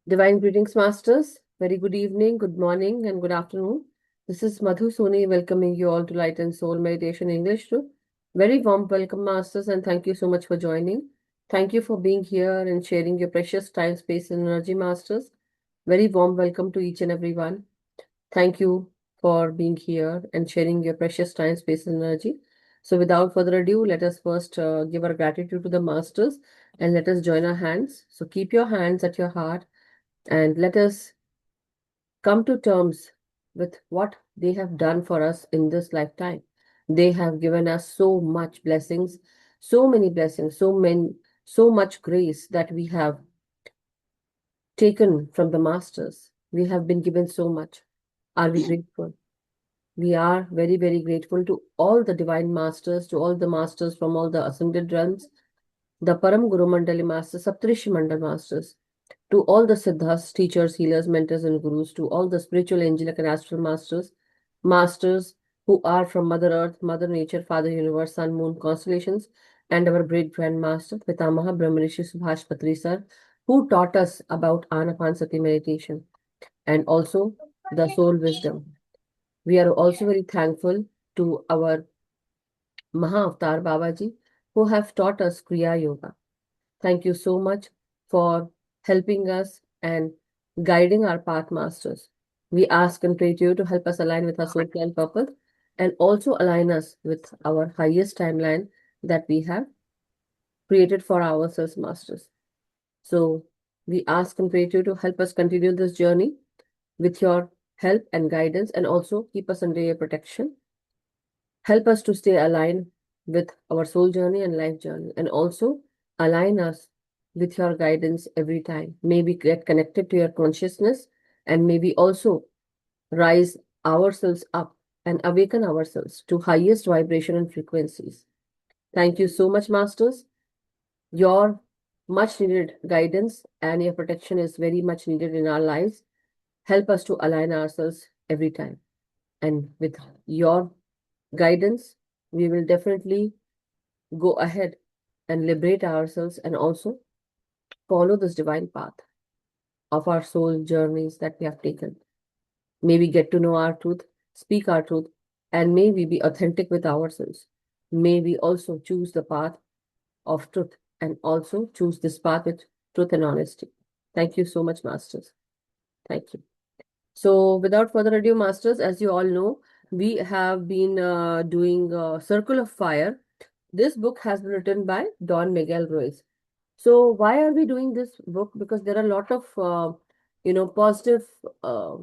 Divine greetings, Masters. Very good evening, good morning, and good afternoon. This is Madhu Soni welcoming you all to Light and Soul Meditation English too. Very warm welcome, Masters, and thank you so much for joining. Thank you for being here and sharing your precious time, space, and energy, Masters. Very warm welcome to each and every one. Thank you for being here and sharing your precious time, space, and energy. So, without further ado, let us first give our gratitude to the Masters and let us join our hands. So, keep your hands at your heart and let us come to terms with what they have done for us in this lifetime. They have given us so much blessings, so many blessings, so much grace that we have taken from the masters. We have been given so much. Are we grateful? We are very, very grateful to all the divine masters, to all the masters from all the ascended realms, the Param Guru Mandali masters, Saptrishi Mandal masters, to all the Siddhas, teachers, healers, mentors, and gurus, to all the spiritual, angelic, and astral masters who are from Mother Earth, Mother Nature, Father Universe, Sun, Moon, constellations, and our great grandmaster, Pitamaha Brahmanishi Subhash Patri sir, who taught us about Anapansati meditation and also the soul wisdom. We are also very thankful to our Maha Avatar Babaji, who have taught us Kriya Yoga. Thank you so much for helping us and guiding our path masters. We ask and pray to you to help us align with our soul plan purpose and also align us with our highest timeline that we have created for ourselves, masters. So we ask and pray to you to help us continue this journey with your help and guidance and also keep us under your protection. Help us to stay aligned with our soul journey and life journey and also align us with your guidance every time. May we get connected to your consciousness and may we also rise ourselves up and awaken ourselves to highest vibration and frequencies. Thank you so much, Masters. Your much needed guidance and your protection is very much needed in our lives. Help us to align ourselves every time. And with your guidance, we will definitely go ahead and liberate ourselves and also follow this divine path of our soul journeys that we have taken. May we get to know our truth, speak our truth, and may we be authentic with ourselves. May we also choose the path of truth and also choose this path with truth and honesty. Thank you so much, Masters. Thank you. So, without further ado, Masters, as you all know, we have been doing Circle of Fire. This book has been written by Don Miguel Ruiz. So why are we doing this book? Because there are a lot of positive uh,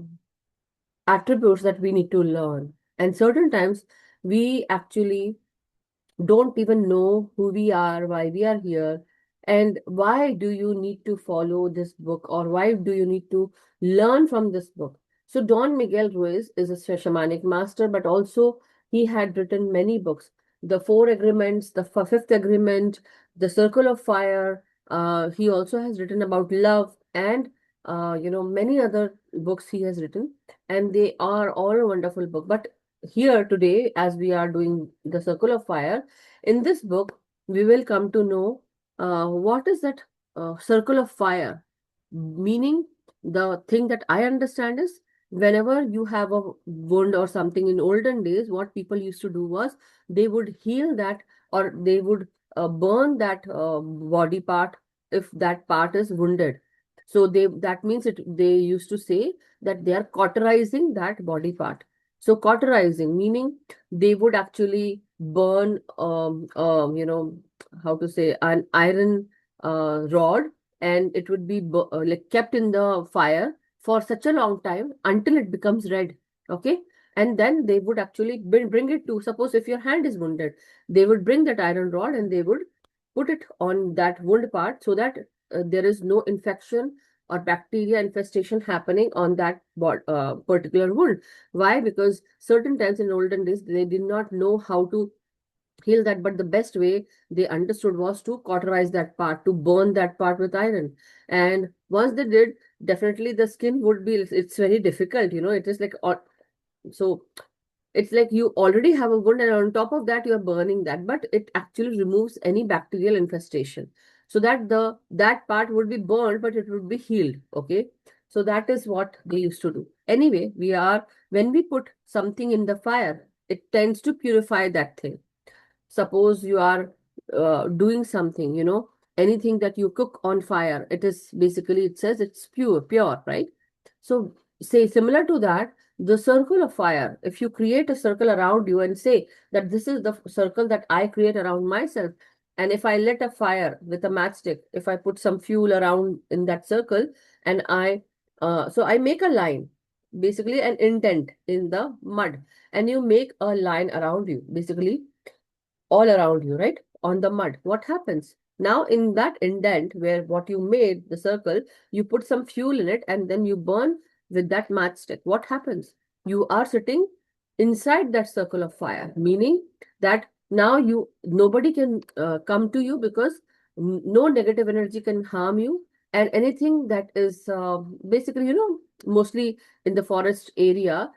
attributes that we need to learn, and certain times we actually don't even know who we are, why we are here, and why do you need to follow this book or why do you need to learn from this book. So Don Miguel Ruiz is a shamanic master, but also he had written many books. The Four Agreements, the Fifth Agreement, The Circle of Fire. He also has written about love and many other books he has written, and they are all wonderful book. But here today, as we are doing the Circle of Fire, in this book, we will come to know what is that circle of fire. Meaning, the thing that I understand is whenever you have a wound or something in olden days, what people used to do was they would heal that or they would burn that body part if that part is wounded. So that means they used to say that they are cauterizing that body part. So cauterizing meaning they would actually burn how to say an iron rod, and it would be like kept in the fire for such a long time until it becomes red. Okay, and then they would actually bring it to, suppose if your hand is wounded, they would bring that iron rod and they would put it on that wound part so that there is no infection or bacteria infestation happening on that particular wound. Why? Because certain times in olden days they did not know how to heal that, but the best way they understood was to cauterize that part, to burn that part with iron. And once they did, definitely the skin would be, it's very difficult, it is like so it's like you already have a wound and on top of that you are burning that, but it actually removes any bacterial infestation. so that that part would be burned, but it would be healed. Okay. So that is what they used to do. Anyway, when we put something in the fire, it tends to purify that thing. Suppose you are doing something, anything that you cook on fire, it is basically, it says it's pure, right? So say similar to that, the circle of fire, if you create a circle around you and say that this is the circle that I create around myself, and if I lit a fire with a matchstick, if I put some fuel around in that circle, and so I make a line, basically an intent in the mud, and you make a line around you, basically all around you, right? On the mud. What happens? Now, in that indent where what you made, the circle, you put some fuel in it and then you burn with that matchstick. What happens? You are sitting inside that circle of fire, meaning that now nobody can come to you because no negative energy can harm you. And anything that is basically, mostly in the forest area,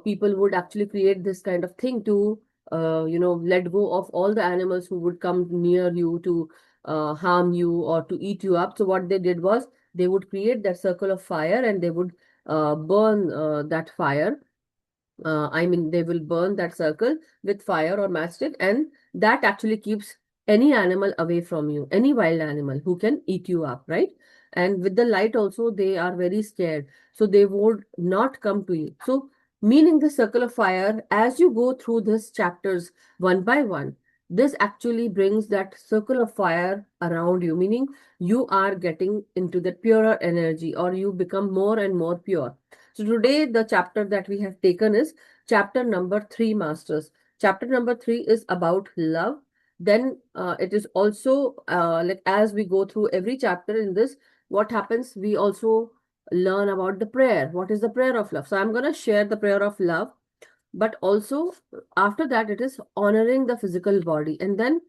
people would actually create this kind of thing to let go of all the animals who would come near you to harm you or to eat you up. So what they did was they would create that circle of fire and they would burn that fire. I mean, they will burn that circle with fire or matchstick, and that actually keeps any animal away from you, any wild animal who can eat you up, right? And with the light also, they are very scared. So they would not come to you. So, meaning the circle of fire, as you go through these chapters one by one, this actually brings that circle of fire around you, meaning you are getting into the purer energy or you become more and more pure. So today, the chapter that we have taken is chapter number 3, Masters. Chapter number 3 is about love. Then it is also like as we go through every chapter in this, what happens? We also learn about the prayer. What is the prayer of love? So I'm going to share the prayer of love, but also after that, it is honoring the physical body and then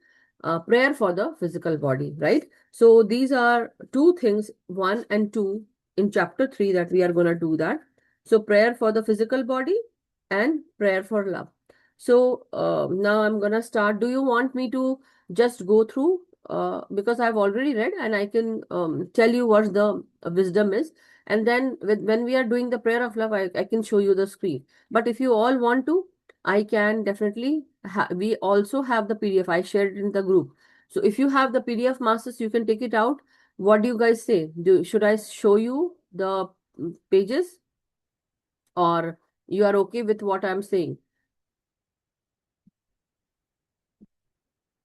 prayer for the physical body, right? So these are two things, 1 and 2 in chapter 3 that we are going to do that. So prayer for the physical body and prayer for love. So now I'm gonna start. Do you want me to just go through? Because I've already read and I can tell you what the wisdom is. And then when we are doing the prayer of love, I can show you the screen. But if you all want to, I can definitely, we also have the PDF. I shared it in the group. So if you have the PDF masters, you can take it out. What do you guys say? Should I show you the pages? Or you are okay with what I'm saying?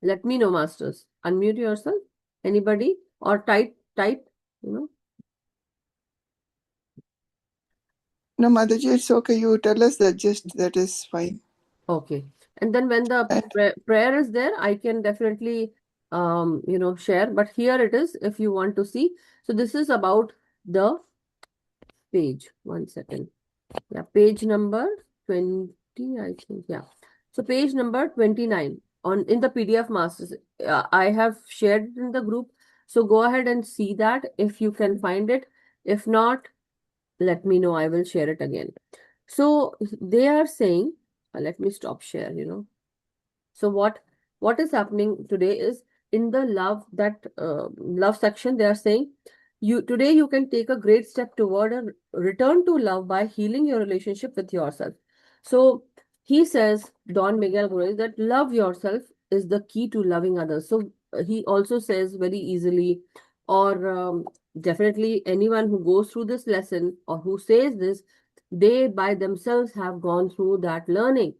Let me know, masters. Unmute yourself. Anybody? Or type, you know. No, Madhuji, it's okay. You tell us the gist. That is fine. Okay. And then when the And prayer is there, I can definitely, share. But here it is, if you want to see. So this is about the page. 1 second. Yeah, page number 20, I think. Yeah. So page number 29 in the PDF masters. I have shared it in the group. So go ahead and see that if you can find it. If not, let me know. I will share it again. So they are saying, let me stop share. So what is happening today is in the love section, they are saying you can take a great step toward a return to love by healing your relationship with yourself. So he says, Don Miguel Ruiz, that love yourself is the key to loving others. So he also says very easily, or definitely anyone who goes through this lesson or who says this, they by themselves have gone through that learning.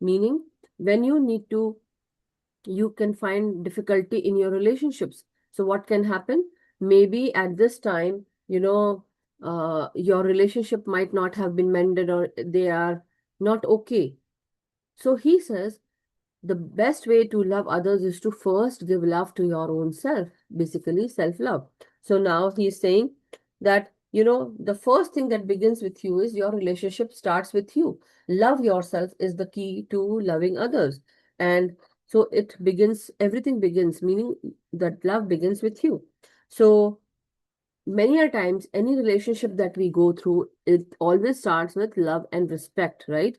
Meaning, when you can find difficulty in your relationships. So what can happen? Maybe at this time, your relationship might not have been mended or they are not okay. So he says the best way to love others is to first give love to your own self, basically self-love. So now he's saying that, the first thing that begins with you is your relationship starts with you. Love yourself is the key to loving others. And so everything begins, meaning that love begins with you. So many a times, any relationship that we go through, it always starts with love and respect, right?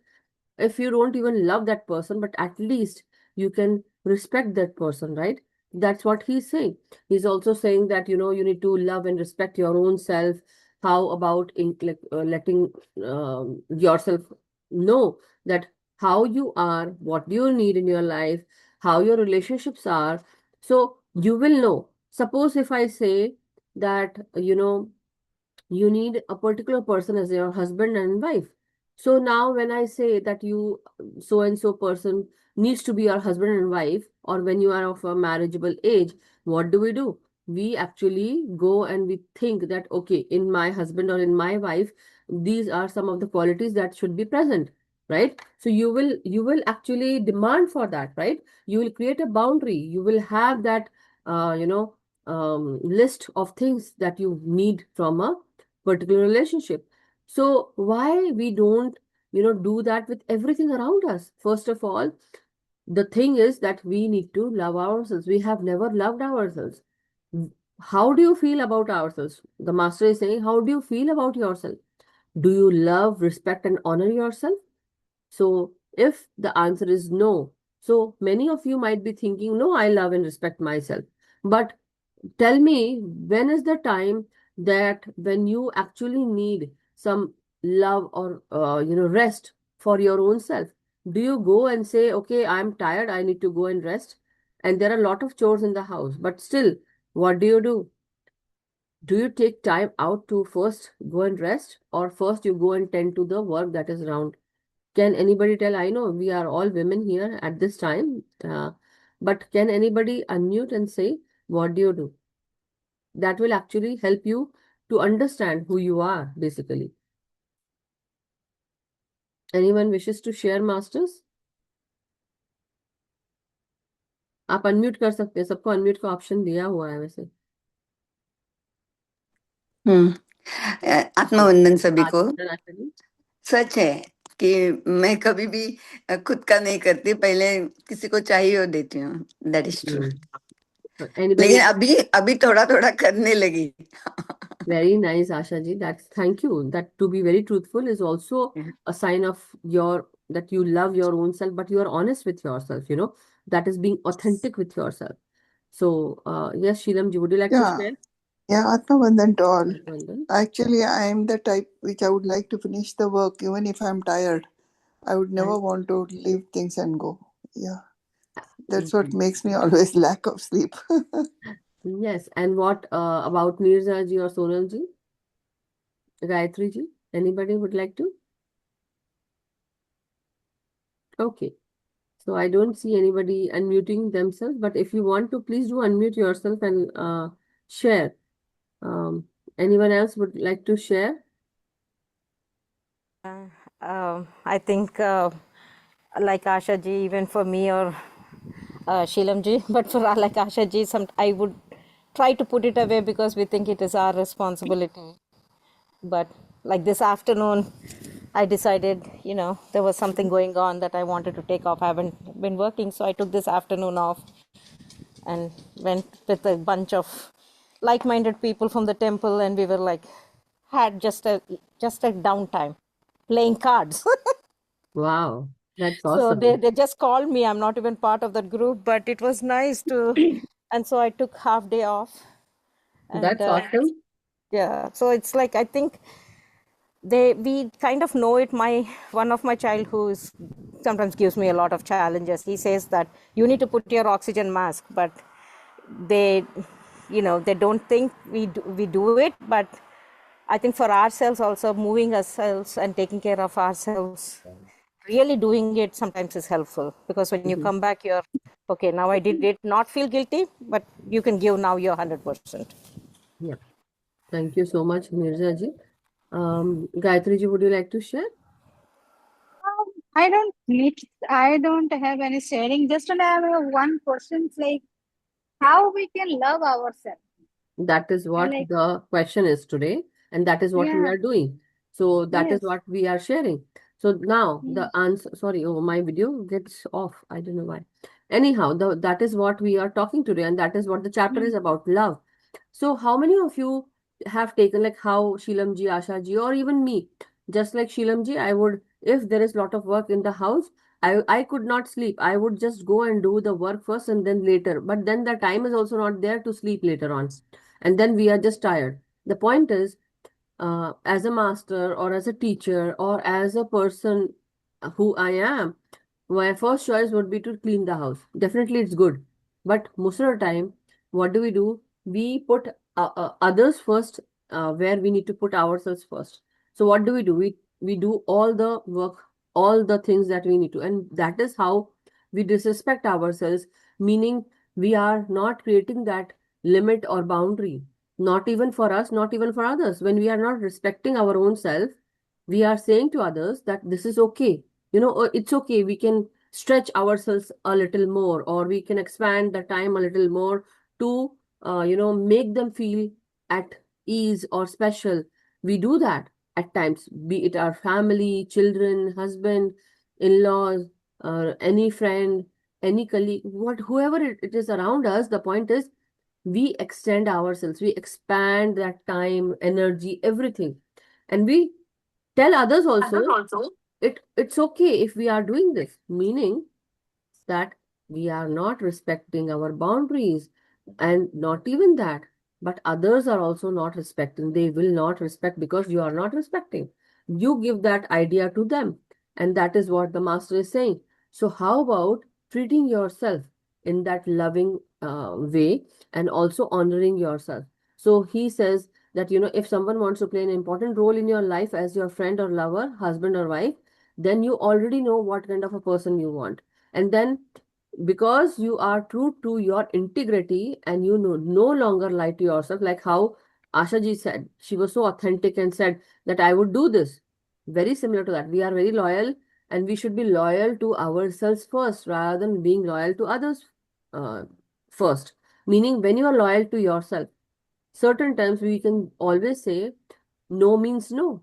If you don't even love that person, but at least you can respect that person, right? That's what he's saying. He's also saying that, you need to love and respect your own self. How about letting yourself know that how you are, what do you need in your life, how your relationships are. So you will know. Suppose if I say that, you need a particular person as your husband and wife. So now when I say that you so and so person needs to be your husband and wife, or when you are of a marriageable age, what do? We actually go and we think that, okay, in my husband or in my wife, these are some of the qualities that should be present, right? So you will actually demand for that, right? You will create a boundary. You will have that list of things that you need from a particular relationship. So why we don't, do that with everything around us? First of all, the thing is that we need to love ourselves. We have never loved ourselves. How do you feel about ourselves? The master is saying, how do you feel about yourself? Do you love, respect, and honor yourself? So if the answer is no, so many of you might be thinking, no, I love and respect myself. But tell me, when is the time that when you actually need some love or rest for your own self? Do you go and say, okay, I'm tired, I need to go and rest? And there are a lot of chores in the house, but still, what do? Do you take time out to first go and rest, or first you go and tend to the work that is around? Can anybody tell? I know we are all women here at this time, but can anybody unmute and say, what do you do? That will actually help you to understand who you are, basically. Anyone wishes to share, masters? आप unmute कर सकते हैं, सबको unmute का option दिया हुआ है वैसे. आत्मवंदन सभी को. Actually. सच है कि मैं कभी भी खुद का नहीं करती, पहले किसी को चाहिए और देती हूँ. That is true. लेकिन अभी थोड़ा थोड़ा करने लगी. Very nice, Asha ji. Thank you. That to be very truthful is also a sign of that you love your own self, but you are honest with yourself, that is being authentic with yourself. So, yes, Sheelam ji, would you like to share? Yeah, Atmavandhan to all. Atmavandhan. Actually, I am the type which I would like to finish the work even if I'm tired. I would never want to leave things and go. Yeah. That's what makes me always lack of sleep. Yes. And what about Mirza ji or Sonal ji? Gayatri ji? Anybody would like to? Okay. So I don't see anybody unmuting themselves, but if you want to, please do unmute yourself and share. Anyone else would like to share? I think like Asha ji, even for me or Sheelam ji, but for like Asha ji, I would try to put it away because we think it is our responsibility. But like this afternoon, I decided, there was something going on that I wanted to take off. I haven't been working, so I took this afternoon off and went with a bunch of like-minded people from the temple, and we were had just a downtime playing cards. Wow, that's awesome. So they just called me. I'm not even part of that group, but it was nice to, and so I took half day off. And, that's awesome. Yeah. So it's like, I think we kind of know it. One of my child who sometimes gives me a lot of challenges. He says that you need to put your oxygen mask, but they don't think we do it. But I think for ourselves also, moving ourselves and taking care of ourselves, really doing it sometimes is helpful, because when you come back, you're okay. Now I did it, not feel guilty, but you can give now your 100%. Yeah. Thank you so much, Mirza ji. Gayatri ji, would you like to share? I don't have any sharing. Just I have one question, like how we can love ourselves. That is what the question is today, and that is what we are doing. So that is what we are sharing. So now the answer, sorry, my video gets off. I don't know why. Anyhow, that is what we are talking today, and that is what the chapter is about, love. So how many of you have taken, like how Sheelam ji, Asha ji, or even me, just like Sheelam ji, I would, if there is a lot of work in the house, I could not sleep. I would just go and do the work first and then later. But then the time is also not there to sleep later on. And then we are just tired. The point is, as a master or as a teacher or as a person who I am, my first choice would be to clean the house. Definitely, it's good. But most of the time, what do? We put others first where we need to put ourselves first. So what do? We do all the work, all the things that we need to. And that is how we disrespect ourselves, meaning we are not creating that limit or boundary, not even for us, not even for others. When we are not respecting our own self, we are saying to others that this is okay. It's okay. We can stretch ourselves a little more, or we can expand the time a little more to, make them feel at ease or special. We do that at times, be it our family, children, husband, in-laws, any friend, any colleague, whoever it is around us. The point is, we extend ourselves, we expand that time, energy, everything. And we tell others also it's okay if we are doing this, meaning that we are not respecting our boundaries. And not even that, but others are also not respecting. They will not respect because you are not respecting. You give that idea to them. And that is what the master is saying. So how about treating yourself in that loving way and also honoring yourself? So he says that, if someone wants to play an important role in your life as your friend or lover, husband or wife, then you already know what kind of a person you want. And then, because you are true to your integrity and you no longer lie to yourself, like how Asha ji said, she was so authentic and said that I would do this. Very similar to that. We are very loyal, and we should be loyal to ourselves first rather than being loyal to others uh, first. Meaning, when you are loyal to yourself, certain times we can always say no means no.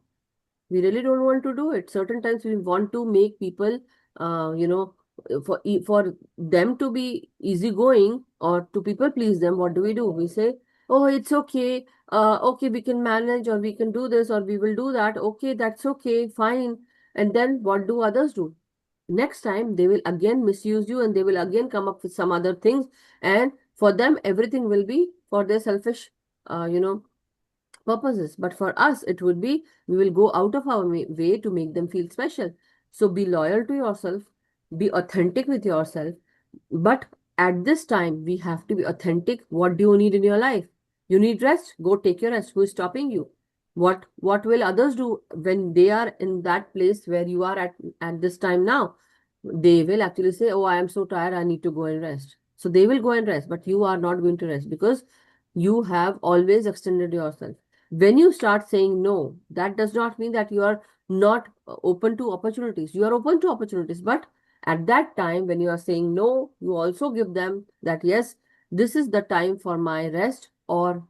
We really don't want to do it. Certain times we want to make people, uh, you know, for them to be easygoing or to people please them. What do? We say, oh, it's okay. Okay, we can manage, or we can do this, or we will do that. Okay, that's okay, fine. And then what do others do? Next time they will again misuse you, and they will again come up with some other things. And for them, everything will be for their selfish, uh, you know, purposes. But for us, it would be, we will go out of our way to make them feel special. So be loyal to yourself, be authentic with yourself. But at this time, we have to be authentic. What do you need in your life? You need rest, go take your rest. Who is stopping you? What will others do when they are in that place where you are at this time now? They will actually say, oh, I am so tired, I need to go and rest. So they will go and rest, but you are not going to rest because you have always extended yourself. When you start saying no, that does not mean that you are not open to opportunities. You are open to opportunities, but at that time, when you are saying no, you also give them that, yes, this is the time for my rest. Or,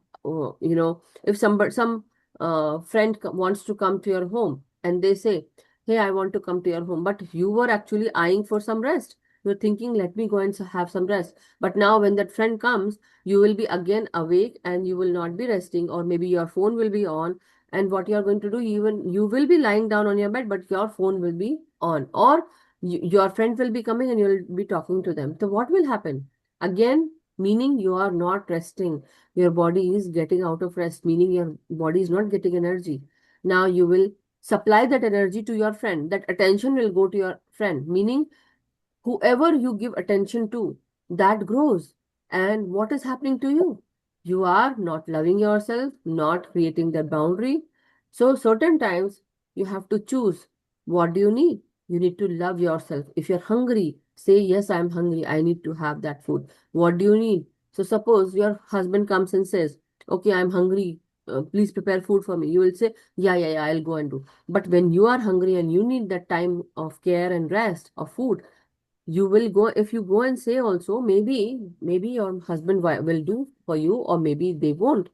if some friend wants to come to your home and they say, hey, I want to come to your home, but you were actually eyeing for some rest. You're thinking, let me go and have some rest. But now when that friend comes, you will be again awake and you will not be resting, or maybe your phone will be on. And what you are going to do, even you will be lying down on your bed, but your phone will be on, or your friend will be coming and you'll be talking to them. So what will happen? Again, meaning you are not resting. Your body is getting out of rest, meaning your body is not getting energy. Now you will supply that energy to your friend. That attention will go to your friend, meaning whoever you give attention to, that grows. And what is happening to you? You are not loving yourself, not creating that boundary. So certain times you have to choose. What do you need? You need to love yourself. If you're hungry, say, yes, I'm hungry, I need to have that food. What do you need? So suppose your husband comes and says, okay, I'm hungry, please prepare food for me. You will say, yeah, I'll go and do. But when you are hungry and you need that time of care and rest of food, you will go. If you go and say also, maybe your husband will do for you, or maybe they won't.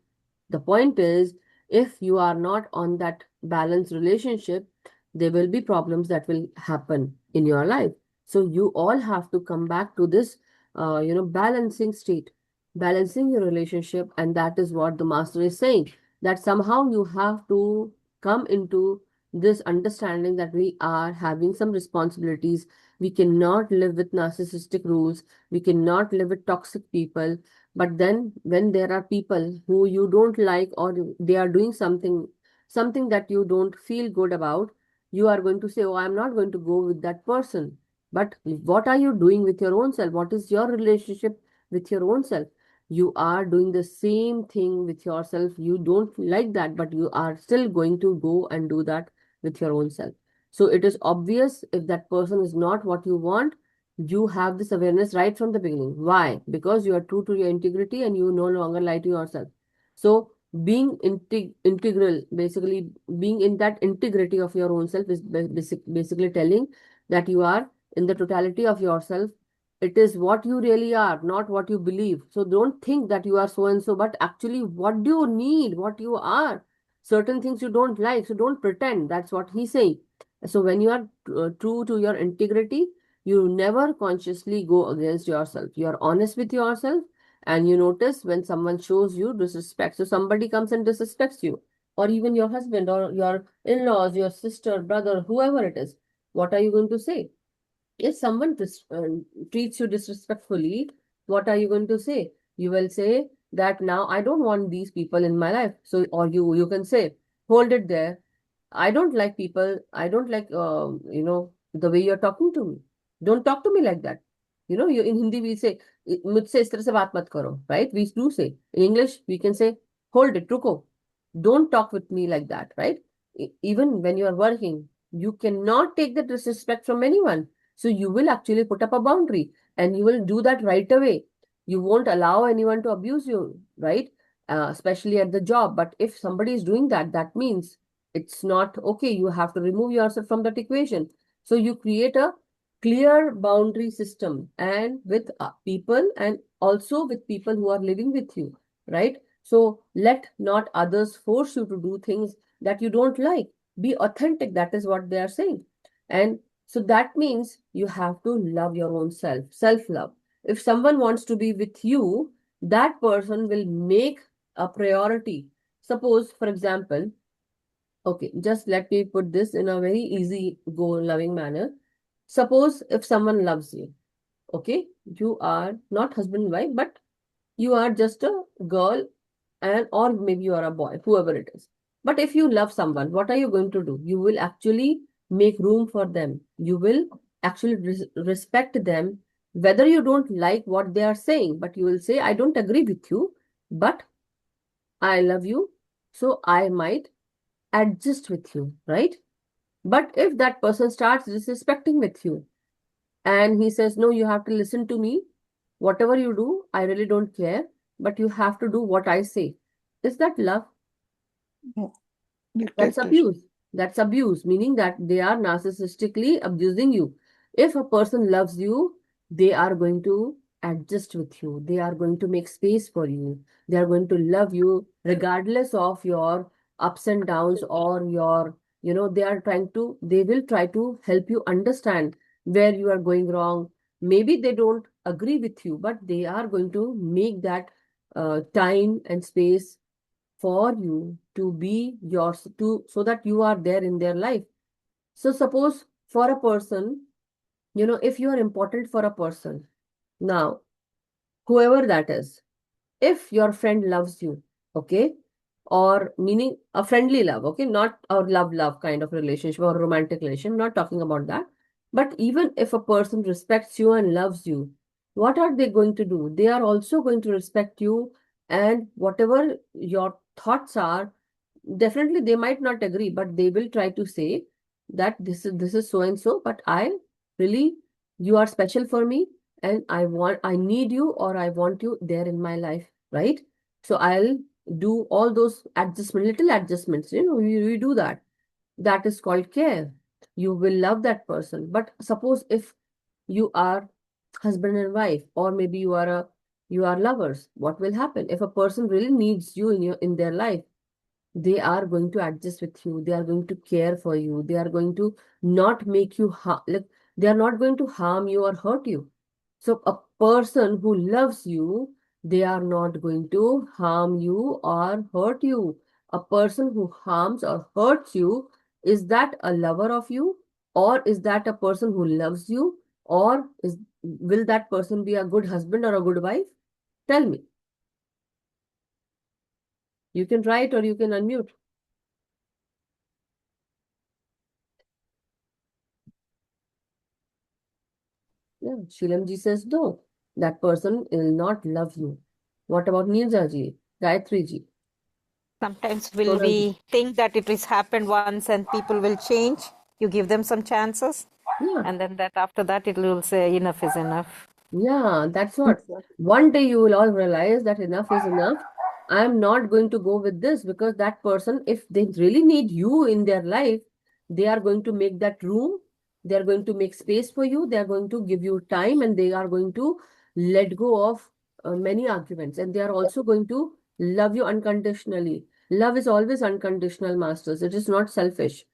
The point is, if you are not on that balanced relationship, there will be problems that will happen in your life. So you all have to come back to this balancing state, balancing your relationship. And that is what the master is saying, that somehow you have to come into this understanding that we are having some responsibilities. We cannot live with narcissistic rules. We cannot live with toxic people. But then when there are people who you don't like, or they are doing something that you don't feel good about, you are going to say, oh, I'm not going to go with that person. But what are you doing with your own self? What is your relationship with your own self? You are doing the same thing with yourself. You don't like that, but you are still going to go and do that with your own self. So it is obvious if that person is not what you want, you have this awareness right from the beginning. Why? Because you are true to your integrity and you no longer lie to yourself. So being integral, basically being in that integrity of your own self is basically telling that you are in the totality of yourself. It is what you really are, not what you believe. So don't think that you are so and so, but actually what do you need, what you are. Certain things you don't like, so don't pretend. That's what he's saying. So when you are true to your integrity, you never consciously go against yourself. You are honest with yourself, and you notice when someone shows you disrespect. So somebody comes and disrespects you, or even your husband or your in-laws, your sister, brother, whoever it is. What are you going to say? If someone treats you disrespectfully, what are you going to say? You will say that now I don't want these people in my life. So, or you can say, hold it there. I don't like people. I don't like, the way you're talking to me. Don't talk to me like that. You in Hindi we say, मुझसे इस तरह से बात मत करो, right? We do say. In English, we can say, hold it, रुको. Don't talk with me like that, right? Even when you are working, you cannot take the disrespect from anyone. So you will actually put up a boundary and you will do that right away. You won't allow anyone to abuse you, right? Especially at the job. But if somebody is doing that, that means it's not okay. You have to remove yourself from that equation. So you create a clear boundary system and with people and also with people who are living with you, right? So let not others force you to do things that you don't like. Be authentic. That is what they are saying. And so that means you have to love your own self, self-love. If someone wants to be with you, that person will make a priority. Suppose, for example, okay, just let me put this in a very easy go loving manner. Suppose if someone loves you, okay, you are not husband and wife, but you are just a girl and or maybe you are a boy, whoever it is. But if you love someone, what are you going to do? You will actually make room for them. You will actually respect them, whether you don't like what they are saying, but you will say, I don't agree with you, but I love you, so I might adjust with you, right? But if that person starts disrespecting with you and he says, no, you have to listen to me, whatever you do, I really don't care, but you have to do what I say. Is that love? No. That's Dictatorship. abuse. That's abuse, meaning that they are narcissistically abusing you. If a person loves you, they are going to adjust with you. They are going to make space for you. They are going to love you regardless of your ups and downs or your, they will try to help you understand where you are going wrong. Maybe they don't agree with you, but they are going to make that time and space for you to be yours to so that you are there in their life. So suppose for a person, if you are important for a person, now whoever that is, if your friend loves you, okay, or meaning a friendly love, okay, not a love kind of relationship or romantic relation, not talking about that, but even if a person respects you and loves you, what are they going to do? They are also going to respect you, and whatever your thoughts are, definitely they might not agree, but they will try to say that this is so and so, but I really, you are special for me, and I need you, or I want you there in my life, right? So I'll do all those little adjustments, we do that. That is called care. You will love that person. But suppose if you are husband and wife, or maybe you are lovers, what will happen if a person really needs you in their life? They are going to adjust with you. They are going to care for you. They are going to not make you like they are not going to harm you or hurt you. So a person who loves you, they are not going to harm you or hurt you. A person who harms or hurts you Is that a lover of you, or is that a person who loves you, or will that person be a good husband or a good wife? Tell me. You can write or you can unmute. Yeah, Shilamji says no. That person will not love you. What about Nirja ji, Gayatri ji? Sometimes will Sonal ji? we think that it has happened once and people will change. You give them some chances, Yeah, and then that after that it will say enough is enough. yeah, that's what. One day you will all realize that enough is enough. I'm not going to go with this, because that person, if they really need you in their life, they are going to make that room. They are going to make space for you. They are going to give you time, and they are going to let go of many arguments. And they are also going to love you unconditionally. Love is always unconditional, masters. It is not selfish.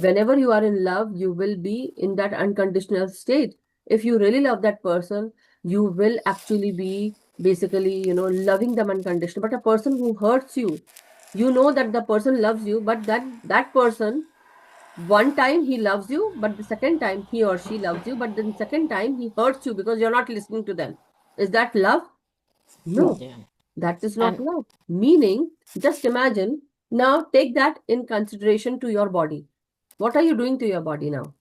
Whenever you are in love, you will be in that unconditional state. If you really love that person, you will actually be basically, loving them unconditionally. But a person who hurts you, you know that the person loves you, but that person, one time he loves you, but the second time he or she loves you, but then second time he hurts you because you're not listening to them. Is that love? No, Yeah. that is not And love. Meaning, just imagine, now take that in consideration to your body. What are you doing to your body now?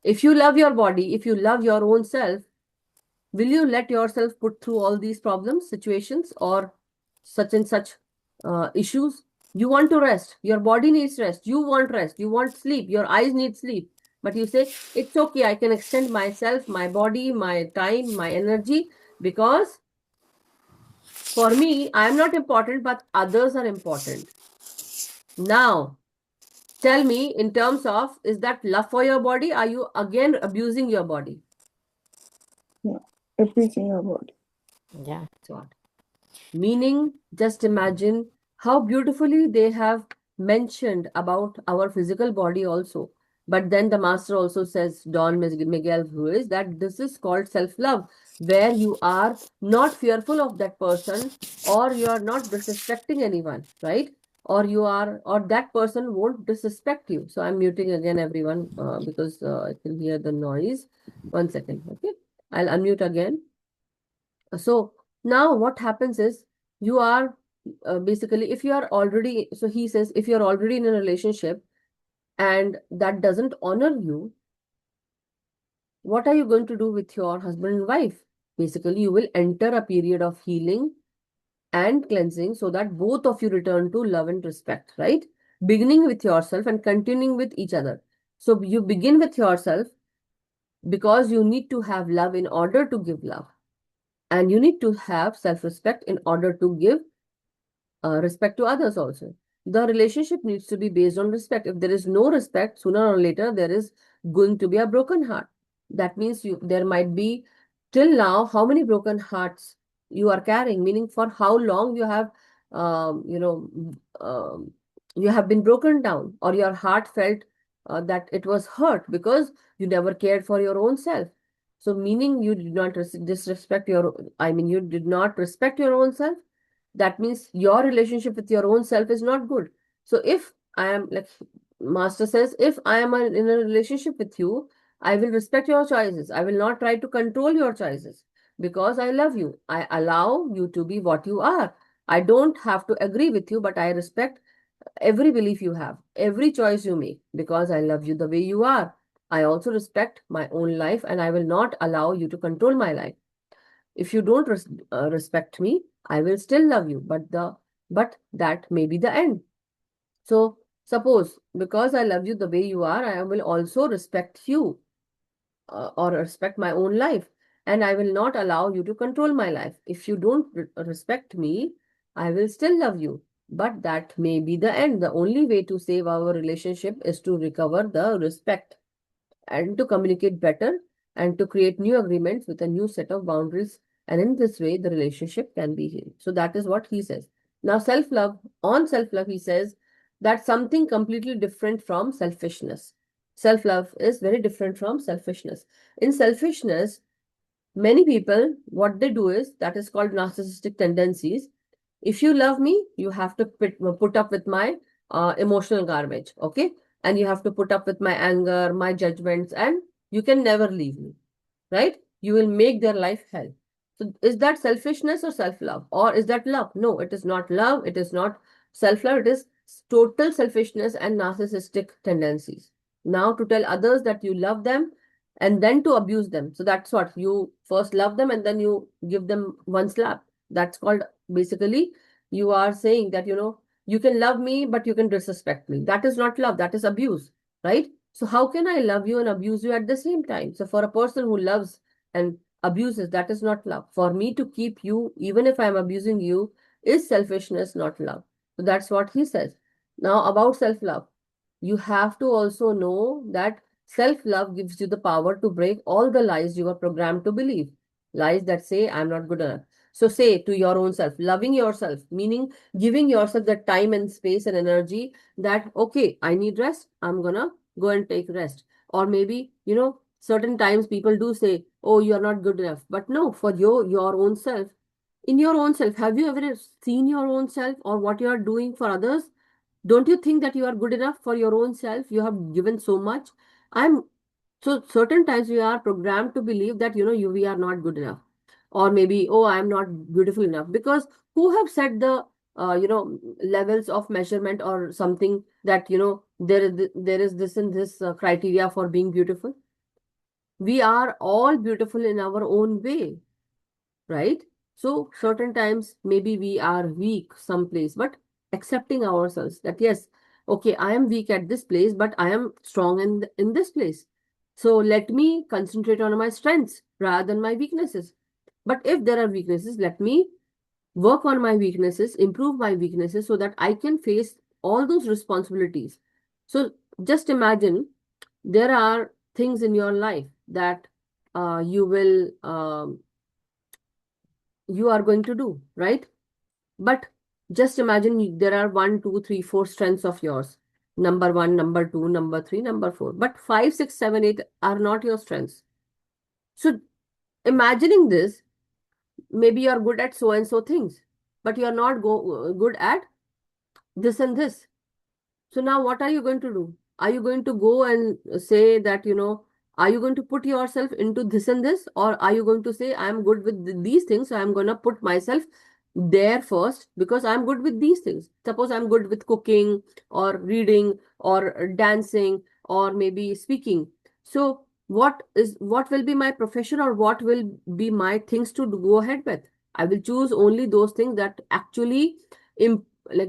If you love your body, if you love your own self, will you let yourself put through all these problems, situations, or such and such issues? You want to rest. Your body needs rest. You want rest. You want sleep. Your eyes need sleep. But you say, it's okay. I can extend myself, my body, my time, my energy, because for me, I am not important, but others are important. Now, tell me, in terms of, is that love for your body? Are you again abusing your body? Yeah, abusing your body. yeah, So, meaning, just imagine how beautifully they have mentioned about our physical body also. But then the master also says, Don Miguel Ruiz, that this is called self-love, where you are not fearful of that person, or you are not disrespecting anyone, right? Or that person won't disrespect you. So I'm muting again, everyone, because I can hear the noise. 1 second, okay? I'll unmute again. So now what happens is, you are basically, if you are already, so he says, if you're already in a relationship and that doesn't honor you, what are you going to do with your husband and wife? Basically, you will enter a period of healing and cleansing so that both of you return to love and respect, right? Beginning with yourself and continuing with each other. So you begin with yourself, because you need to have love in order to give love. And you need to have self-respect in order to give respect to others also. The relationship needs to be based on respect. If there is no respect, sooner or later, there is going to be a broken heart. That means there might be, till now, how many broken hearts you are carrying, meaning for how long you have, um, you know, um, you have been broken down, or your heart felt that it was hurt because you never cared for your own self. So meaning you did not disrespect you did not respect your own self. That means your relationship with your own self is not good. So if I am, like master says, if I am in a relationship with you, I will respect your choices. I will not try to control your choices, because I love you. I allow you to be what you are. I don't have to agree with you, but I respect every belief you have, every choice you make, because I love you the way you are. I also respect my own life, and I will not allow you to control my life. If you don't respect me, I will still love you, but that may be the end. So suppose, because I love you the way you are, I will also respect you, or respect my own life, and I will not allow you to control my life. If you don't respect me, I will still love you, but that may be the end. The only way to save our relationship is to recover the respect, and to communicate better, and to create new agreements with a new set of boundaries. And in this way, the relationship can be healed. So that is what he says. Now, on self love, he says that something completely different from selfishness. Self love is very different from selfishness. In selfishness, many people, what they do is, that is called narcissistic tendencies. If you love me, you have to put up with my emotional garbage, okay? And you have to put up with my anger, my judgments, and you can never leave me, right? You will make their life hell. So is that selfishness or self-love? Or is that love? No, it is not love. It is not self-love. It is total selfishness and narcissistic tendencies. Now to tell others that you love them and then to abuse them. So that's what you first love them and then you give them one slap. That's called basically you are saying that, you can love me, but you can disrespect me. That is not love. That is abuse, right? So how can I love you and abuse you at the same time? So for a person who loves and abuses, that is not love. For me to keep you, even if I'm abusing you, is selfishness, not love. So that's what he says. Now about self-love, you have to also know that self-love gives you the power to break all the lies you are programmed to believe. Lies that say, I'm not good enough. So say to your own self, loving yourself, meaning giving yourself the time and space and energy that, okay, I need rest. I'm gonna go and take rest. Or maybe, certain times people do say, oh, you're not good enough. But no, for your own self, in your own self, have you ever seen your own self or what you are doing for others? Don't you think that you are good enough for your own self? You have given so much. I'm so certain times we are programmed to believe that we are not good enough, or maybe, oh, I am not beautiful enough, because who have set the levels of measurement or something that there is this and this criteria for being beautiful. We are all beautiful in our own way, right? So certain times maybe we are weak someplace, but accepting ourselves that yes, okay, I am weak at this place, but I am strong in this place. So let me concentrate on my strengths rather than my weaknesses. But if there are weaknesses, let me work on my weaknesses, improve my weaknesses so that I can face all those responsibilities. So just imagine there are things in your life that you are going to do, right? But just imagine there are 1, 2, 3, 4 strengths of yours. Number 1, number 2, number 3, number 4. But 5, 6, 7, 8 are not your strengths. So imagining this, maybe you're good at so and so things, but you're not good at this and this. So now what are you going to do? Are you going to go and say that, are you going to put yourself into this and this? Or are you going to say, I'm good with these things, so I'm going to put myself there first because I'm good with these things. Suppose I'm good with cooking or reading or dancing or maybe speaking. So what will be my profession or what will be my things to go ahead with? I will choose only those things that actually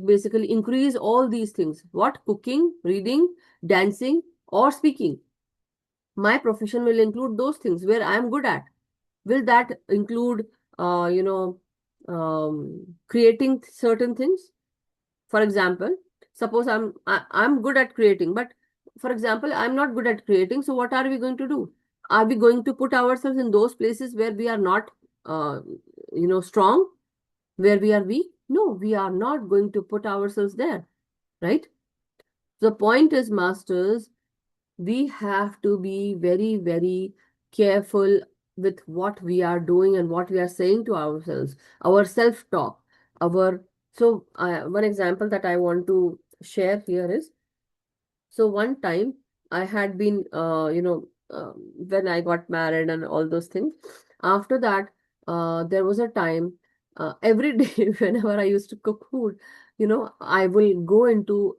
basically increase all these things. What? Cooking, reading, dancing, or speaking. My profession will include those things where I am good at. Will that include, creating certain things? For example, suppose I'm good at creating, but for example, I'm not good at creating. So what are we going to do? Are we going to put ourselves in those places where we are not, strong, where we are weak? No, we are not going to put ourselves there, right? The point is, masters, we have to be very, very careful with what we are doing and what we are saying to ourselves, our self-talk, one example that I want to share here is, so one time I had been, when I got married and all those things, after that, there was a time, every day, whenever I used to cook food, I will go into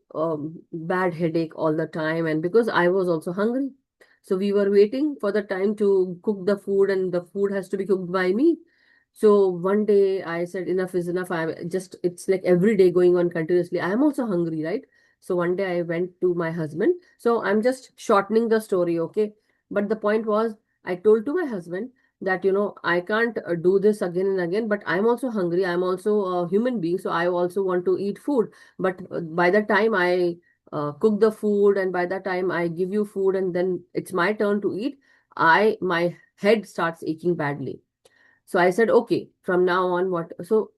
bad headache all the time. And because I was also hungry. So we were waiting for the time to cook the food and the food has to be cooked by me. So one day I said, enough is enough. It's like every day going on continuously. I am also hungry, right? So one day I went to my husband. So I'm just shortening the story, okay? But the point was, I told to my husband that, I can't do this again and again, but I'm also hungry. I'm also a human being. So I also want to eat food. But by the time I cook the food and by the time I give you food and then it's my turn to eat, my head starts aching badly. So I said, okay, from now on, what? So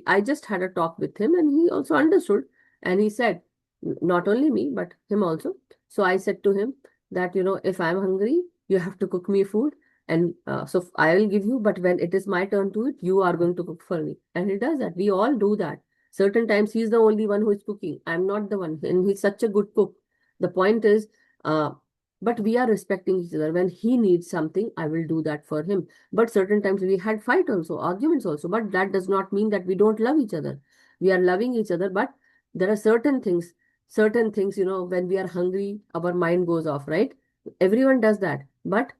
I just had a talk with him and he also understood. And he said, not only me, but him also. So I said to him that, if I'm hungry, you have to cook me food. And so I will give you, but when it is my turn to eat, you are going to cook for me. And he does that. We all do that. Certain times he's the only one who is cooking. I'm not the one, and he's such a good cook. The point is, but we are respecting each other. When he needs something, I will do that for him. But certain times we had fight also, arguments also. But that does not mean that we don't love each other. We are loving each other, but there are certain things, when we are hungry, our mind goes off, right? Everyone does that. But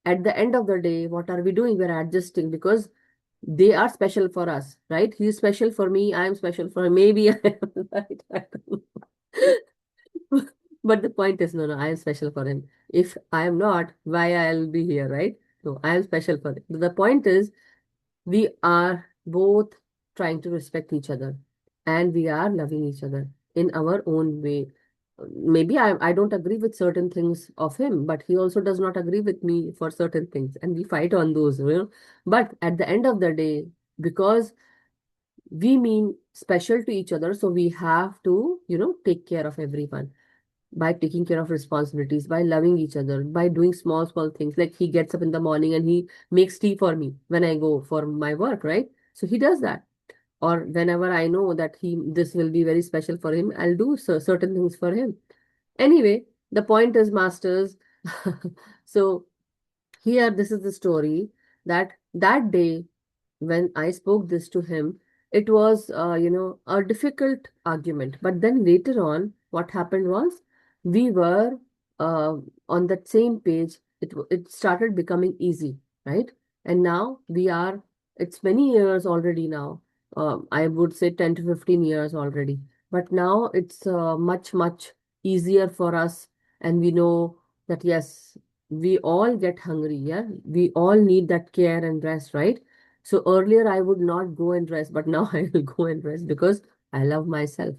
at the end of the day, what are we doing? We're adjusting because they are special for us, right? He's special for me. I'm special for him. Maybe I am right. I don't know. But the point is, no, I am special for him. If I am not, why I'll be here, right? No, I am special for him. The point is, we are both trying to respect each other and we are loving each other in our own way. Maybe I don't agree with certain things of him, but he also does not agree with me for certain things, and we fight on those. But at the end of the day, because we mean special to each other, so we have to, take care of everyone by taking care of responsibilities, by loving each other, by doing small, small things. Like he gets up in the morning and he makes tea for me when I go for my work, right? So he does that. Or whenever I know that this will be very special for him, I'll do certain things for him. Anyway, the point is, masters. So here, this is the story that day when I spoke this to him, it was, a difficult argument. But then later on, what happened was we were uh, on that same page. It started becoming easy, right? And now it's many years already now. I would say 10 to 15 years already. But now it's much, much easier for us. And we know that, yes, we all get hungry. Yeah. We all need that care and rest, right? So earlier I would not go and rest, but now I will go and rest because I love myself.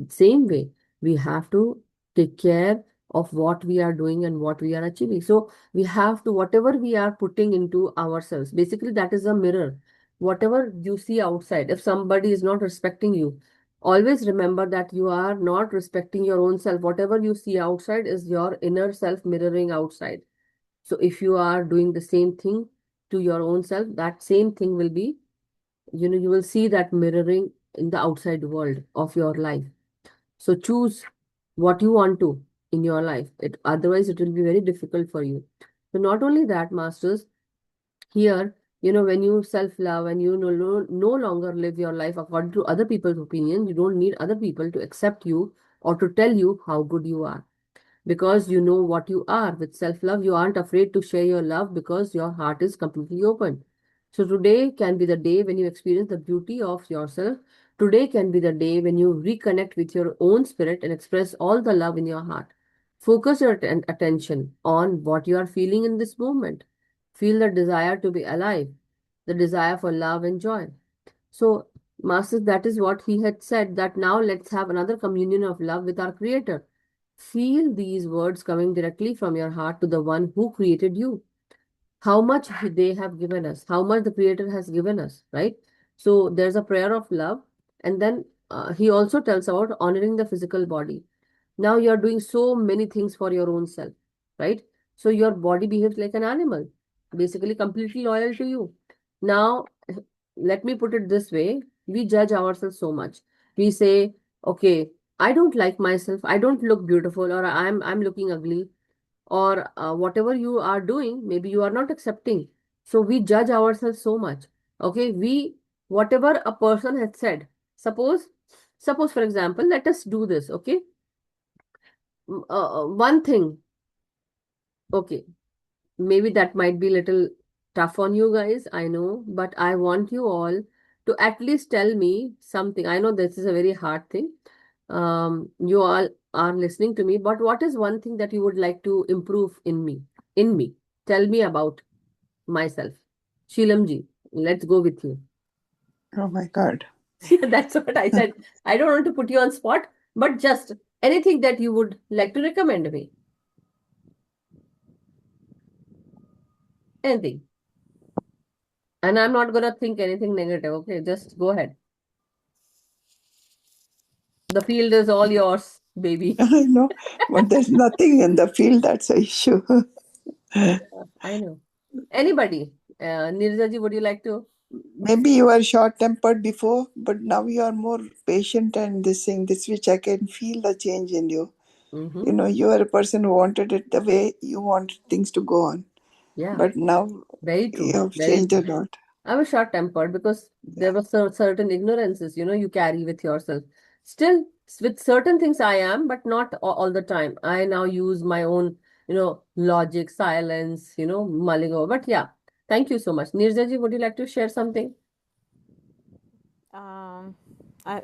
Same way, we have to take care of what we are doing and what we are achieving. So we have to, whatever we are putting into ourselves, basically that is a mirror. Whatever you see outside, if somebody is not respecting you, always remember that you are not respecting your own self. Whatever you see outside is your inner self mirroring outside. So if you are doing the same thing to your own self, that same thing will be, you will see that mirroring in the outside world of your life. So choose what you want to in your life. Otherwise, it will be very difficult for you. So not only that, masters, here, when you self-love and you no longer live your life according to other people's opinion, you don't need other people to accept you or to tell you how good you are, because you know what you are. With self-love, you aren't afraid to share your love because your heart is completely open. So today can be the day when you experience the beauty of yourself. Today can be the day when you reconnect with your own spirit and express all the love in your heart. Focus your attention on what you are feeling in this moment. Feel the desire to be alive, the desire for love and joy. So, Masters, that is what he had said, that now let's have another communion of love with our Creator. Feel these words coming directly from your heart to the one who created you. How much they have given us, how much the Creator has given us, right? So there's a prayer of love. And then he also tells about honoring the physical body. Now you're doing so many things for your own self, right? So your body behaves like an animal, basically completely loyal to you. Now, let me put it this way. We judge ourselves so much. We say, okay, I don't like myself. I don't look beautiful, or I'm looking ugly, or whatever you are doing, maybe you are not accepting. So we judge ourselves so much. Okay, whatever a person has said, suppose for example, let us do this. Okay, one thing. Okay, maybe that might be a little tough on you guys, I know, but I want you all to at least tell me something. I know this is a very hard thing. You all are listening to me, but what is one thing that you would like to improve in me? In me. Tell me about myself. Sheelamji, let's go with you. Oh my God. That's what I said. I don't want to put you on spot, but just anything that you would like to recommend me. Anything. And I'm not going to think anything negative. Okay, just go ahead. The field is all yours, baby. I know, but there's nothing in the field that's an issue. I know. Anybody? Nirjaji, would you like to maybe you were short-tempered before, but now you are more patient and this which I can feel the change in you. Mm-hmm. You know, you are a person who wanted it the way you wanted things to go on. Yeah, But now very true. you have Very changed a true. lot. I was short-tempered because there were certain ignorances, you carry with yourself. Still, with certain things I am, but not all the time. I now use my own, logic, silence, mulling over. But yeah, thank you so much. Nirja ji, would you like to share something? Um, I,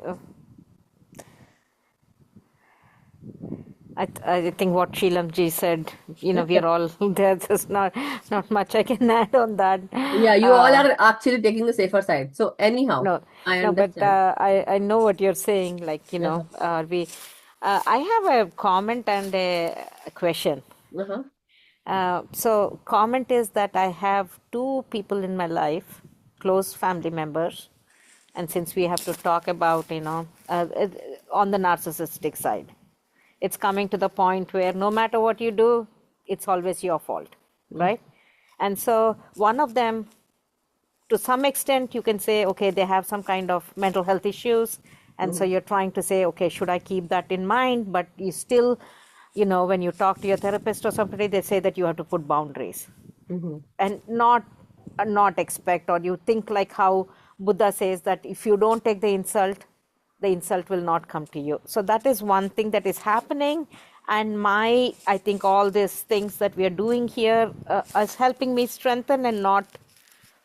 I think what Sheelam ji said, we are all there. There's not much I can add on that. Yeah, you all are actually taking the safer side. So anyhow, No, I no, but understand. I know what you're saying. Like, I have a comment and a question. Uh-huh. So comment is that I have two people in my life, close family members, and since we have to talk about, on the narcissistic side, it's coming to the point where no matter what you do, it's always your fault, right? And so one of them, to some extent, you can say, okay, they have some kind of mental health issues. And so you're trying to say, okay, should I keep that in mind? But you still, when you talk to your therapist or somebody, they say that you have to put boundaries and not expect, or you think like how Buddha says that if you don't take the insult will not come to you. So that is one thing that is happening. And I think all these things that we are doing here is helping me strengthen and not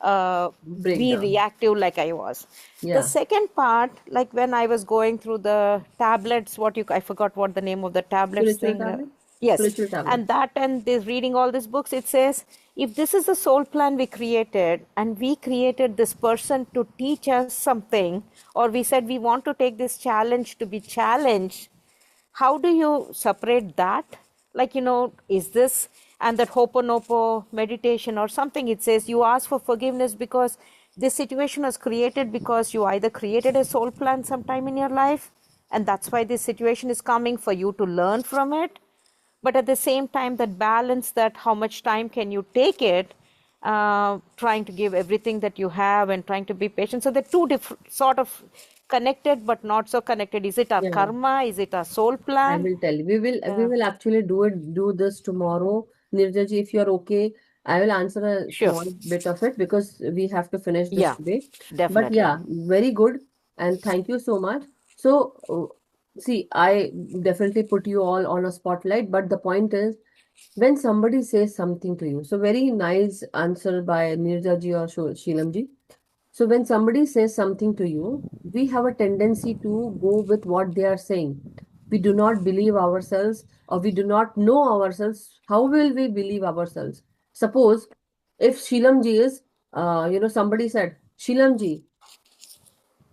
Break be down. reactive like I was. The Yeah. second part, like when I was going through the tablets, I forgot what the name of the tablets Spiritual thing. tablet? Yes. Spiritual tablet. And that, and this reading all these books, it says, if this is the soul plan we created, and we created this person to teach us something, or we said we want to take this challenge to be challenged, how do you separate that? Like, is this, and that Ho'oponopo meditation or something, it says you ask for forgiveness because this situation was created because you either created a soul plan sometime in your life, and that's why this situation is coming for you to learn from it. But at the same time, that balance, that how much time can you take it, trying to give everything that you have and trying to be patient. So they're two different sort of connected but not so connected. Is it our Yeah. karma? Is it our soul I plan? will tell you. We will actually do this tomorrow. Nirja ji, if you're okay, I will answer a Sure. small bit of it because we have to finish this Yeah, today. But definitely. yeah, very good. And thank you so much. So, see, I definitely put you all on a spotlight, but the point is when somebody says something to you, so very nice answer by Nirja ji or Sheelam ji. So when somebody says something to you, we have a tendency to go with what they are saying. We do not believe ourselves, or we do not know ourselves. How will we believe ourselves? Suppose if Sheelam ji is, somebody said, Sheelam ji,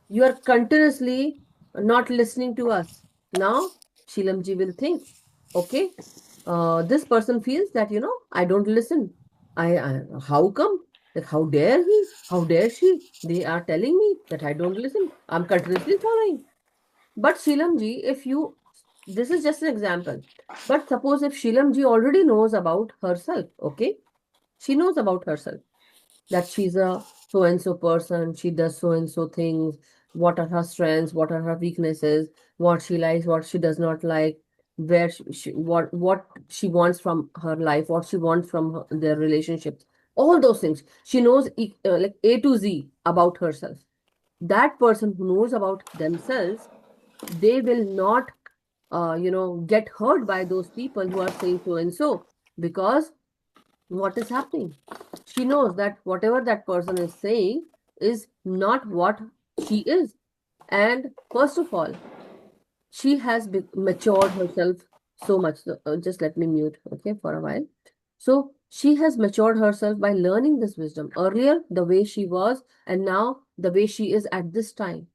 you are continuously not listening to us. Now, Sheelam ji will think, okay, this person feels that, I don't listen. How come? Like, how dare he? How dare she? They are telling me that I don't listen. I'm continuously following. But Sheelam ji, this is just an example. But suppose if Sheelam ji already knows about herself, okay? She knows about herself that she's a so and so person, she does so and so things, what are her strengths, what are her weaknesses, what she likes, what she does not like, where what she wants from her life, what she wants from their relationships, all those things. She knows like A to Z about herself. That person who knows about themselves, they will not get hurt by those people who are saying so and so, because what is happening? She knows that whatever that person is saying is not what she is. And first of all, she has matured herself so much. So, just let me mute, okay, for a while. So she has matured herself by learning this wisdom. Earlier, the way she was, and now the way she is at this time.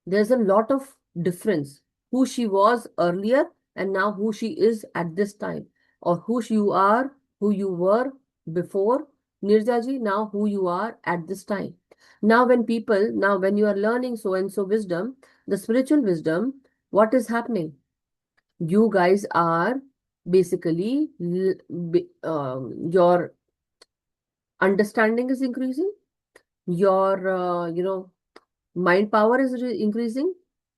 There's a lot of difference. Who she was earlier and now who she is at this time. Or you are, who you were before Nirja ji, now who you are at this time. Now when you are learning so and so wisdom, the spiritual wisdom, what is happening? You guys are basically, your understanding is increasing. your mind power is increasing.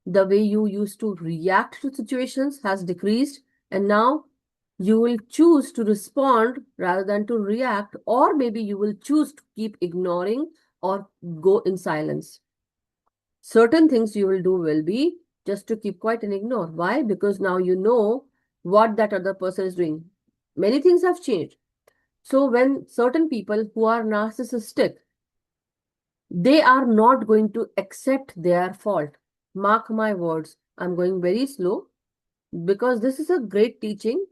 The way you used to react to situations has decreased, and now you will choose to respond rather than to react, or maybe you will choose to keep ignoring or go in silence. Certain things you will do will be just to keep quiet and ignore. Why? Because now you know what that other person is doing. Many things have changed. So when certain people who are narcissistic, they are not going to accept their fault. Mark my words. I'm going very slow because this is a great teaching,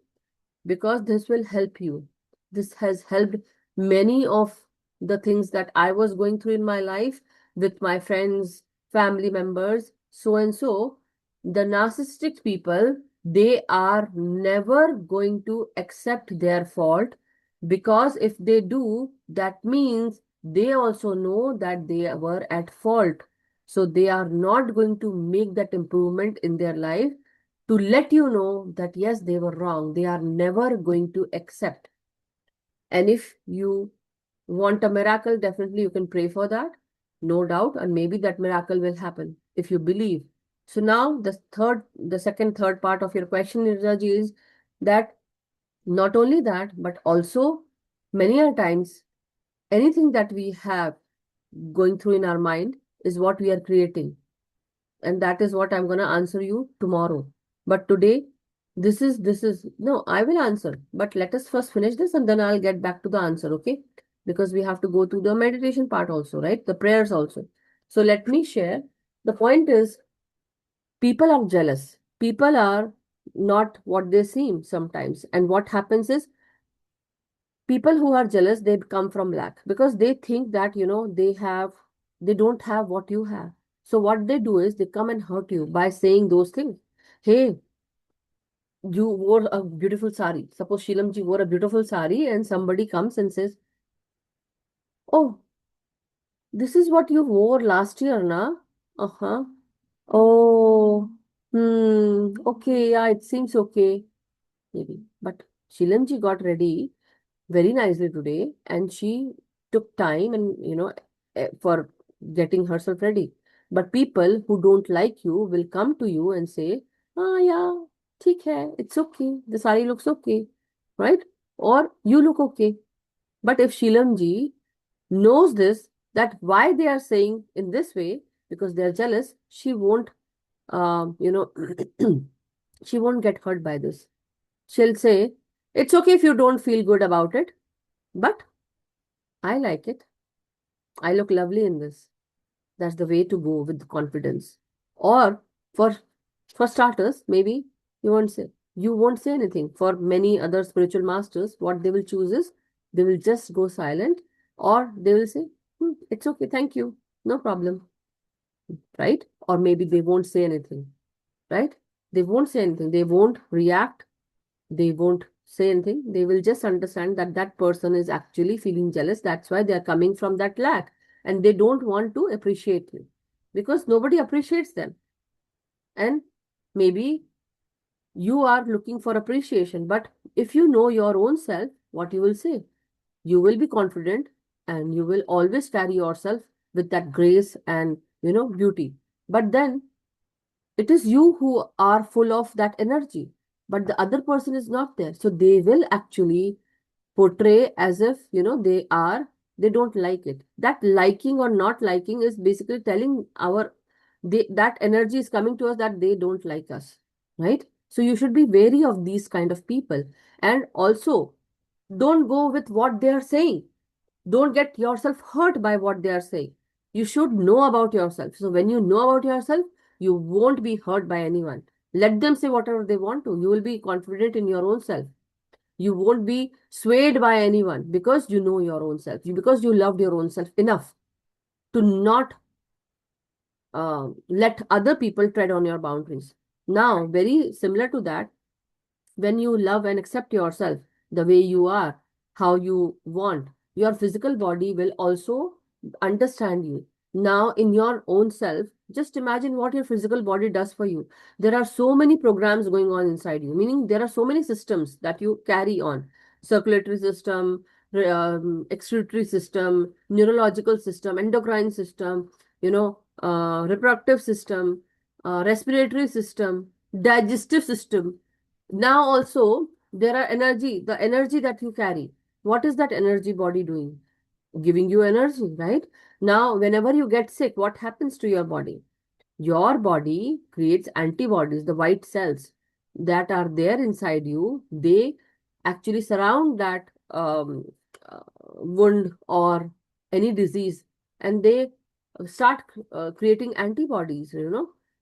because this will help you. This has helped many of the things that I was going through in my life with my friends, family members, so and so. The narcissistic people, they are never going to accept their fault, because if they do, that means they also know that they were at fault. So they are not going to make that improvement in their life to let you know that yes, they were wrong. They are never going to accept. And if you want a miracle, definitely you can pray for that, no doubt, and maybe that miracle will happen if you believe. So now the second, third part of your question, Nirjaji, is that not only that, but also many a times anything that we have going through in our mind is what we are creating. And that is what I'm going to answer you tomorrow. But today, no, I will answer. But let us first finish this and then I'll get back to the answer, okay? Because we have to go through the meditation part also, right? The prayers also. So let me share. The point is, people are jealous. People are not what they seem sometimes. And what happens is, people who are jealous, they come from lack because they think that, they don't have what you have. So what they do is they come and hurt you by saying those things. Hey, you wore a beautiful sari. Suppose Shilamji wore a beautiful sari and somebody comes and says, oh, this is what you wore last year, na? Uh-huh. Oh, okay, yeah, it seems okay. Maybe. But Shilamji got ready very nicely today, and she took time and for getting herself ready. But people who don't like you will come to you and say, ah, yeah, theek hai, it's okay, the sari looks okay, right? Or you look okay. But if Shilamji knows this, that why they are saying in this way, because they're jealous, she won't she won't get hurt by this. She'll say, it's okay if you don't feel good about it, but I like it. I look lovely in this. That's the way to go with confidence. Or for starters, maybe you won't say anything. For many other spiritual masters, what they will choose is they will just go silent, or they will say, it's okay, thank you, no problem. Right? Or maybe they won't say anything. Right? They won't say anything. They won't react. They won't say anything. They will just understand that that person is actually feeling jealous. That's why they are coming from that lack. And they don't want to appreciate you because nobody appreciates them. And maybe you are looking for appreciation. But if you know your own self, what you will say? You will be confident and you will always carry yourself with that grace and, beauty. But then it is you who are full of that energy, but the other person is not there. So they will actually portray as if, they don't like it. That liking or not liking is basically telling that energy is coming to us that they don't like us, right? So you should be wary of these kind of people. And also, don't go with what they are saying. Don't get yourself hurt by what they are saying. You should know about yourself. So when you know about yourself, you won't be hurt by anyone. Let them say whatever they want to. You will be confident in your own self. You won't be swayed by anyone because you know your own self. Because you loved your own self enough to not let other people tread on your boundaries. Now, very similar to that, when you love and accept yourself the way you are, how you want, your physical body will also understand you. Now, in your own self, just imagine what your physical body does for you. There are so many programs going on inside you, meaning there are so many systems that you carry on. Circulatory system, excretory system, neurological system, endocrine system, reproductive system, respiratory system, digestive system. Now also there are the energy that you carry. What is that energy body doing? Giving you energy, right? Now, whenever you get sick, what happens to your body? Your body creates antibodies, the white cells that are there inside you. They actually surround that wound or any disease, and they start creating antibodies,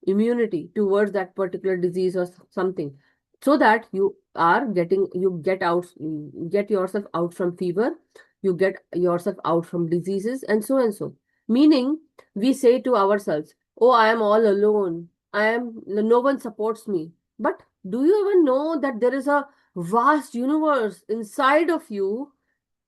immunity towards that particular disease or something, so that you get yourself out from fever, you get yourself out from diseases, and so and so. Meaning, we say to ourselves, oh, I am all alone. No one supports me. But do you even know that there is a vast universe inside of you,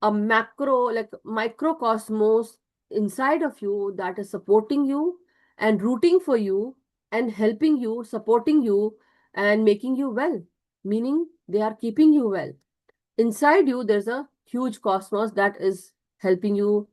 a macro, like microcosmos inside of you that is supporting you and rooting for you and helping you, supporting you, and making you well? Meaning, they are keeping you well. Inside you, there's a huge cosmos that is helping you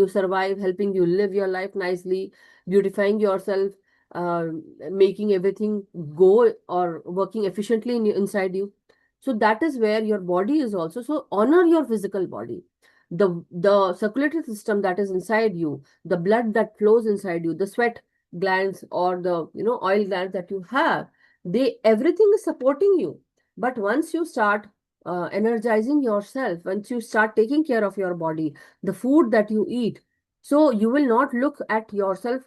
survive, helping you live your life nicely, beautifying yourself, uh, making everything go or working efficiently inside you. So that is where your body is also. So honor your physical body, the circulatory system that is inside you, the blood that flows inside you, the sweat glands or the oil glands that you have. Everything is supporting you. But once you start energizing yourself, once you start taking care of your body, the food that you eat, so you will not look at yourself,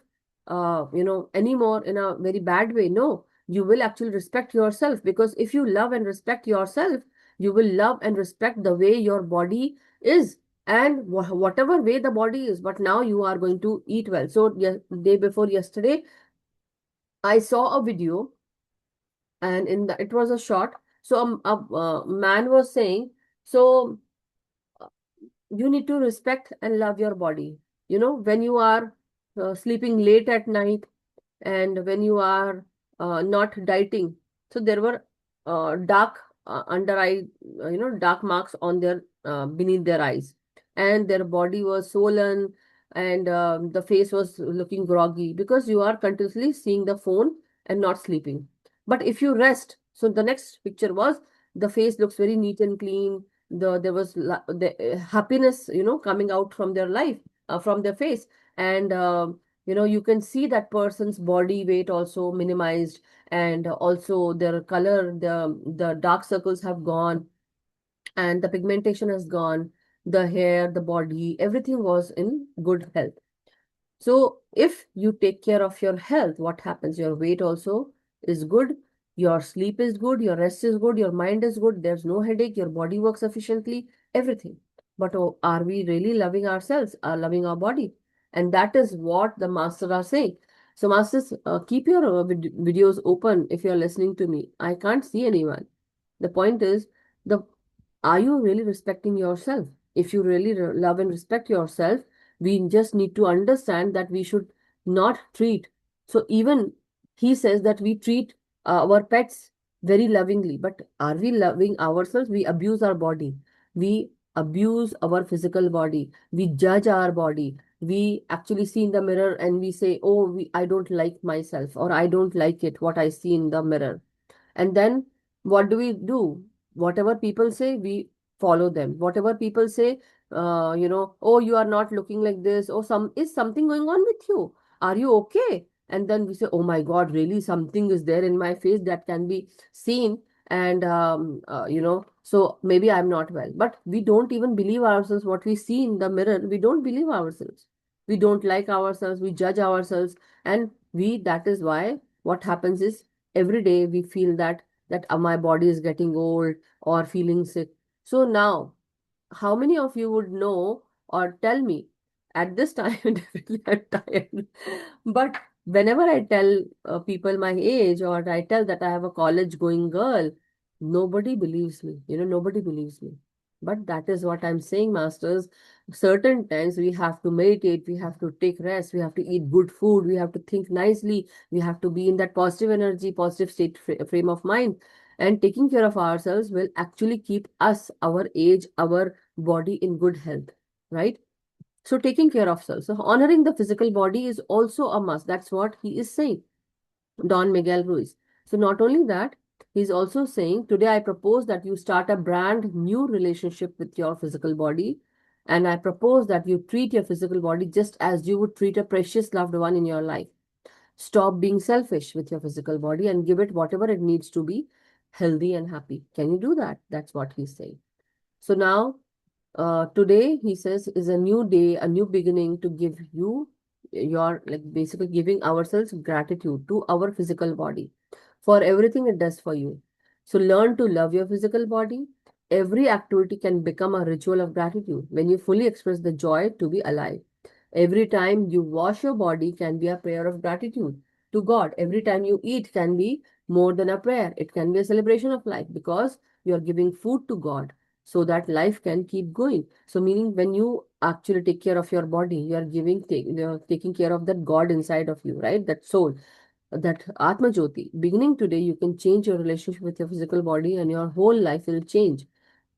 anymore in a very bad way. No, you will actually respect yourself, because if you love and respect yourself, you will love and respect the way your body is, and whatever way the body is. But now you are going to eat well. So day before yesterday, I saw a video, and it was a short. So a man was saying, so you need to respect and love your body. When you are sleeping late at night, and when you are not dieting, so there were dark under eye, dark marks on their beneath their eyes, and their body was swollen, and the face was looking groggy, because you are continuously seeing the phone and not sleeping. But if you rest, so the next picture was, the face looks very neat and clean. There was the happiness, coming out from their life, from their face, and you can see that person's body weight also minimized, and also their color, the dark circles have gone, and the pigmentation has gone, the hair, the body, everything was in good health. So if you take care of your health, what happens? Your weight also is good, your sleep is good, your rest is good, your mind is good, there's no headache, your body works efficiently, everything. But are we really loving ourselves, loving our body? And that is what the masters are saying. So masters, keep your videos open if you're listening to me. I can't see anyone. The point is, are you really respecting yourself? If you really love and respect yourself, we just need to understand that we should not treat. So even he says that we treat our pets very lovingly, but are we loving ourselves? We abuse our body. We abuse our physical body. We judge our body. We actually see in the mirror and we say, oh, I don't like myself, or I don't like it, what I see in the mirror. And then what do? Whatever people say, we follow them. Whatever people say, oh, you are not looking like this, or is something going on with you? Are you okay? And then we say, oh my God, really something is there in my face that can be seen. And, so maybe I'm not well. But we don't even believe ourselves. What we see in the mirror, we don't believe ourselves. We don't like ourselves. We judge ourselves. And that is why what happens is, every day we feel that my body is getting old or feeling sick. So now, how many of you would know or tell me at this time? Definitely I'm tired. But whenever I tell people my age, or I tell that I have a college going girl, nobody believes me. Nobody believes me. But that is what I'm saying, masters. Certain times we have to meditate, we have to take rest, we have to eat good food, we have to think nicely, we have to be in that positive energy, positive state frame of mind. And then And taking care of ourselves will actually keep us, our age, our body in good health, right? So taking care of self. So honoring the physical body is also a must. That's what he is saying, Don Miguel Ruiz. So not only that, he's also saying, today I propose that you start a brand new relationship with your physical body. And I propose that you treat your physical body just as you would treat a precious loved one in your life. Stop being selfish with your physical body and give it whatever it needs to be healthy and happy. Can you do that? That's what he's saying. So now, today, he says, is a new day, a new beginning to give you your, like, basically giving ourselves gratitude to our physical body for everything it does for you. So learn to love your physical body. Every activity can become a ritual of gratitude when you fully express the joy to be alive. Every time you wash your body can be a prayer of gratitude to God. Every time you eat can be more than a prayer. It can be a celebration of life because you are giving food to God so that life can keep going. So meaning when you actually take care of your body, you are you're taking care of that God inside of you, right? That soul, that Atma Jyoti. Beginning today, you can change your relationship with your physical body and your whole life will change.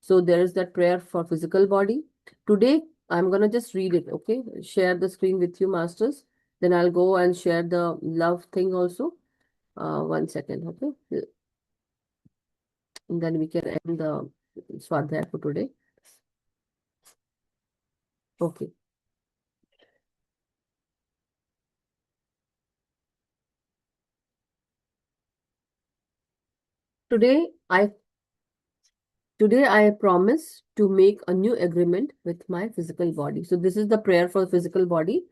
So there is that prayer for physical body. Today, I'm going to just read it, okay? Share the screen with you, masters. Then I'll go and share the love thing also. 1 second, okay? And then we can end the Swadhyaya for today. Okay. Today, I promise to make a new agreement with my physical body. So this is the prayer for physical body.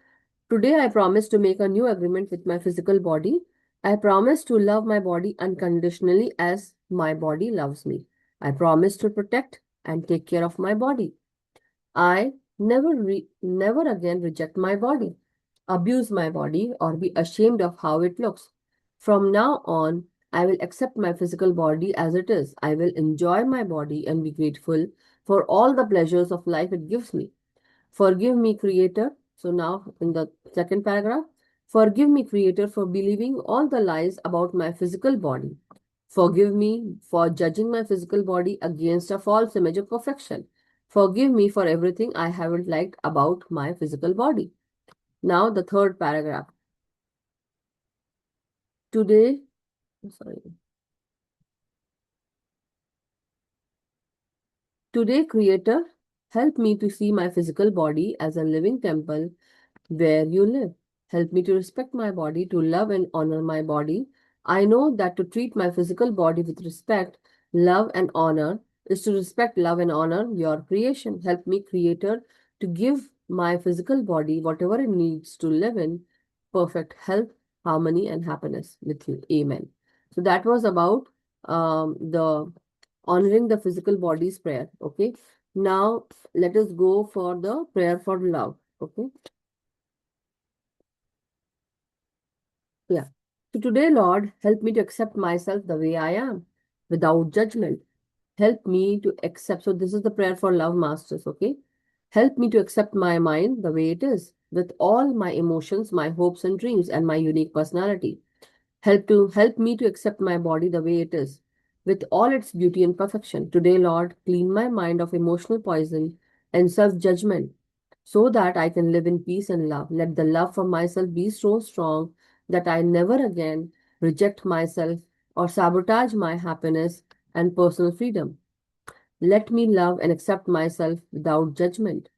Today, I promise to make a new agreement with my physical body. I promise to love my body unconditionally as my body loves me. I promise to protect and take care of my body. I never again reject my body, abuse my body, or be ashamed of how it looks. From now on, I will accept my physical body as it is. I will enjoy my body and be grateful for all the pleasures of life it gives me. Forgive me, Creator. So now in the second paragraph, forgive me, Creator, for believing all the lies about my physical body. Forgive me for judging my physical body against a false image of perfection. Forgive me for everything I haven't liked about my physical body. Now the third paragraph. Today, sorry. Today, Creator, help me to see my physical body as a living temple where you live. Help me to respect my body, to love and honor my body. I know that to treat my physical body with respect, love, and honor is to respect, love, and honor your creation. Help me, Creator, to give my physical body whatever it needs to live in perfect health, harmony, and happiness with you. Amen. So that was about the honoring the physical body's prayer. Okay. Now let us go for the prayer for love. Okay. Yeah. So today, Lord, help me to accept myself the way I am without judgment. Help me to accept. So this is the prayer for love, masters. Okay. Help me to accept my mind the way it is with all my emotions, my hopes and dreams, and my unique personality. Help me to accept my body the way it is, with all its beauty and perfection. Today, Lord, clean my mind of emotional poison and self-judgment, so that I can live in peace and love. Let the love for myself be so strong that I never again reject myself or sabotage my happiness and personal freedom. Let me love and accept myself without judgment.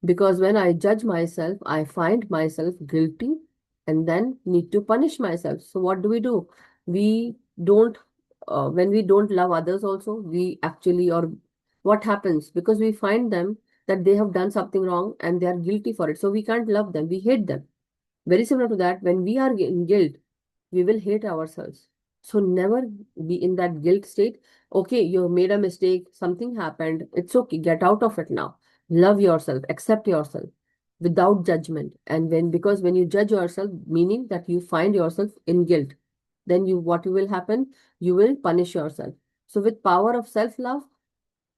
Because when I judge myself, I find myself guilty and then need to punish myself. So what do? We don't, when we don't love others also, we actually, or what happens? Because we find them that they have done something wrong and they are guilty for it. So we can't love them. We hate them. Very similar to that, when we are in guilt, we will hate ourselves. So never be in that guilt state. Okay, you made a mistake, something happened. It's okay. Get out of it now. Love yourself, accept yourself without judgment. And because when you judge yourself, meaning that you find yourself in guilt, then what will happen? You will punish yourself. So with power of self-love,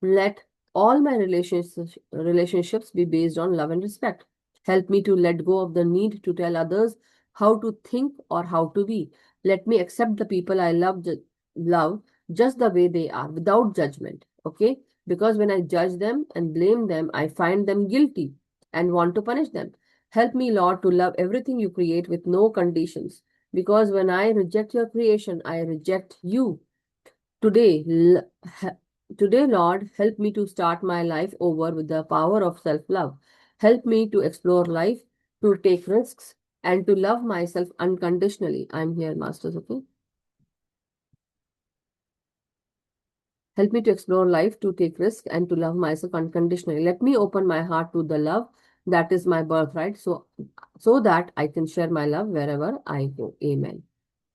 let all my relationships be based on love and respect. Help me to let go of the need to tell others how to think or how to be. Let me accept the people I love love just the way they are, without judgment. Okay? Because when I judge them and blame them, I find them guilty and want to punish them. Help me, Lord, to love everything you create with no conditions. Because when I reject your creation, I reject you. Today, today, Lord, help me to start my life over with the power of self-love. Help me to explore life, to take risks, and to love myself unconditionally. I'm here, Masters, okay? Help me to explore life, to take risks, and to love myself unconditionally. Let me open my heart to the love that is my birthright, so that I can share my love wherever I go. Amen.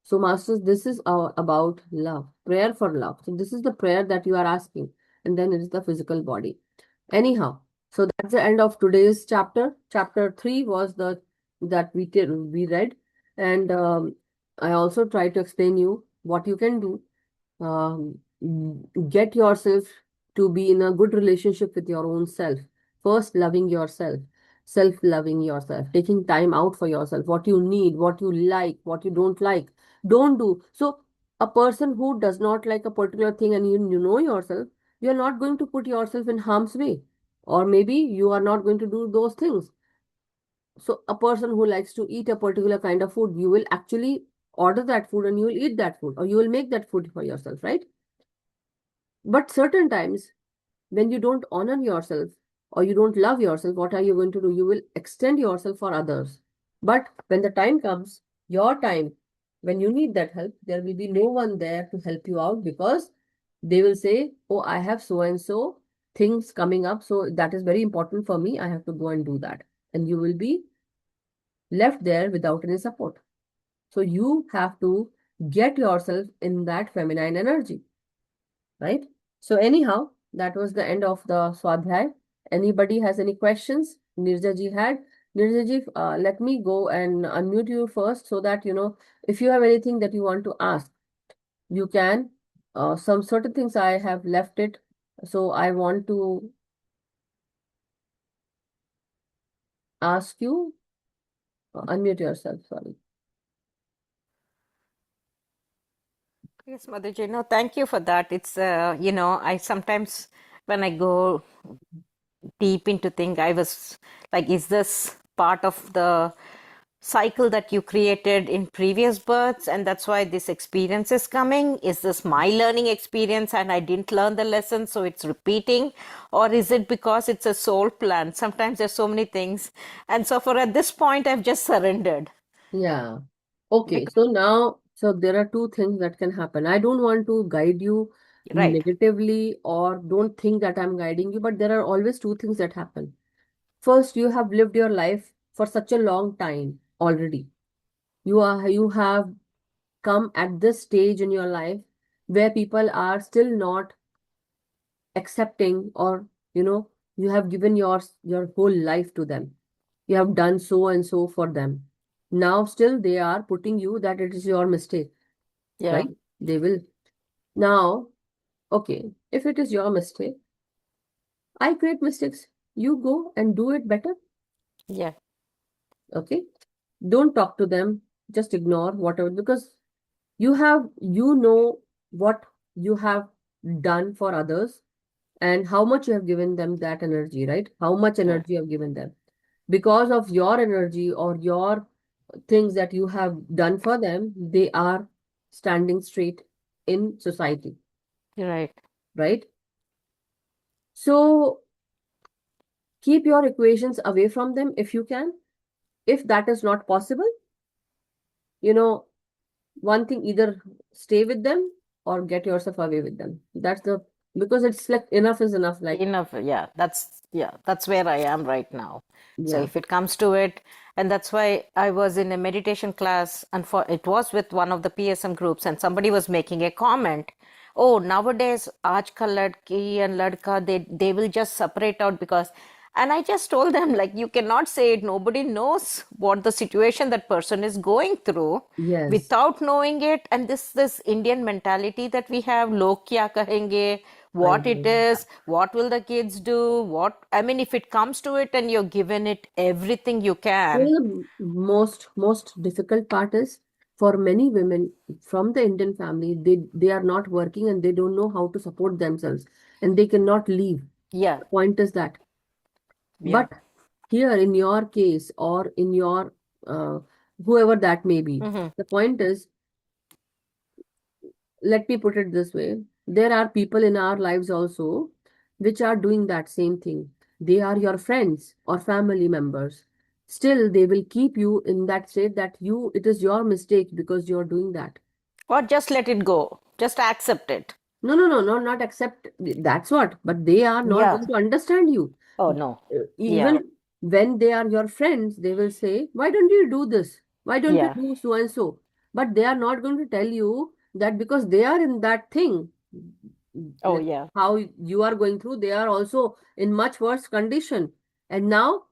So, Masters, this is about love, prayer for love. So, this is the prayer that you are asking, and then it is the physical body. Anyhow, so that's the end of today's chapter. Chapter 3 was that we read, and I also tried to explain you what you can do. Get yourself to be in a good relationship with your own self. First, loving yourself, self-loving yourself, taking time out for yourself, what you need, what you like, what you don't like. Don't do. So, a person who does not like a particular thing and you know yourself, you are not going to put yourself in harm's way. Or maybe you are not going to do those things. So, a person who likes to eat a particular kind of food, you will actually order that food and you will eat that food, or you will make that food for yourself, right? But certain times, when you don't honor yourself or you don't love yourself, what are you going to do? You will extend yourself for others. But when the time comes, your time, when you need that help, there will be no one there to help you out, because they will say, oh, I have so and so things coming up, so that is very important for me. I have to go and do that. And you will be left there without any support. So you have to get yourself in that feminine energy, right? So anyhow, that was the end of the Swadhyay. Anybody has any questions? Nirja ji had. Nirja ji, let me go and unmute you first, so that, if you have anything that you want to ask, you can. Some certain things I have left it. So I want to ask you, unmute yourself, sorry. Yes, Madhuji. No, thank you for that. It's, I sometimes, when I go deep into things, I was like, is this part of the cycle that you created in previous births, and that's why this experience is coming? Is this my learning experience and I didn't learn the lesson, so it's repeating? Or is it because it's a soul plan? Sometimes there's so many things, and so for at this point I've just surrendered. Yeah. Okay, so now, there are two things that can happen. I don't want to guide you Right. negatively, or don't think that I'm guiding you, but there are always two things that happen. First, you have lived your life for such a long time already. You have come at this stage in your life where people are still not accepting, or you have given your whole life to them. You have done so and so for them. Now still they are putting you that it is your mistake, Yeah. right? They will. Now, okay, if it is your mistake, I create mistakes. You go and do it better. Yeah. Okay. Don't talk to them. Just ignore whatever, because you know what you have done for others and how much you have given them that energy, right? How much Yeah. energy you have given them. Because of your energy or your things that you have done for them, they are standing straight in society, Right. right? So keep your equations away from them if you can. If that is not possible, one thing, either stay with them or get yourself away with them. Because it's like enough is enough. Like, Enough. Yeah. That's where I am right now. So yeah, if it comes to it, and that's why I was in a meditation class, and it was with one of the PSM groups, and somebody was making a comment. Oh, nowadays, aajkal ladki and ladka, they will just separate out because, and I just told them, like, you cannot say it. Nobody knows what the situation that person is going through yes, without knowing it. And this Indian mentality that we have, log kya kahenge, I what it know. is, what will the kids do, what, I mean, if it comes to it and you're given it everything you can. The most difficult part is for many women from the Indian family, they are not working and they don't know how to support themselves and they cannot leave. Yeah. The point is that. Yeah. But here in your case or in your whoever that may be, the point is, let me put it this way, there are people in our lives also which are doing that same thing. They are your friends or family members. Still, they will keep you in that state that it is your mistake because you're doing that. Or just let it go. Just accept it. No, not accept. That's what. But they are not Yeah. going to understand you. Oh, no. Even when they are your friends, they will say, why don't you do this? Why don't you do so and so? But they are not going to tell you that because they are in that thing. Oh, like yeah. How you are going through, they are also in much worse condition. And now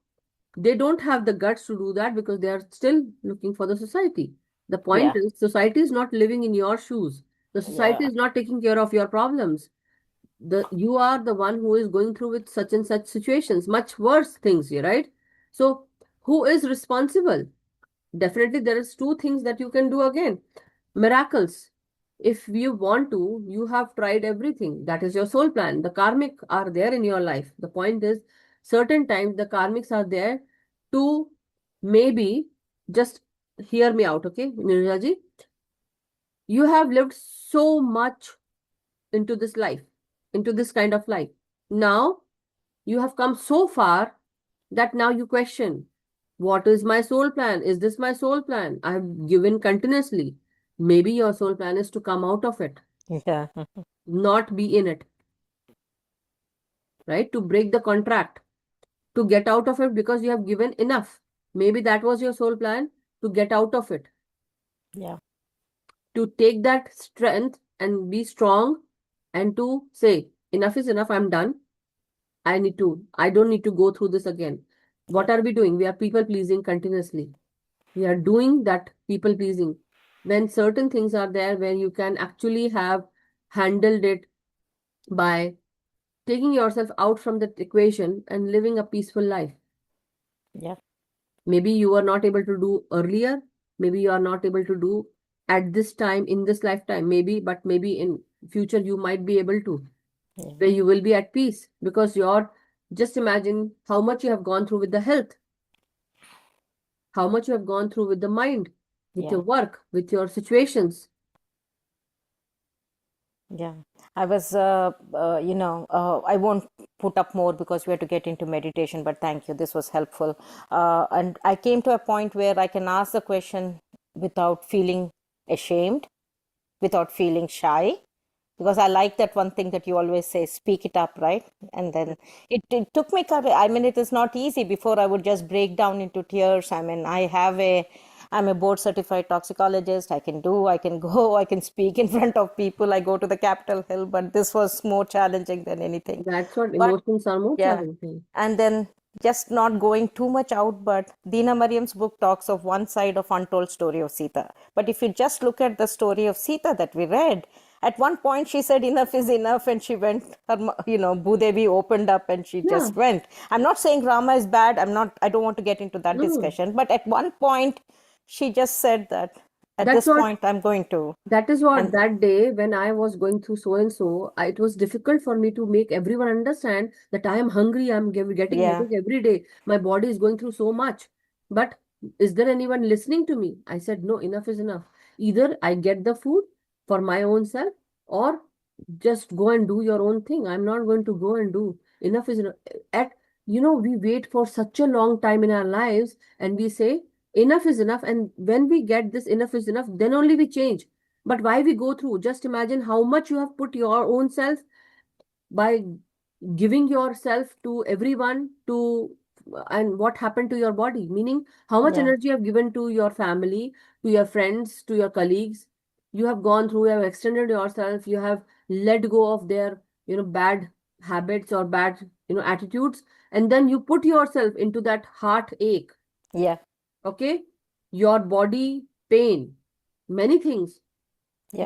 they don't have the guts to do that because they are still looking for the society. The point is, society is not living in your shoes. The society is not taking care of your problems. You are the one who is going through with such and such situations, much worse things, right? So who is responsible? Definitely there is two things that you can do again. Miracles. If you want to, you have tried everything. That is your soul plan. The karmic are there in your life. The point is, certain times the karmics are there to maybe just hear me out, okay, Nirjaji? You have lived so much into this life, into this kind of life. Now you have come so far that now you question, what is my soul plan? Is this my soul plan? I have given continuously. Maybe your soul plan is to come out of it, Yeah. not be in it, right? To break the contract, to get out of it because you have given enough. Maybe that was your soul plan, to get out of it. Yeah. To take that strength and be strong and to say, enough is enough, I'm done. I don't need to go through this again. What are we doing? We are people pleasing continuously. We are doing that people pleasing. When certain things are there where you can actually have handled it by taking yourself out from that equation and living a peaceful life. Yeah. Maybe you were not able to do earlier. Maybe you are not able to do at this time in this lifetime. But maybe in future you might be able to. Where you will be at peace because just imagine how much you have gone through with the health, how much you have gone through with the mind, with your work, with your situations. Yeah, I was, I won't put up more because we have to get into meditation, but thank you. This was helpful. And I came to a point where I can ask the question without feeling ashamed, without feeling shy, because I like that one thing that you always say, speak it up, right? And then it took me courage. I mean, it is not easy. Before I would just break down into tears. I mean, I'm a board certified toxicologist. I can go, I can speak in front of people. I go to the Capitol Hill, but this was more challenging than anything. That's what emotions are more challenging. And then just not going too much out, but Dina Mariam's book talks of one side of untold story of Sita. But if you just look at the story of Sita that we read, at one point she said enough is enough and she went, Bhudevi opened up and she just went. I'm not saying Rama is bad. I don't want to get into that discussion, but at one point she just said that at this point I'm going to. That is what that day when I was going through so and so, it was difficult for me to make everyone understand that I am hungry, I'm getting headache every day. My body is going through so much. But is there anyone listening to me? I said, no, enough is enough. Either I get the food for my own self or just go and do your own thing. I'm not going to go and do. Enough is enough. We wait for such a long time in our lives and we say, enough is enough. And when we get this enough is enough, then only we change. But why we go through? Just imagine how much you have put your own self by giving yourself to everyone and what happened to your body, meaning how much energy you have given to your family, to your friends, to your colleagues. You have gone through, you have extended yourself, you have let go of their, bad habits or bad, attitudes. And then you put yourself into that heartache. Yeah. Okay, your body pain, many things.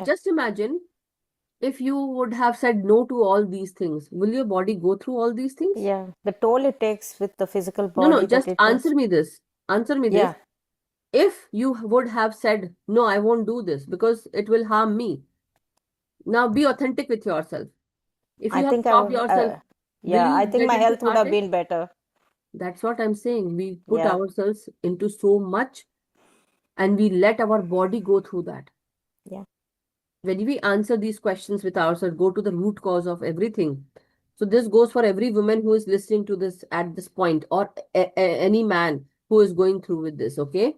Just imagine if you would have said no to all these things, will your body go through all these things? Yeah, the toll it takes with the physical body. No, just answer me this. Answer me this. If you would have said, no, I won't do this because it will harm me. Now be authentic with yourself. If you I have think stopped yourself, will yeah, I you think get my into health would have heartache? been better. That's what I'm saying. We put Yeah. ourselves into so much and we let our body go through that. Yeah. When we answer these questions with ourselves, go to the root cause of everything. So this goes for every woman who is listening to this at this point, or any man who is going through with this, okay?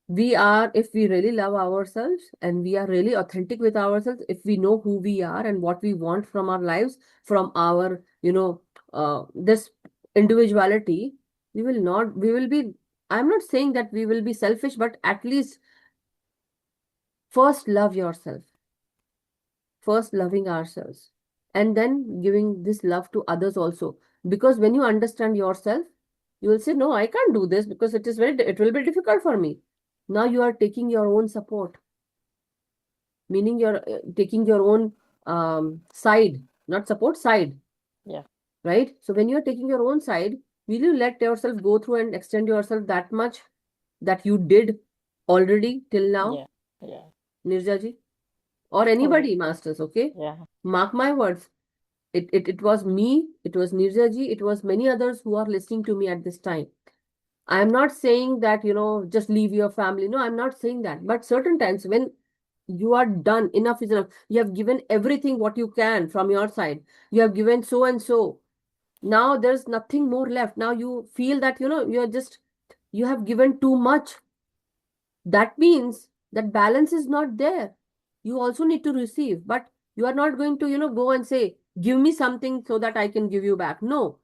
If we really love ourselves and we are really authentic with ourselves, if we know who we are and what we want from our lives, from our, this individuality, we will be, I'm not saying that we will be selfish, but at least first love yourself, first loving ourselves, and then giving this love to others also. Because when you understand yourself, you will say, no, I can't do this because it will be difficult for me. Now you are taking your own support, meaning you're taking your own side, not support, side. Yeah. Right? So when you're taking your own side, will you let yourself go through and extend yourself that much that you did already till now? Yeah. Yeah. Nirja ji? Or anybody, masters, okay? Yeah. Mark my words. It was me, it was Nirja ji, it was many others who are listening to me at this time. I am not saying that, just leave your family. No, I'm not saying that. But certain times when you are done, enough is enough. You have given everything what you can from your side. You have given so and so. Now there's nothing more left. Now you feel that, you have given too much. That means that balance is not there. You also need to receive, but you are not going to, go and say, give me something so that I can give you back. No,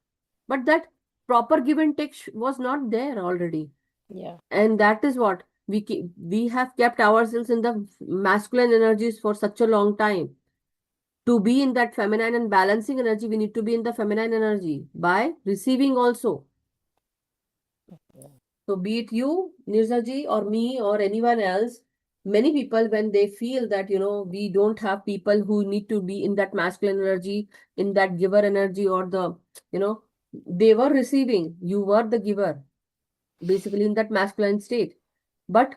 but that proper give and take was not there already. Yeah. And that is what we have kept ourselves in the masculine energies for such a long time. To be in that feminine and balancing energy, we need to be in the feminine energy by receiving also. So be it you, Nirzaji, or me, or anyone else, many people, when they feel that, we don't have people who need to be in that masculine energy, in that giver energy, or they were receiving, you were the giver, basically in that masculine state. But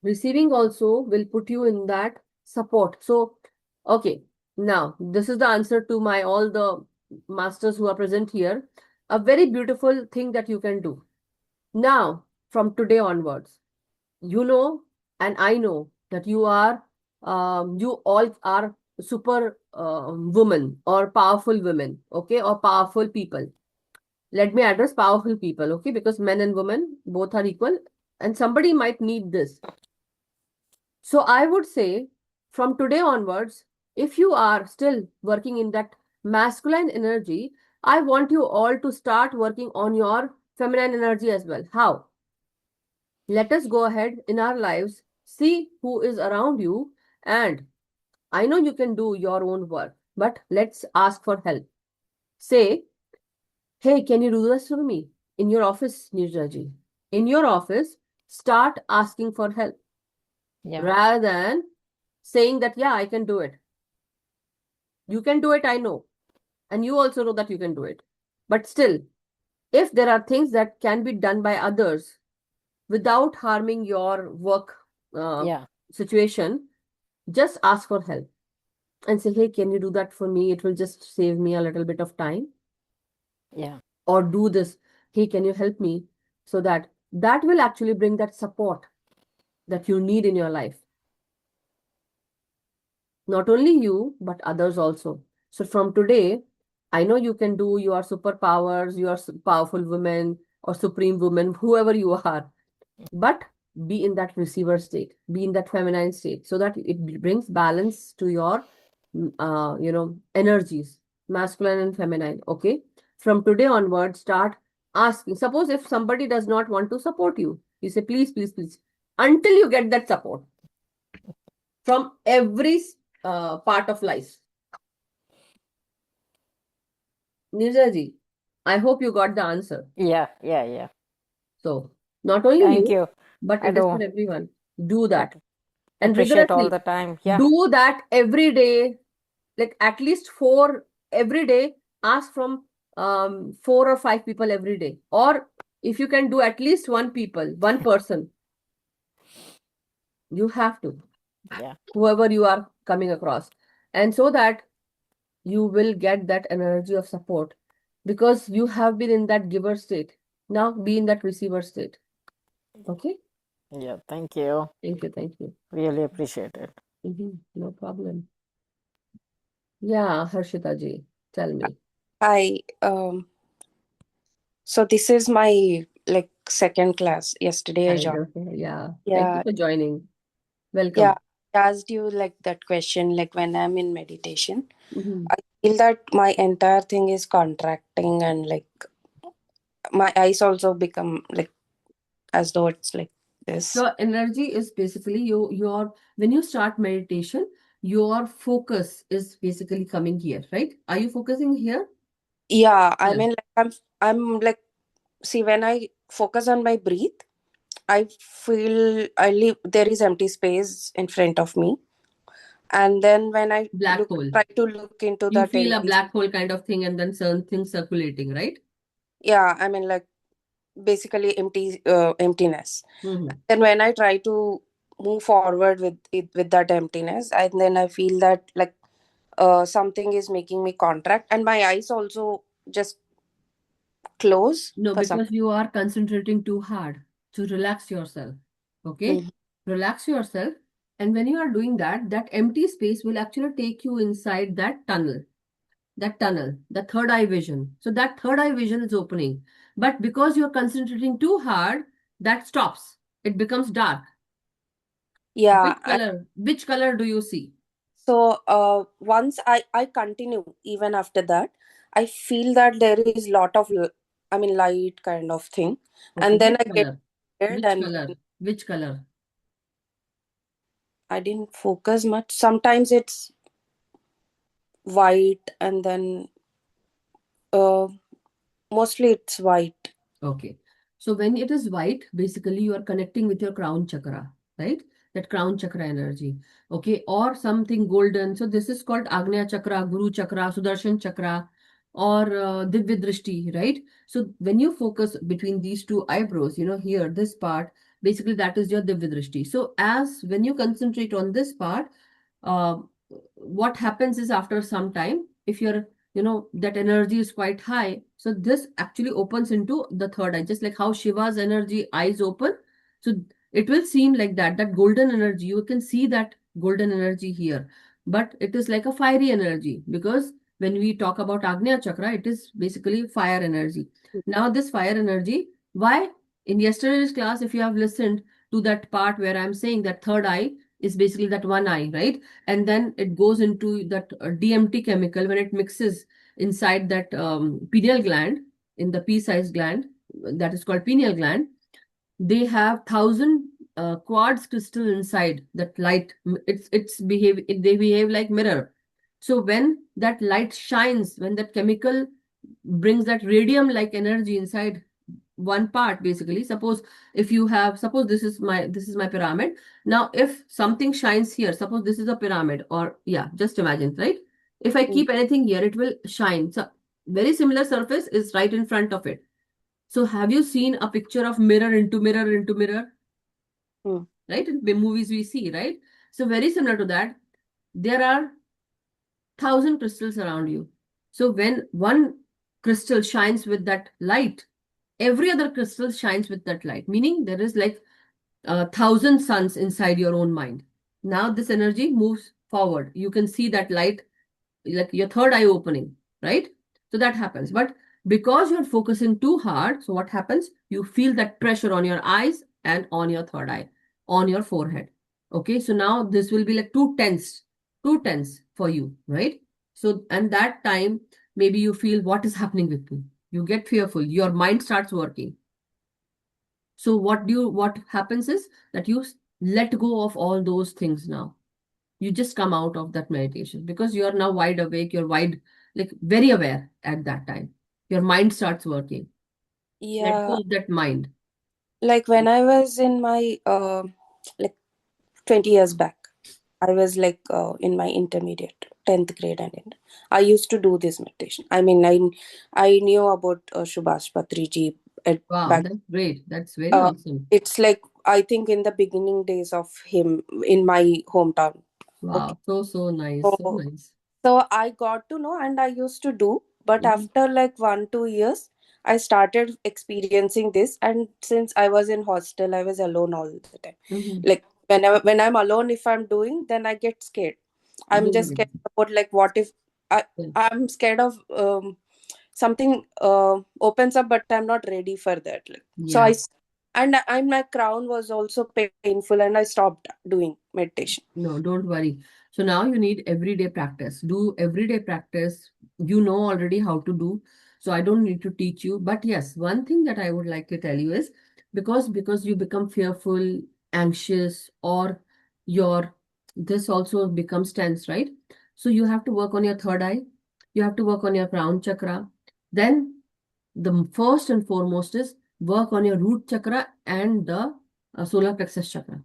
receiving also will put you in that support. So, okay, now this is the answer to all the masters who are present here. A very beautiful thing that you can do. Now, from today onwards, and I know that you all are super women or powerful women, okay, or powerful people. Let me address powerful people, okay, because men and women both are equal, and somebody might need this. So I would say from today onwards, if you are still working in that masculine energy, I want you all to start working on your feminine energy as well. How? Let us go ahead in our lives, see who is around you, and I know you can do your own work, but let's ask for help. Say, hey, can you do this for me? In your office, Nirjaji. In your office, start asking for help. Yeah. Rather than saying that, yeah, I can do it. You can do it, I know. And you also know that you can do it. But still, if there are things that can be done by others without harming your work situation, just ask for help and say, hey, can you do that for me? It will just save me a little bit of time. Yeah. Or do this. Hey, can you help me? So that will actually bring that support that you need in your life. Not only you, but others also. So from today, I know you can do your superpowers, your powerful women or supreme woman, whoever you are, but be in that receiver state, be in that feminine state, so that it brings balance to your, energies, masculine and feminine. Okay. From today onward, start asking. Suppose if somebody does not want to support you, you say, please, please, please, until you get that support from every part of life. Nirjaji, I hope you got the answer. Yeah. Yeah. Yeah. So not only Thank you, you. but I it is for do everyone. Do that. And appreciate all rigorously the time. Yeah. do that every day, like at least 4 every day. Ask from 4 or 5 people every day. Or if you can do at least one person You have to. Yeah. Whoever you are coming across. And so that you will get that energy of support because you have been in that giver state. Now be in that receiver state. Okay? Yeah. Thank you. Thank you. Thank you. Really appreciate it. No problem. Yeah, Harshita ji, tell me. Hi. So this is my like second class. Yesterday I Kind joined. of, yeah. Thank you Yeah. for joining. Yeah. Welcome. I asked you like that question, like when I'm in meditation, Mhm. I feel that my entire thing is contracting and like my eyes also become like as though it's like this. Your energy is basically your when you start meditation, your focus is basically coming here, right? Are you focusing here? Yeah, I Yeah. mean like I'm like, see, when I focus on my breath, I feel I leave there is empty space in front of me. And then when I Black hole. try to look into You that feel a empty, black hole kind of thing and then certain things circulating, right? yeah, I mean like basically emptiness. Mm-hmm. Then when I try to move forward with it with that emptiness, and then I feel that like something is making me contract, and my eyes also just close No, for some. because you are concentrating too hard to relax yourself. Okay? Mhm. Relax yourself. And when you are doing that, that empty space will actually take you inside that tunnel, the third eye vision. So that third eye vision is opening. But because you're concentrating too hard, that stops. It becomes dark. Yeah. Which color do you see? So once I continue even after that, I feel that there is lot of I mean light kind of thing, Okay, and then which I get color? scared, Which and color? Which color? I didn't focus much. Sometimes it's white, and then uh, mostly it's white. Okay. So when it is white, basically you are connecting with your crown chakra, right? That crown chakra energy. Okay. Or something golden. So this is called Agnya chakra, Guru chakra, Sudarshan chakra, or Divya Drishti, right? So when you focus between these two eyebrows, here, this part, basically that is your Divya Drishti. So as when you concentrate on this part, uh, what happens is after some time, if you're that energy is quite high, so this actually opens into the third eye, just like how Shiva's energy eyes open. So it will seem like that golden energy, you can see that golden energy here, but it is like a fiery energy, because when we talk about Agnya chakra, it is basically fire energy. Now this fire energy, why? In yesterday's class, if you have listened to that part where I'm saying that third eye is basically that one eye, right? And then it goes into that DMT chemical when it mixes inside that pineal gland, in the pea-sized gland, that is called pineal gland. They have 1,000 quartz crystal inside that light. They behave like mirror. So when that light shines, when that chemical brings that radium like energy inside one part, basically, suppose this is my pyramid. Now if something shines here, suppose this is a pyramid, or yeah, just imagine, right? If I keep anything here, it will shine. So very similar surface is right in front of it. So have you seen a picture of mirror into mirror into mirror? Right? In the movies we see, right? So very similar to that, there are 1,000 crystals around you. So when one crystal shines with that light, every other crystal shines with that light, meaning there is like 1,000 suns inside your own mind. Now this energy moves forward. You can see that light, like your third eye opening, right? So that happens. But because you're focusing too hard, so what happens? You feel that pressure on your eyes and on your third eye, on your forehead. Okay, so now this will be like too tense for you, right? So, and that time, maybe you feel, what is happening with me? You get fearful, your mind starts working. So what happens is that you let go of all those things now. You just come out of that meditation because you are now wide awake, like very aware at that time. Your mind starts working. Let go Yeah, of that mind. like when I was in my like 20 years back, I was like in my intermediate 10th grade, and I used to do this meditation. I mean, I knew about Subhash Patriji Wow, back. that's great. That's very awesome. It's like I think in the beginning days of him in my hometown. Okay. Wow, so nice, so So, nice. so I got to know and I used to do, but after like 1-2 years, I started experiencing this. And since I was in hostel, I was alone all the time. Mm-hmm. Like when I'm alone, if I'm doing, then I get scared. I'm just scared about like what if I'm scared of something opens up, but I'm not ready for that. Like, so Yeah. my crown was also painful, and I stopped doing meditation. No, don't worry. So now you need everyday practice. Do everyday practice. You know already how to do. So I don't need to teach you. But yes, one thing that I would like to tell you is because you become fearful, anxious, or your this also becomes tense, right? So you have to work on your third eye. You have to work on your crown chakra. Then the first and foremost is work on your root chakra and the solar plexus chakra.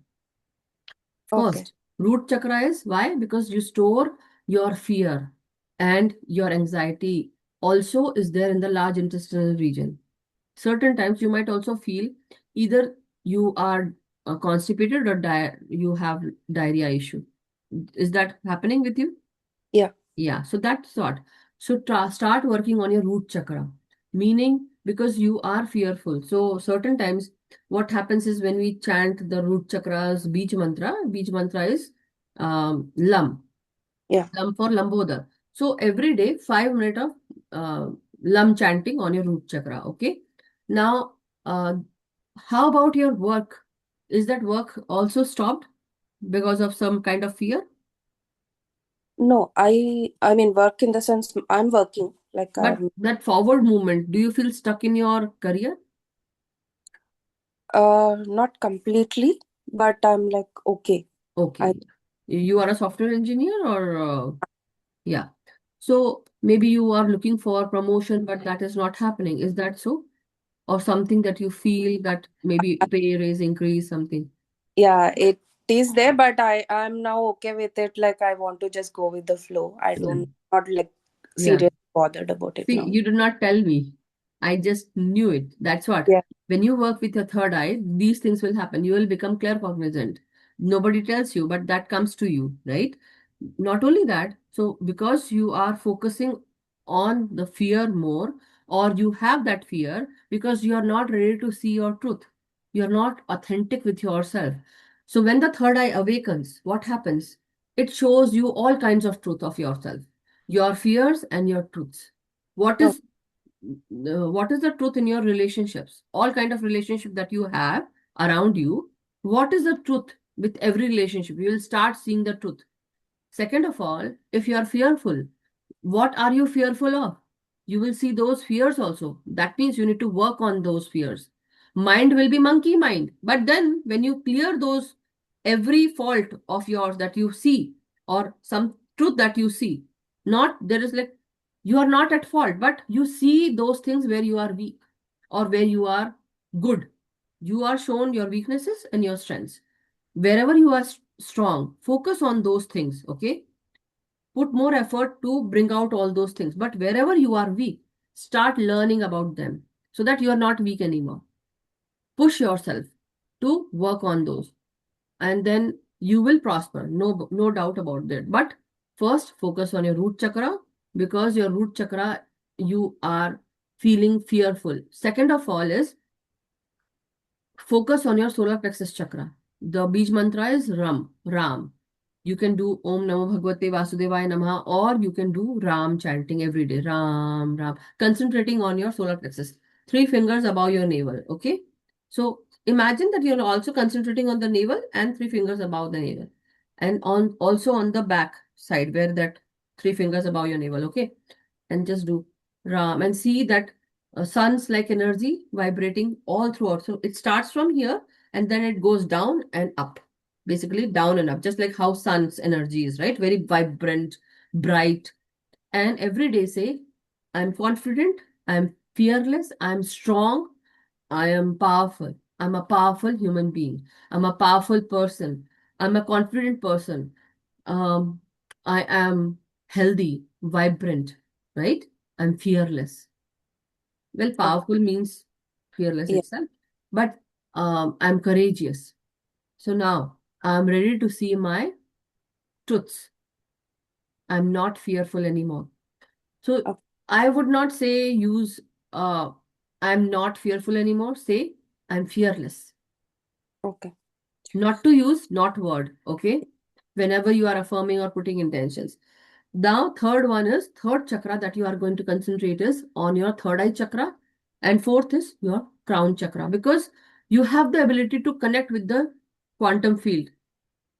Okay. First, root chakra is why? Because you store your fear and your anxiety also is there in the large intestinal region. Certain times you might also feel either you are constipated or you have diarrhea issue. Is that happening with you? Yeah. Yeah, so that's what. So start working on your root chakra, meaning because you are fearful. So certain times what happens is when we chant the root chakra's beach mantra is Lam. Yeah. Lam for Lambodar. So every day 5 minutes of uh, Lam chanting on your root chakra. Okay. Now, how about your work? Is that work also stopped because of some kind of fear? No, I mean work in the sense I'm working. Like But that forward movement, do you feel stuck in your career? not completely, but I'm like okay. Okay. You are a software engineer or yeah. So maybe you are looking for promotion, but that is not happening. Is that so? Or something that you feel that maybe pay raise, increase, something? Yeah, it is there, but I'm now okay with it. Like I want to just go with the flow. I Yeah. don't not like Yeah. seriously bothered about it See, now. you did not tell me. I just knew it. That's what. Yeah. When you work with your third eye, these things will happen. You will become claircognizant. Nobody tells you, but that comes to you, right? Not only that, so because you are focusing on the fear more, or you have that fear because you are not ready to see your truth. You're not authentic with yourself. So when the third eye awakens, what happens? It shows you all kinds of truth of yourself, your fears and your truths. What Oh, is what is the truth in your relationships? All kind of relationship that you have around you. What is the truth with every relationship? You will start seeing the truth. Second of all, if you are fearful, what are you fearful of? You will see those fears also. That means you need to work on those fears. Mind will be monkey mind. But then when you clear those, every fault of yours that you see, or some truth that you see, not there is like you are not at fault, but you see those things where you are weak or where you are good. You are shown your weaknesses and your strengths. Wherever you are strong, focus on those things, okay? Put more effort to bring out all those things. But wherever you are weak, start learning about them so that you are not weak anymore. Push yourself to work on those, and then you will prosper. No doubt about that. But first, focus on your root chakra because your root chakra, you are feeling fearful. Second of all is focus on your solar plexus chakra. The beach mantra is Ram. You can do Om Namo Bhagavate Vasudevaya Namaha, or you can do Ram chanting every day. Ram. Concentrating on your solar plexus. 3 fingers above your navel. Okay. So imagine that you're also concentrating on the navel and 3 fingers above the navel. And on also on the back side where that 3 fingers above your navel. Okay. And just do Ram and see that sun's like energy vibrating all throughout. So it starts from here and then it goes down and up. Basically down and up, just like how sun's energy is, right? Very vibrant, bright. And every day say, I'm confident, I'm fearless, I'm strong, I am powerful. I'm a powerful human being. I'm a powerful person. I'm a confident person. Um, I am healthy, vibrant, right? I'm fearless. Well, oh, powerful means fearless yeah. itself. But I'm courageous. So now I'm ready to see my truths. I'm not fearful anymore. So Okay. I would not say use I'm not fearful anymore. Say I'm fearless. Okay. Not to use not word. Okay. Whenever you are affirming or putting intentions. Now, third one is third chakra that you are going to concentrate is on your third eye chakra. And fourth is your crown chakra, because you have the ability to connect with the quantum field.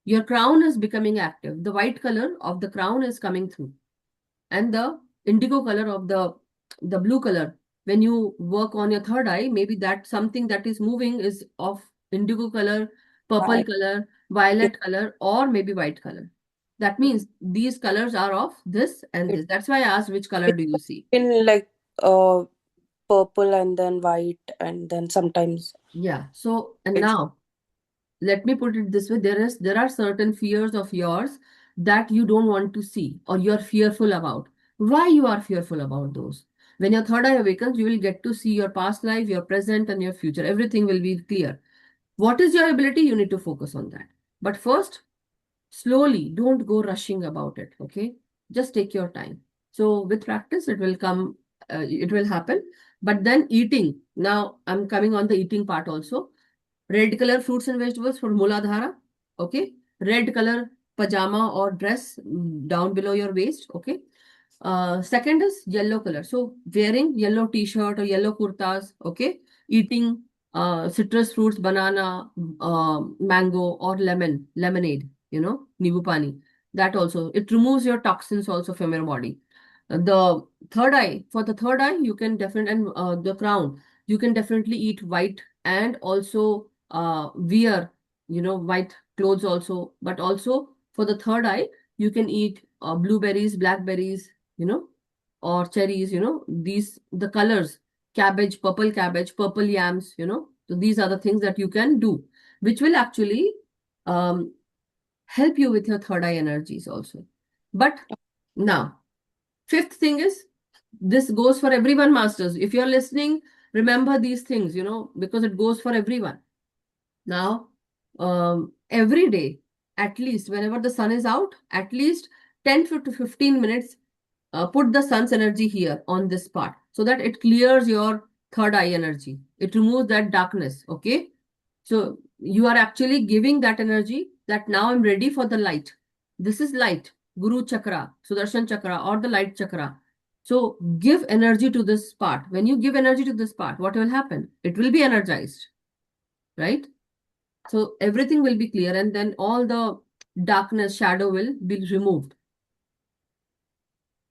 Your crown is becoming active. The white color of the crown is coming through. And the indigo color of the blue color, when you work on your third eye, maybe that something that is moving is of indigo color, purple I color, violet color, or maybe white color. That means these colors are of this and it, this. That's why I asked which color do you see. in like uh purple and then white and then sometimes Yeah. So, and it's now let me put it this way. There are certain fears of yours that you don't want to see or you're fearful about. Why you are fearful about those? When your third eye awakens, you will get to see your past life, your present, and your future. Everything will be clear. What is your ability? You need to focus on that. But first, slowly, don't go rushing about it. Okay, just take your time. So with practice, it will come. It will happen. But then eating. Now I'm coming on the eating part also. Red color fruits and vegetables for Muladhara. Okay. Red color pajama or dress down below your waist. Okay. Second is yellow color. So wearing yellow t-shirt or yellow kurtas. Okay. Eating citrus fruits, banana, mango or lemonade, nibu pani. That also. It removes your toxins also from your body. The third eye, for the third eye, you can definitely, and the crown, you can definitely eat white and also wear white clothes also, but also for the third eye you can eat blueberries, blackberries, or cherries, these the colors, cabbage, purple yams, so these are the things that you can do, which will actually um, help you with your third eye energies also. But now fifth thing is, this goes for everyone, masters. If you're listening, remember these things, because it goes for everyone. Now, every day, at least whenever the sun is out, at least 10 to 15 minutes, put the sun's energy here on this part so that it clears your third eye energy. It removes that darkness. Okay. So you are actually giving that energy that now I'm ready for the light. This is light, Guru Chakra, Sudarshan Chakra, or the light chakra. So give energy to this part. When you give energy to this part, what will happen? It will be energized, right? So everything will be clear and then all the darkness, shadow will be removed.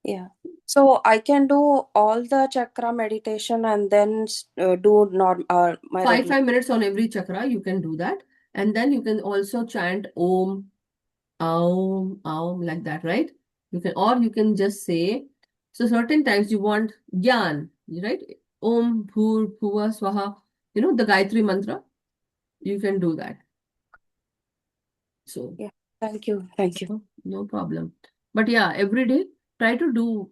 yeah. So I can do all the chakra meditation and then do my regular. 5 minutes on every chakra, you can do that. And then you can also chant Om, Aum, Aum, like that, right? Or you can just say, so certain times you want Gyan, right? Om, Bhur, Bhuva, Swaha, the Gayatri mantra, you can do that. So, Yeah. Thank you. Thank you. no problem. But yeah, every day, try to do,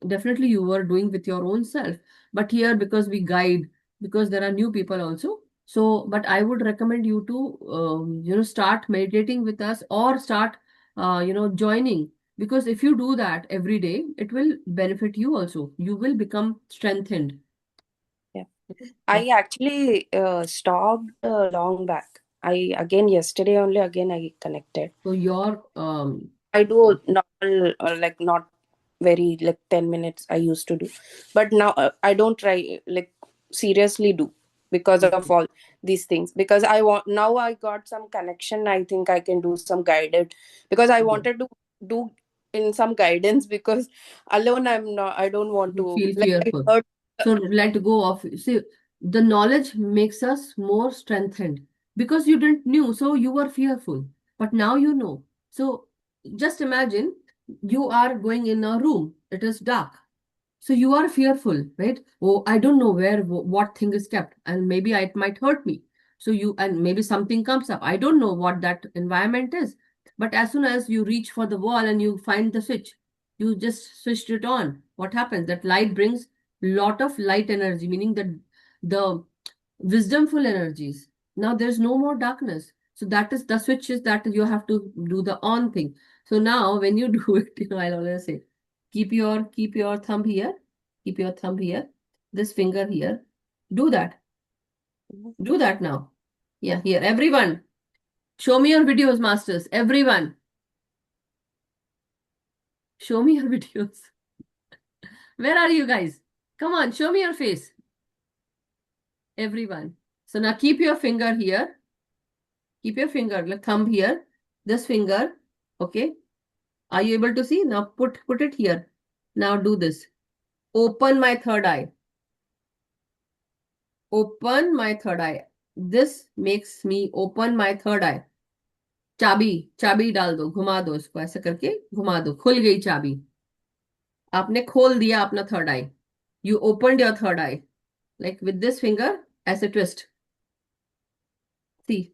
definitely you are doing with your own self. But here, because we guide, because there are new people also. So, but I would recommend you to, start meditating with us or start, joining. Because if you do that every day, it will benefit you also. You will become strengthened. Yeah. I actually stopped long back. Again yesterday only again I connected. So your I do normal like not very like 10 minutes I used to do, but now I don't try like seriously do because of all these things, because I want, now I got some connection, I think I can do some guided, because I wanted to do in some guidance, because alone I don't want you to feel like I fearful. heard. So let go of, see, the knowledge makes us more strengthened because you didn't knew, so you were fearful. But now you know. So just imagine you are going in a room, it is dark. So you are fearful, right? Oh, I don't know where what thing is kept, and maybe it might hurt me. So and maybe something comes up. I don't know what that environment is. But as soon as you reach for the wall and you find the switch, you just switched it on. What happens? That light brings lot of light energy, meaning that the wisdomful energies. Now there's no more darkness. So that is the switch is that you have to do the on thing. So now when you do it, I'll always say, keep your thumb here, keep your thumb here, this finger here. Do that. Do that now. Yeah, here. Everyone, show me your videos, masters. Everyone, show me your videos. Where are you guys? Come on, show me your face. Everyone. So now keep your finger here. Keep your finger, like thumb here. This finger. Okay. Are you able to see? Now put it here. Now do this. Open my third eye. Open my third eye. This makes me open my third eye. चाबी डाल दो, घुमा दो इसको, ऐसे करके घुमा दो, खुल गई चाबी. आपने खोल दिया अपना third I. You opened your third eye. Like with this finger, as a twist. See.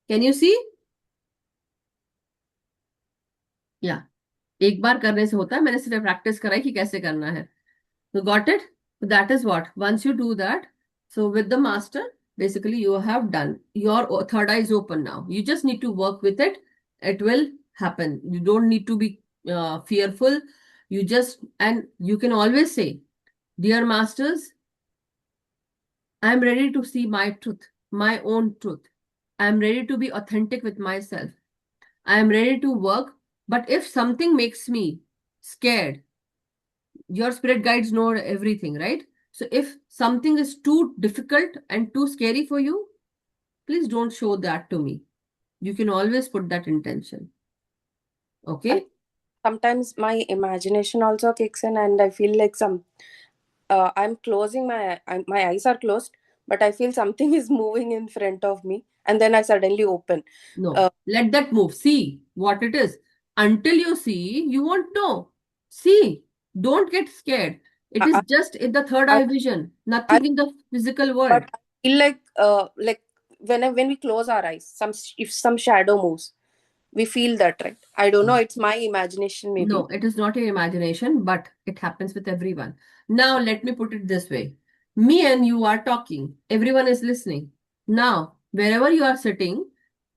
Can you see? Yeah. एक बार करने से होता है, मैंने सिर्फ प्रैक्टिस कराई कि कैसे करना है. So got it? So that is what. Once you do that, so with the master, basically you have done. Your third eye is open now. You just need to work with it. It will happen. You don't need to be fearful. You just, and you can always say, dear masters, I am ready to see my truth, my own truth. I am ready to be authentic with myself. I am ready to work. But if something makes me scared, your spirit guides know everything, right? So if something is too difficult and too scary for you, please don't show that to me. You can always put that intention. Okay? And sometimes my imagination also kicks in, and I feel like I'm closing my eyes are closed, but I feel something is moving in front of me, and then I suddenly open. No, let that move. See what it is. Until you see, you won't know. See, don't get scared. It is just in the third eye vision, nothing in the physical world. But I feel like when we close our eyes, if some shadow moves, we feel that, right? I don't know. It's my imagination, maybe. No, it is not your imagination, but it happens with everyone. Now, let me put it this way. Me and you are talking. Everyone is listening. Now, wherever you are sitting,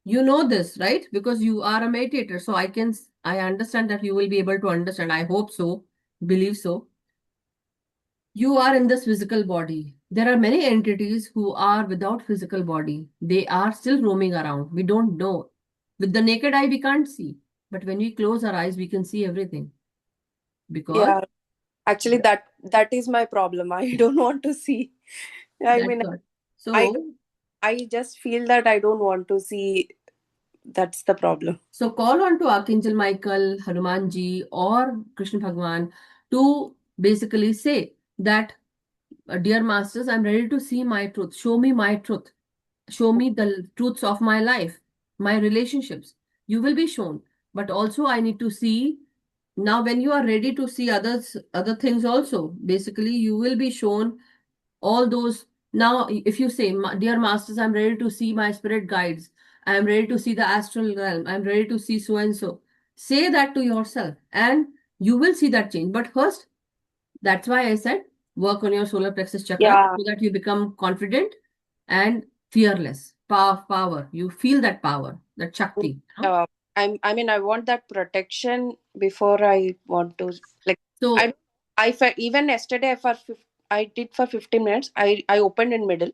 you know this, right? Because you are a meditator. So I understand that you will be able to understand. I hope so. Believe so. You are in this physical body. There are many entities who are without physical body. They are still roaming around. We don't know. With the naked eye, we can't see. But when we close our eyes, we can see everything. Because yeah, actually, that is my problem. I don't want to see. I mean, so I just feel that I don't want to see. That's the problem. So call on to Archangel Michael, Hanumanji, or Krishna Bhagwan to basically say that, dear masters, I'm ready to see my truth. Show me my truth. Show me the truths of my life, my relationships. You will be shown. But also I need to see. Now, when you are ready to see other things also, basically you will be shown all those. Now, if you say, dear masters, I'm ready to see my spirit guides. I'm ready to see the astral realm. I'm ready to see so and so. Say that to yourself and you will see that change. But first, that's why I said, work on your solar plexus chakra so that you become confident and fearless. Power. You feel that power, that Shakti. I mean, I want that protection before I want to, like, so I felt even yesterday I did for 15 minutes. I opened in middle,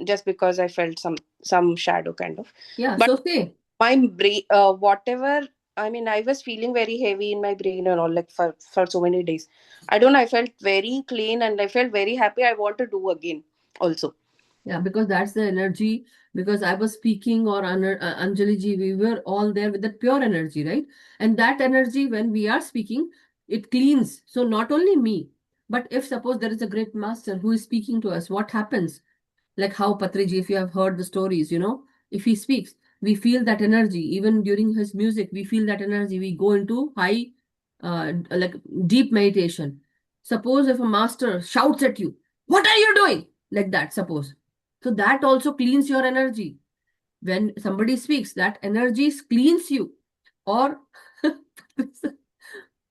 just because I felt some shadow kind of. Yeah. But so say my brain, whatever. I mean, I was feeling very heavy in my brain and all, like for so many days. I don't know. I felt very clean and I felt very happy. I want to do again also. Yeah, because that's the energy. Because I was speaking, or Anjali ji, we were all there with that pure energy, right? And that energy, when we are speaking, it cleans. So not only me, but if suppose there is a great master who is speaking to us, what happens? Like how Patri ji, if you have heard the stories, if he speaks, we feel that energy. Even during his music, we feel that energy. We go into high, like deep meditation. Suppose if a master shouts at you, what are you doing? Like that, suppose. So that also cleans your energy. When somebody speaks, that energy cleans you. Or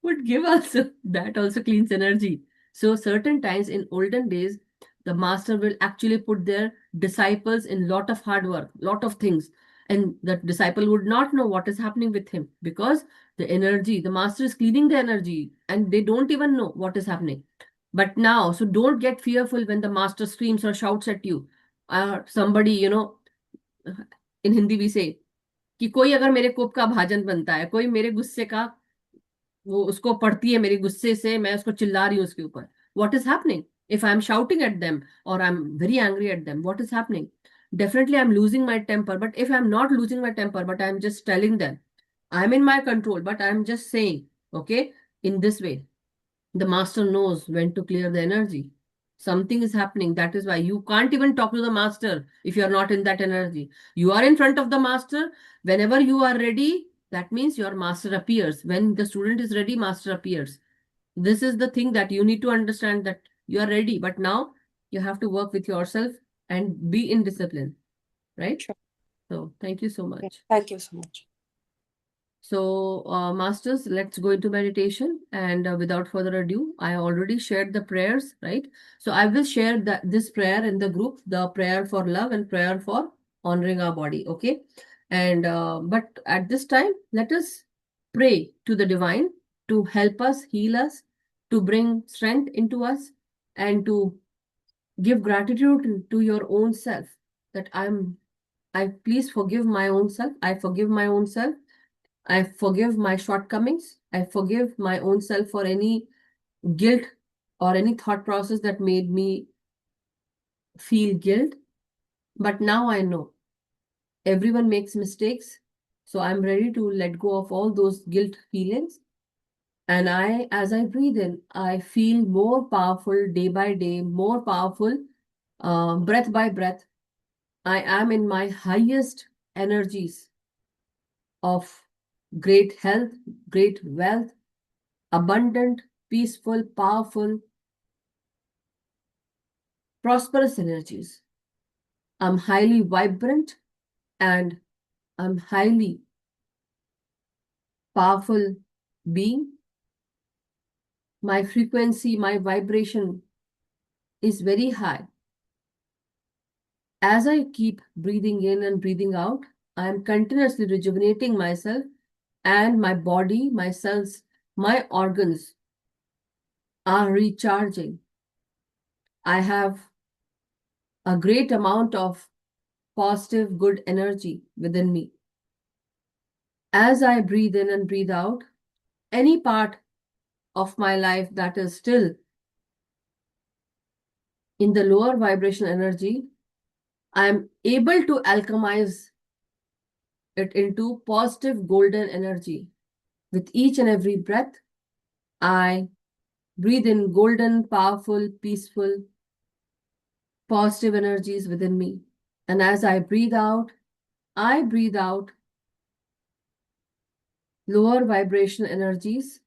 would give also, that also cleans energy. So certain times in olden days, the master will actually put their disciples in lot of hard work, lot of things. And the disciple would not know what is happening with him because the energy, the master is cleaning the energy and they don't even know what is happening. But now, so don't get fearful when the master screams or shouts at you. Somebody, in Hindi we say, कि कोई अगर मेरे कोप का भाजन बनता है, कोई मेरे गुस्से का वो उसको पढ़ती है, मेरे गुस्से से मैं उसको चिल्ला रही हूँ उसके ऊपर. What is happening? If I'm shouting at them or I'm very angry at them, what is happening? Definitely I'm losing my temper. But if I'm not losing my temper, but I'm just telling them, I'm in my control, but I'm just saying, okay, in this way, the master knows when to clear the energy. Something is happening. That is why you can't even talk to the master if you're not in that energy. You are in front of the master. Whenever you are ready, that means your master appears. When the student is ready, master appears. This is the thing that you need to understand, that you are ready. But now you have to work with yourself and be in discipline, right? Sure. So thank you so much. Thank you so much. So, masters, let's go into meditation. And without further ado, I already shared the prayers, right? So I will share this prayer in the group, the prayer for love and prayer for honoring our body, okay? And but at this time, let us pray to the divine to help us, heal us, to bring strength into us, and to give gratitude to your own self. That I please forgive my own self. I forgive my own self. I forgive my shortcomings. I forgive my own self for any guilt or any thought process that made me feel guilt. But now I know everyone makes mistakes. So I'm ready to let go of all those guilt feelings. And as I breathe in, I feel more powerful day by day, more powerful breath by breath. I am in my highest energies of great health, great wealth, abundant, peaceful, powerful, prosperous energies. I'm highly vibrant and I'm highly powerful being. My frequency, my vibration is very high. As I keep breathing in and breathing out, I am continuously rejuvenating myself and my body, my cells, my organs are recharging. I have a great amount of positive, good energy within me. As I breathe in and breathe out, any part of my life that is still in the lower vibration energy, I am able to alchemize it into positive golden energy. With each and every breath, I breathe in golden, powerful, peaceful, positive energies within me. And as I breathe out lower vibration energies,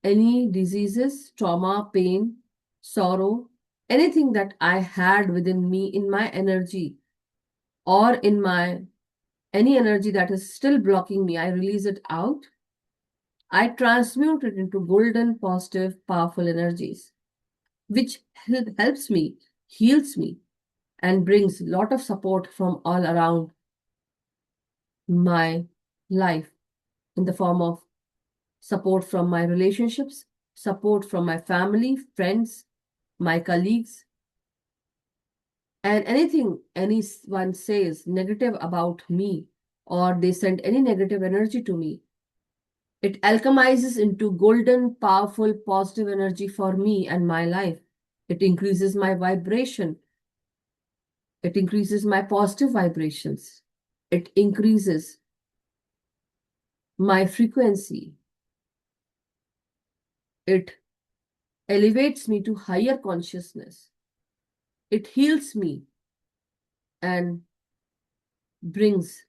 any diseases, trauma, pain, sorrow, anything that I had within me in my energy or in my any energy that is still blocking me, I release it out. I transmute it into golden, positive, powerful energies, which helps me, heals me, and brings a lot of support from all around my life in the form of support from my relationships, support from my family, friends, my colleagues, and anything anyone says negative about me or they send any negative energy to me, it alchemizes into golden, powerful, positive energy for me and my life. It increases my vibration. It increases my positive vibrations. It increases my frequency. It elevates me to higher consciousness. It heals me and brings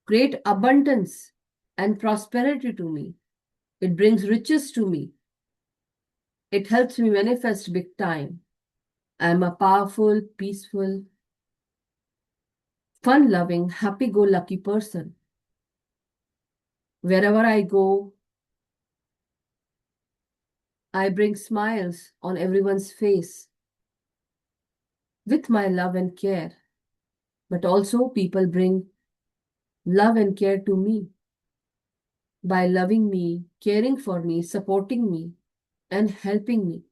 great abundance and prosperity to me. It brings riches to me. It helps me manifest big time. I am a powerful, peaceful, fun-loving, happy-go-lucky person. Wherever I go, I bring smiles on everyone's face with my love and care. but also people bring love and care to me by loving me, caring for me, supporting me, and helping me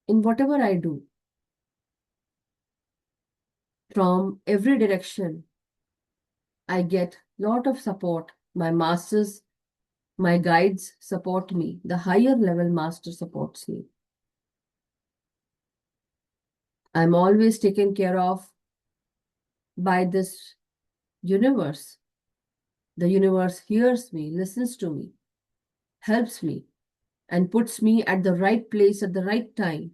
in whatever I do. From every direction, I get lot of support. My masters, my guides support me. The higher level master supports me. I'm always taken care of by this universe. The universe hears me, listens to me, helps me, and puts me at the right place at the right time,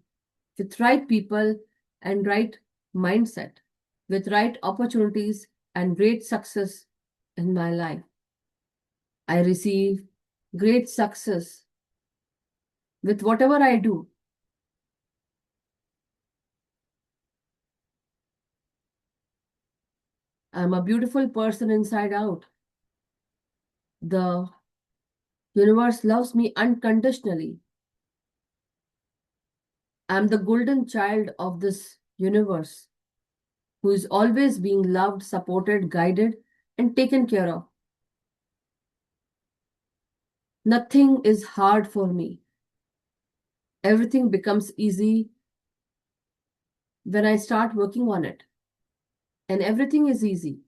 with right people and right mindset, with right opportunities and great success in my life. I receive great success with whatever I do. I'm a beautiful person inside out. The universe loves me unconditionally. I'm the golden child of this universe who is always being loved, supported, guided, and taken care of. Nothing is hard for me. Everything becomes easy when I start working on it. And everything is easy.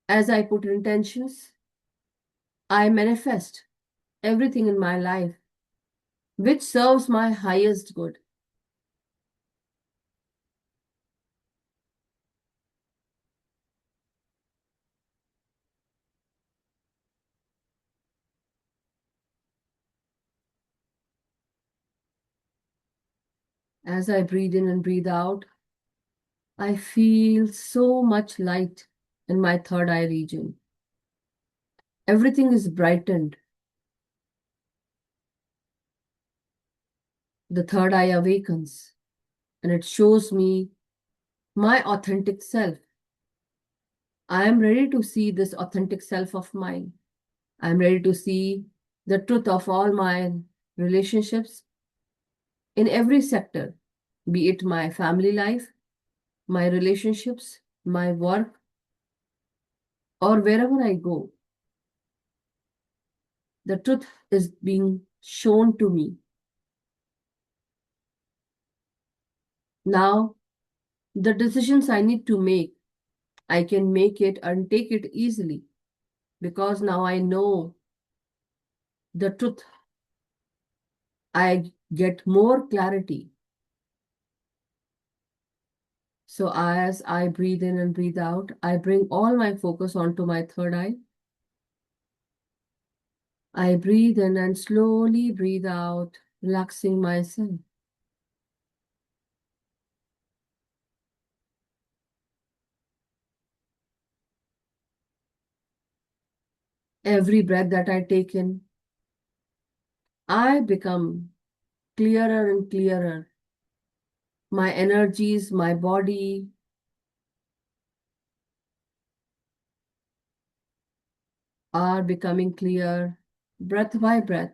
As I put intentions, I manifest everything in my life which serves my highest good. As I breathe in and breathe out, I feel so much light in my third eye region. Everything is brightened. The third eye awakens and it shows me my authentic self. I am ready to see this authentic self of mine. I am ready to see the truth of all my relationships in every sector, be it my family life, my relationships, my work, or wherever I go. The truth is being shown to me. Now, the decisions I need to make, I can make it and take it easily because now I know the truth. I get more clarity. So as I breathe in and breathe out, I bring all my focus onto my third eye. I breathe in and slowly breathe out, relaxing myself. Every breath that I take in, I become clearer and clearer. My energies, my body are becoming clear, breath by breath.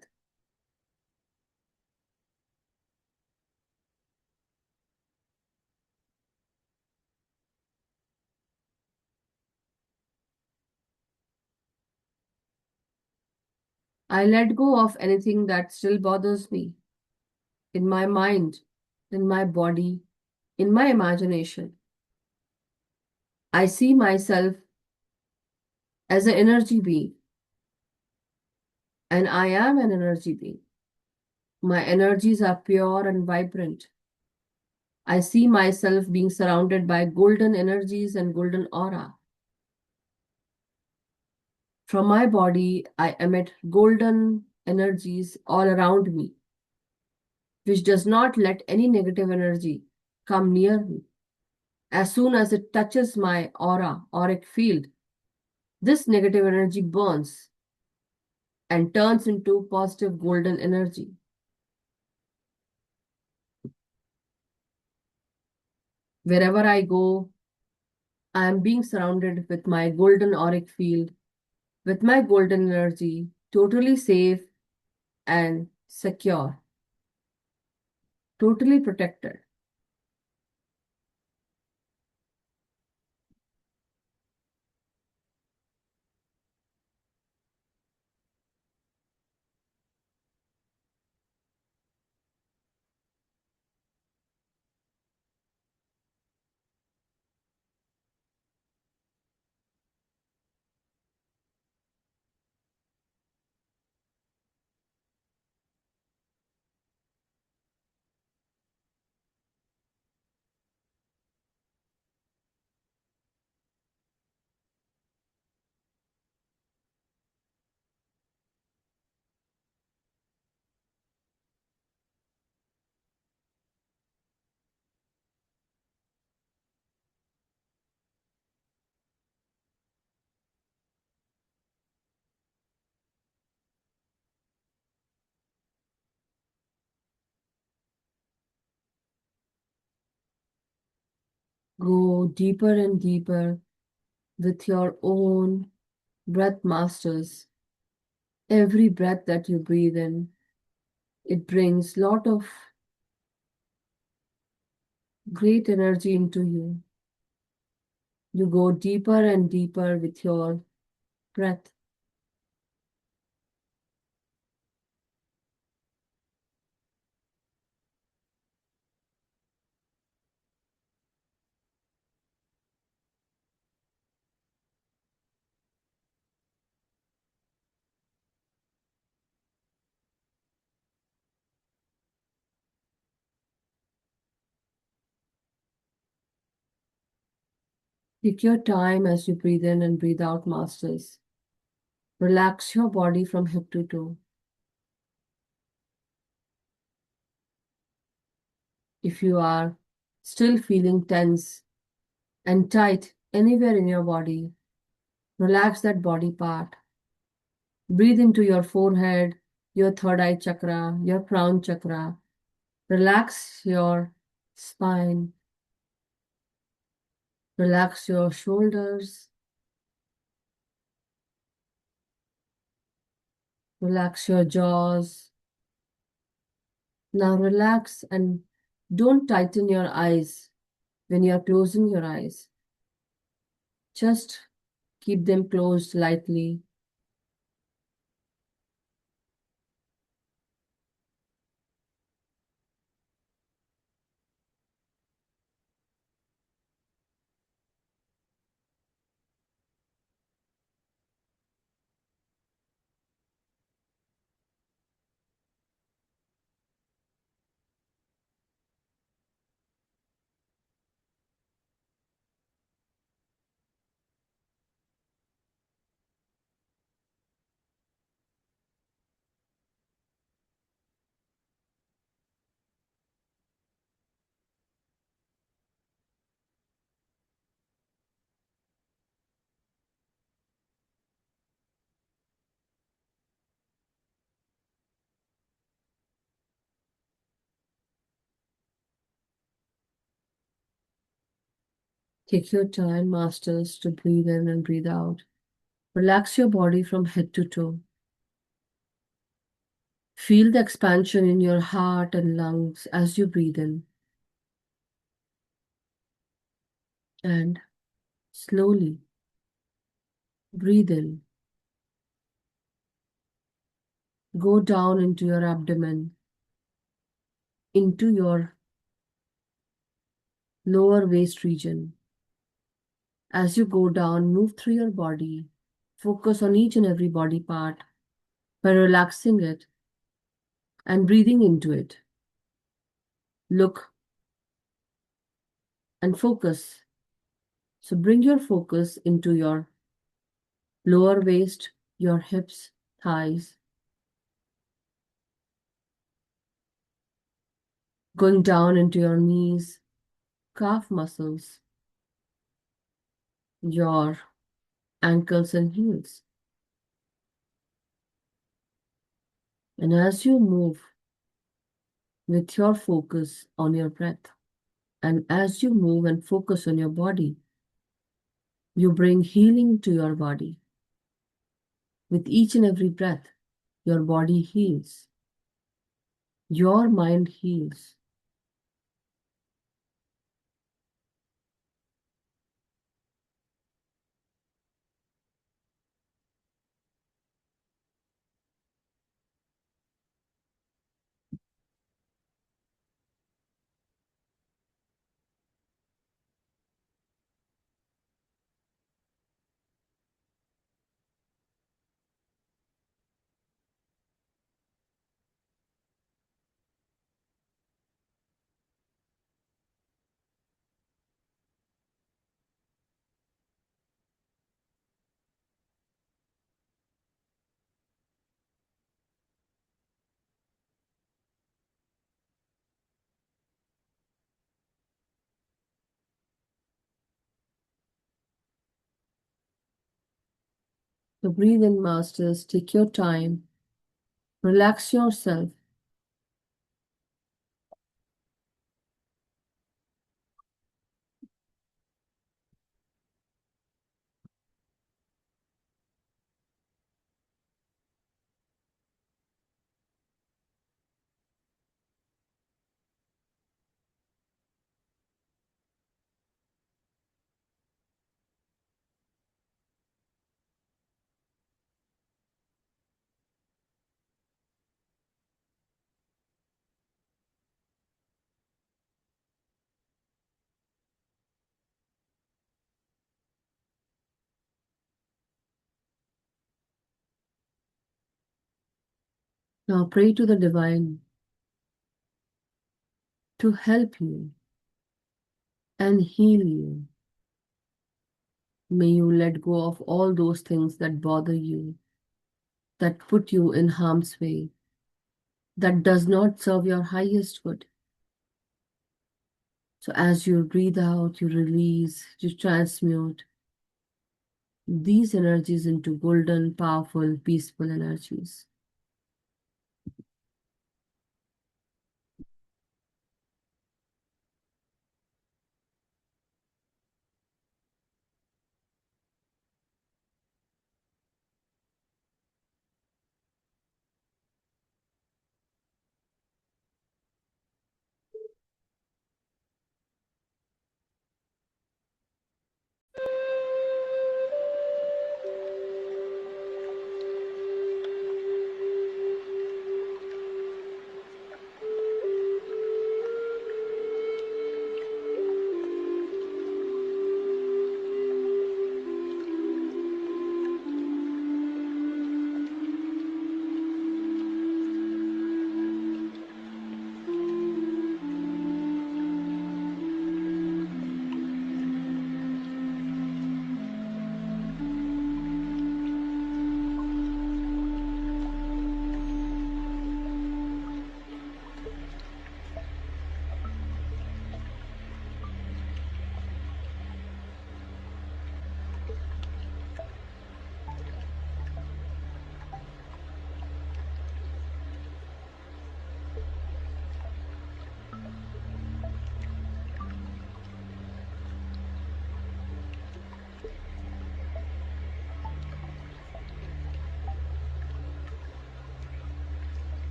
I let go of anything that still bothers me in my mind, in my body, in my imagination. I see myself as an energy being, and I am an energy being. My energies are pure and vibrant. I see myself being surrounded by golden energies and golden aura. From my body, I emit golden energies all around me, which does not let any negative energy come near me. As soon as it touches my aura, auric field, this negative energy burns and turns into positive golden energy. Wherever I go, I am being surrounded with my golden auric field, with my golden energy, totally safe and secure, totally protected. Go deeper and deeper with your own breath, masters. Every breath that you breathe in, it brings lot of great energy into you. You go deeper and deeper with your breath. Take your time as you breathe in and breathe out, masters. Relax your body from head to toe. If you are still feeling tense and tight anywhere in your body, relax that body part. Breathe into your forehead, your third eye chakra, your crown chakra. Relax your spine. Relax your shoulders. Relax your jaws. Now relax and don't tighten your eyes when you are closing your eyes. Just keep them closed lightly. Take your time, masters, to breathe in and breathe out. Relax your body from head to toe. Feel the expansion in your heart and lungs as you breathe in. And slowly breathe in. Go down into your abdomen, into your lower waist region. As you go down, move through your body. Focus on each and every body part by relaxing it and breathing into it. Look and focus. So bring your focus into your lower waist, your hips, thighs, going down into your knees, calf muscles, your ankles and heels. And as you move with your focus on your breath, and as you move and focus on your body, you bring healing to your body. With each and every breath, your body heals. Your mind heals. So breathe in, masters. Take your time. Relax yourself. Now pray to the divine to help you and heal you. May you let go of all those things that bother you, that put you in harm's way, that does not serve your highest good. So as you breathe out, you release, you transmute these energies into golden, powerful, peaceful energies.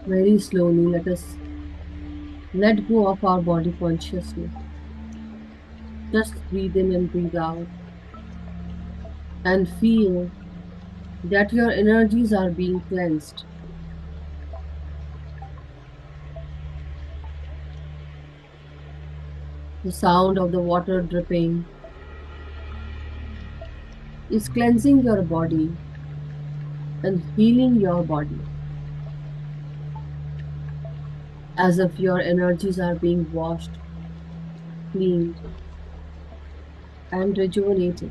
Very slowly, let us let go of our body consciousness. Just breathe in and breathe out and feel that your energies are being cleansed. The sound of the water dripping is cleansing your body and healing your body, as if your energies are being washed, cleaned, and rejuvenated.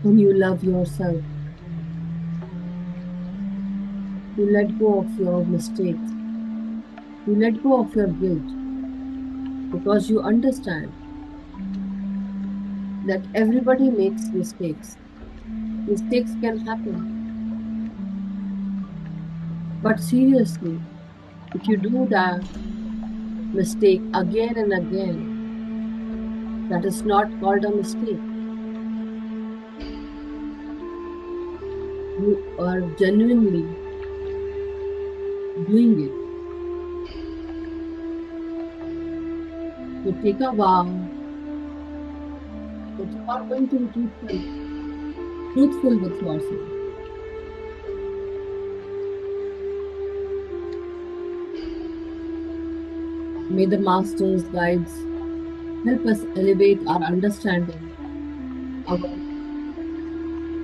When you love yourself, you let go of your mistakes, you let go of your guilt, because you understand that everybody makes mistakes. Mistakes can happen. But seriously, if you do that mistake again and again, that is not called a mistake. You are genuinely doing it. So take a vow that you are going to be truthful with yourself. May the Master's guides help us elevate our understanding, our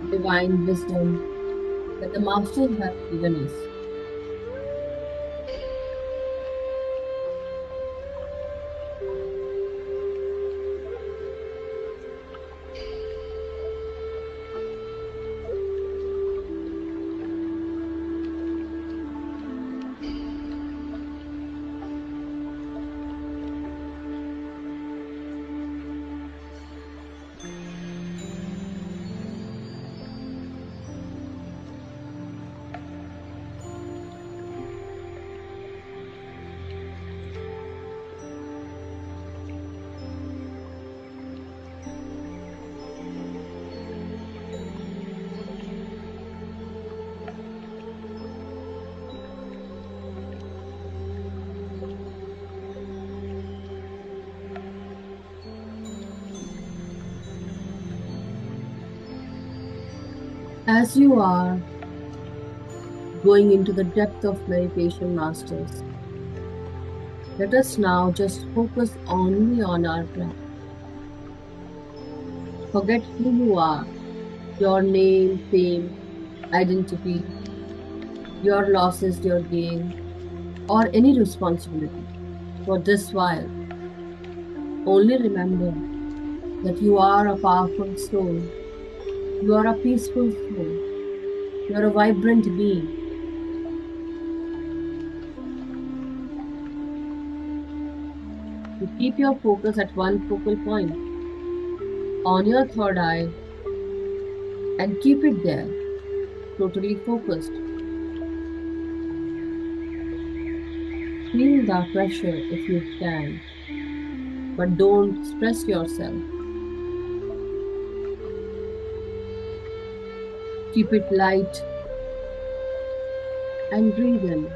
divine wisdom, that the Masters have given us. As you are going into the depth of meditation, Masters, let us now just focus only on our breath. Forget who you are, your name, fame, identity, your losses, your gain, or any responsibility for this while. Only remember that you are a powerful soul, you are a peaceful soul, you are a vibrant being. You keep your focus at one focal point, on your third eye, and keep it there, totally focused. Feel the pressure if you can, but don't stress yourself. Keep it light and breathe in.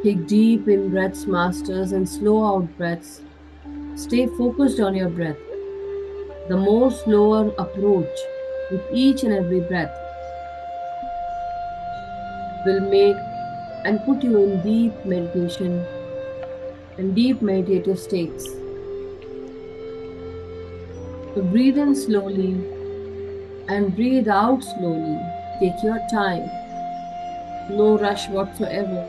Take deep in breaths, Masters, and slow out breaths. Stay focused on your breath. The more slower approach with each and every breath will make and put you in deep meditation and deep meditative states. So breathe in slowly and breathe out slowly. Take your time. No rush whatsoever.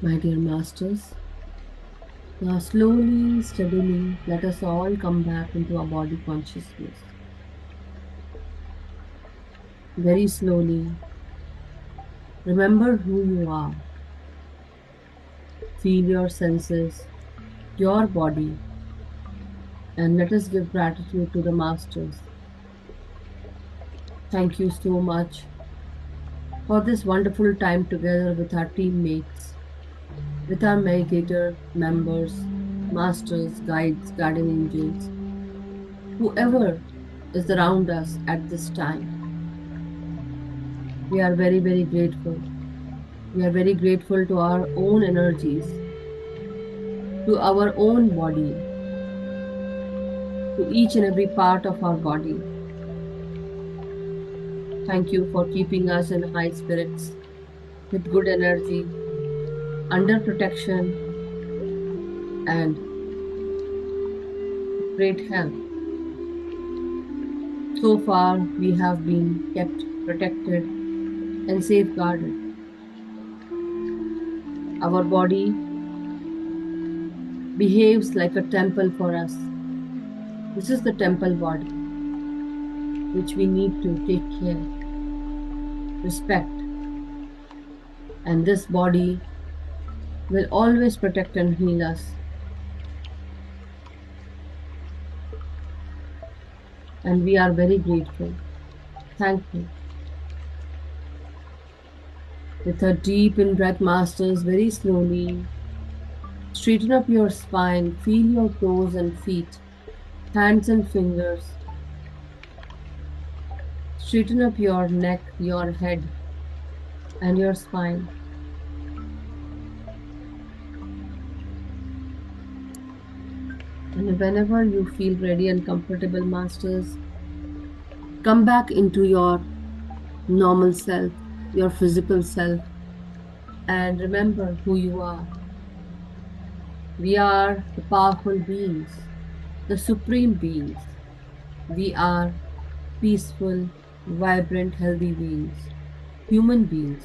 My dear masters, now slowly, steadily, let us all come back into our body consciousness. Very slowly, remember who you are. Feel your senses, your body, and let us give gratitude to the masters. Thank you so much for this wonderful time together with our teammates, with our meditator members, masters, guides, guardian angels, whoever is around us at this time. We are very, very grateful. We are very grateful to our own energies, to our own body, to each and every part of our body. Thank you for keeping us in high spirits, with good energy, under protection, and great health. So far, we have been kept protected and safeguarded. Our body behaves like a temple for us. This is the temple body, which we need to take care, respect, and this body will always protect and heal us. And we are very grateful, thankful. With a deep in-breath, masters, very slowly, straighten up your spine, feel your toes and feet, hands and fingers. Straighten up your neck, your head, and your spine. And whenever you feel ready and comfortable, masters, come back into your normal self, your physical self, and remember who you are. We are the powerful beings, the supreme beings. We are peaceful, vibrant, healthy beings, human beings.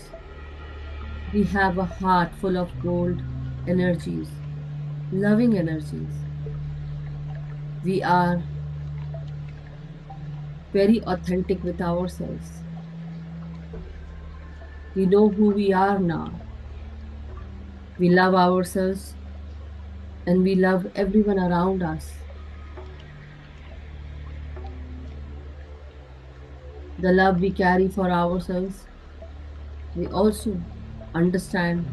We have a heart full of gold energies, loving energies. We are very authentic with ourselves. We know who we are now. We love ourselves and we love everyone around us. The love we carry for ourselves, we also understand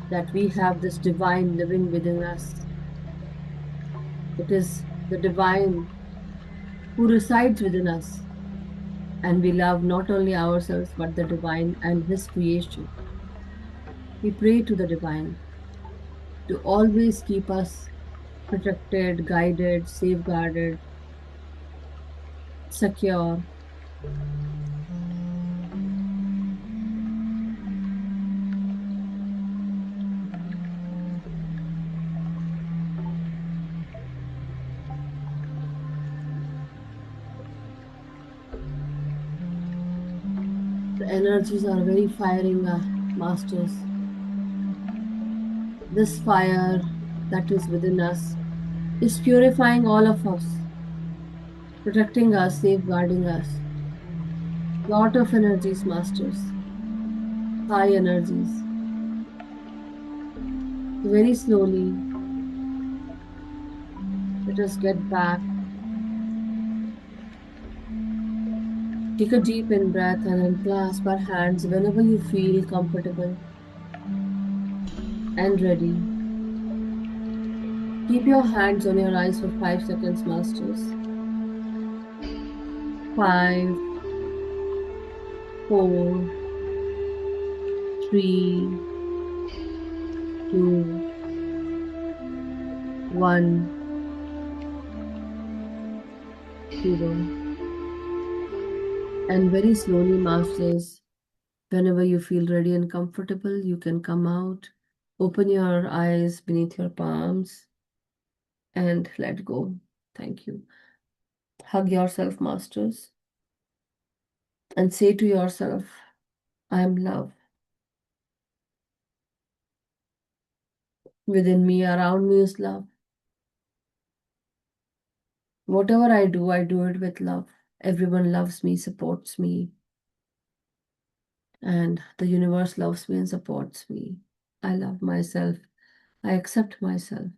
that we have this divine living within us. It is the divine who resides within us, and we love not only ourselves but the divine and his creation. We pray to the divine to always keep us protected, guided, safeguarded, secure. The energies are very firing, masters. This fire that is within us is purifying all of us, protecting us, safeguarding us. Lot of energies, masters, high energies. So very slowly, let us get back. Take a deep in breath and unclasp our hands whenever you feel comfortable and ready. Keep your hands on your eyes for 5 seconds, masters. 5, 4, 3, 2, 1, 0. And very slowly, masters, whenever you feel ready and comfortable, you can come out, open your eyes beneath your palms, and let go. Thank you. Hug yourself, masters, and say to yourself, I am love. Within me, around me is love. Whatever I do it with love. Everyone loves me, supports me, and the universe loves me and supports me. I love myself. I accept myself.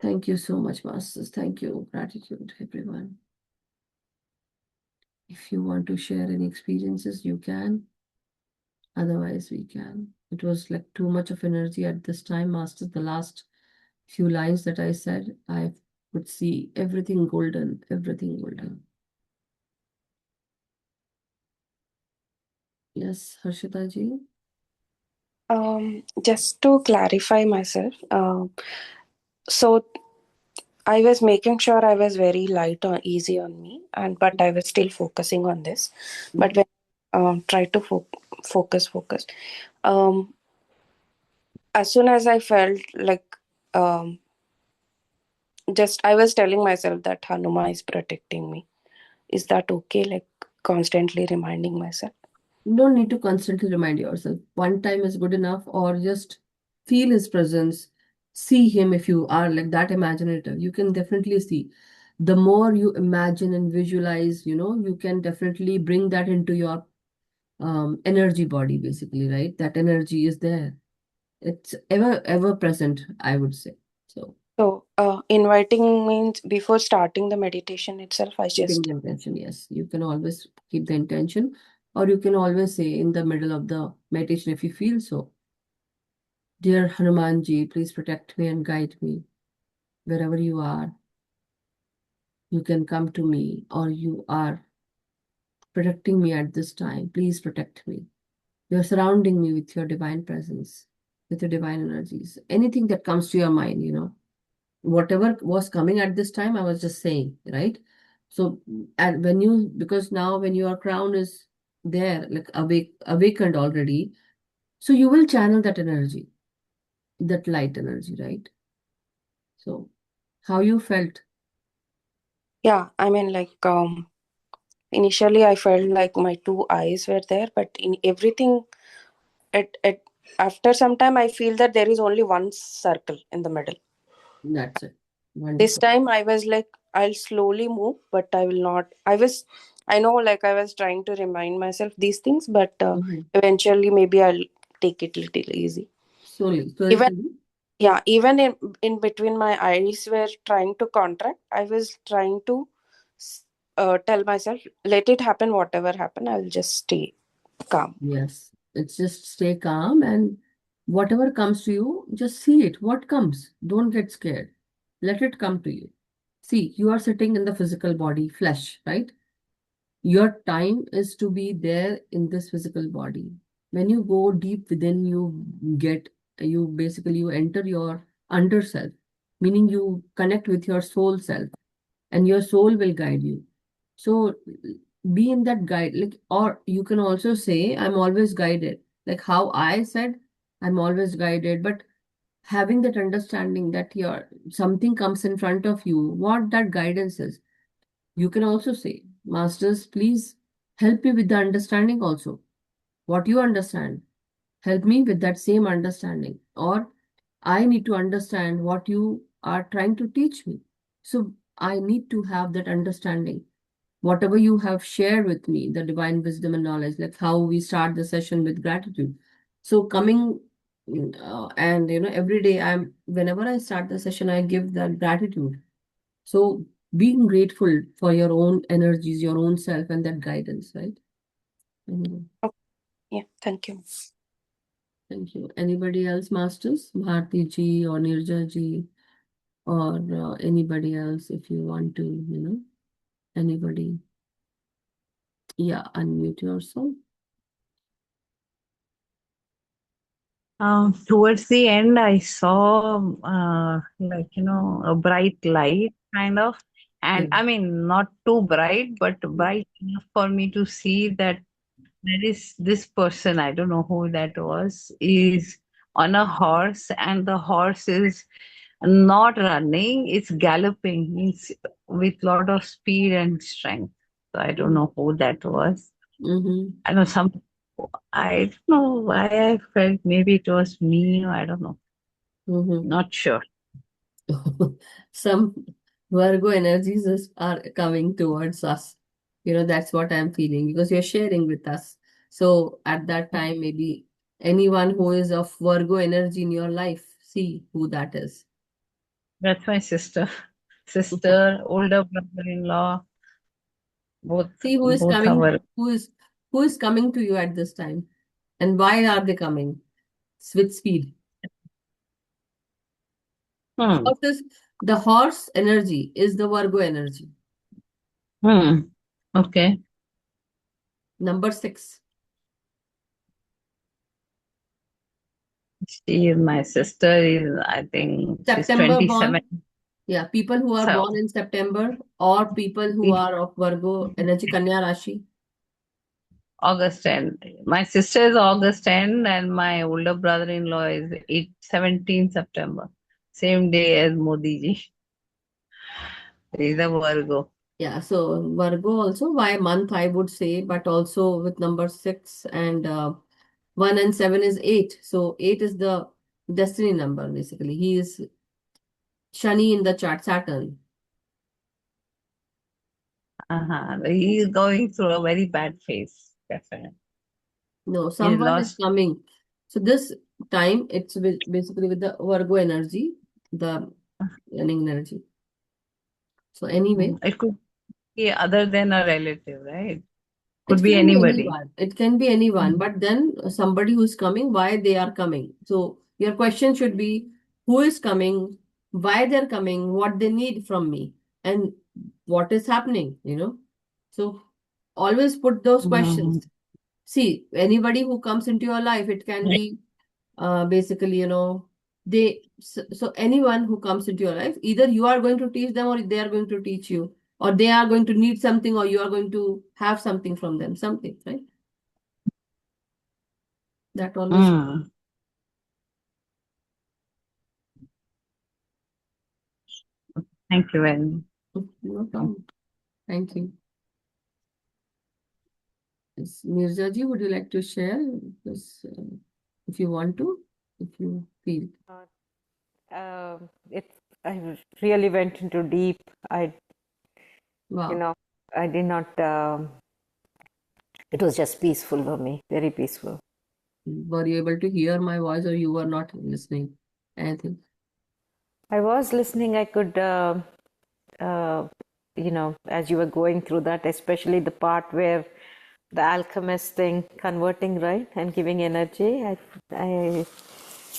Thank you so much, Masters. Thank you. Gratitude, everyone. If you want to share any experiences, you can. Otherwise, we can. It was like too much of energy at this time, Masters. The last few lines that I said, I could see everything golden, everything golden. Yes, Harshita ji? Just to clarify myself, so I was making sure I was very light or easy on me, but I was still focusing on this. But when try to focus, as soon as I felt like just I was telling myself that Hanuma is protecting me. Is that okay? Like constantly reminding myself. You don't need to constantly remind yourself. One time is good enough, or just feel his presence. See him if you are like that imaginative. You can definitely see. The more you imagine and visualize, you can definitely bring that into your energy body, basically, right? That energy is there. It's ever present, I would say. So inviting means before starting the meditation itself, I Keeping just the intention, yes. You can always keep the intention, or you can always say in the middle of the meditation if you feel so. Dear Hanumanji, please protect me and guide me. Wherever you are, you can come to me, or you are protecting me at this time. Please protect me. You're surrounding me with your divine presence, with your divine energies. Anything that comes to your mind, whatever was coming at this time, I was just saying, right? So, and because now when your crown is there, like awakened already, so you will channel that energy, that light energy, right? So, how you felt? Yeah, I mean, like initially I felt like my two eyes were there, but in everything, at after some time, I feel that there is only one circle in the middle. That's it. Wonderful. This time I was like, I'll slowly move, but I will not. I know, like I was trying to remind myself these things, but eventually maybe I'll take it a little easy. Slowly. Even in between my eyes were trying to contract, I was trying to tell myself, let it happen, whatever happen, I'll just stay calm. Yes, it's just stay calm, and whatever comes to you, just see it. What comes? Don't get scared. Let it come to you. See, you are sitting in the physical body, flesh, right? Your time is to be there in this physical body. When you go deep within, you enter your under self, meaning you connect with your soul self, and your soul will guide you. So be in that guide, like, or you can also say, I'm always guided. Like how I said, I'm always guided, but having that understanding that something comes in front of you, what that guidance is. You can also say, Masters, please help me with the understanding also. What you understand, help me with that same understanding. Or I need to understand what you are trying to teach me. So I need to have that understanding. Whatever you have shared with me, the divine wisdom and knowledge, like how we start the session with gratitude. So coming and every day whenever I start the session, I give that gratitude. So being grateful for your own energies, your own self, and that guidance, right? Anyway. Okay. Yeah, thank you. Thank you. Anybody else, Masters? Bharti ji or Nirja ji or anybody else, if you want to, anybody. Yeah, unmute yourself. Towards the end, I saw a bright light kind of, and I mean not too bright, but bright enough for me to see that there is this person, I don't know who that was, is on a horse, and the horse is not running, it's galloping, means with lot of speed and strength. So I don't know who that was. I know I don't know why I felt maybe it was me, or I don't know. Not sure. Some Virgo energies are coming towards us. That's what I'm feeling because you're sharing with us. So at that time, maybe anyone who is of Virgo energy in your life, see who that is. That's my sister. Sister, older brother-in-law, both See who is are coming, who is coming to you at this time, and why are they coming with speed? The horse energy is the Virgo energy. Okay. Number 6. My sister is, I think, she's September 27. born. Yeah, people who are So, born in September or people who are of Virgo energy, Kanya Rashi. August end. My sister is August end, and my older brother-in-law is 17 September. Same day as Modi ji. He's a Virgo. Yeah, so Virgo also by month I would say, but also with number 6 and 1 and 7 is 8. So 8 is the destiny number basically. He is Shani in the chart, Saturn. He is going through a very bad phase, definitely. No, someone is coming. So this time it's basically with the Virgo energy, the running energy. So anyway. It could be other than a relative, right? It Could be can be anybody. anyone. It can be anyone, but then somebody who's coming, why they are coming. So your question should be who is coming, why they're coming, what they need from me, and what is happening, So always put those questions. See, anybody who comes into your life, it can be basically, so anyone who comes into your life, either you are going to teach them or they are going to teach you, or they are going to need something or you are going to have something from them, something, right? That always. Thank you very much. No problem. Thank you. Yes, Mirza ji, would you like to share this, if you want to, if you feel? I really went into deep. Wow. I did not. It was just peaceful for me, very peaceful. Were you able to hear my voice, or you were not listening? Anything? I was listening. I could, as you were going through that, especially the part where the alchemist thing, converting, right, and giving energy. I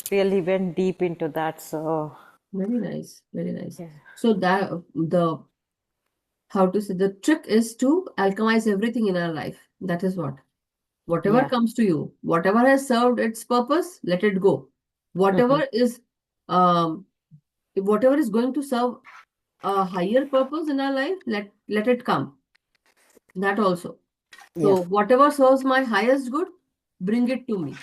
really went deep into that. So very nice, very nice. Yeah. So the trick is to alchemize everything in our life. That is whatever Yeah. comes to you, whatever has served its purpose, let it go. Whatever is going to serve a higher purpose in our life, let it come. That also. So whatever serves my highest good, bring it to me.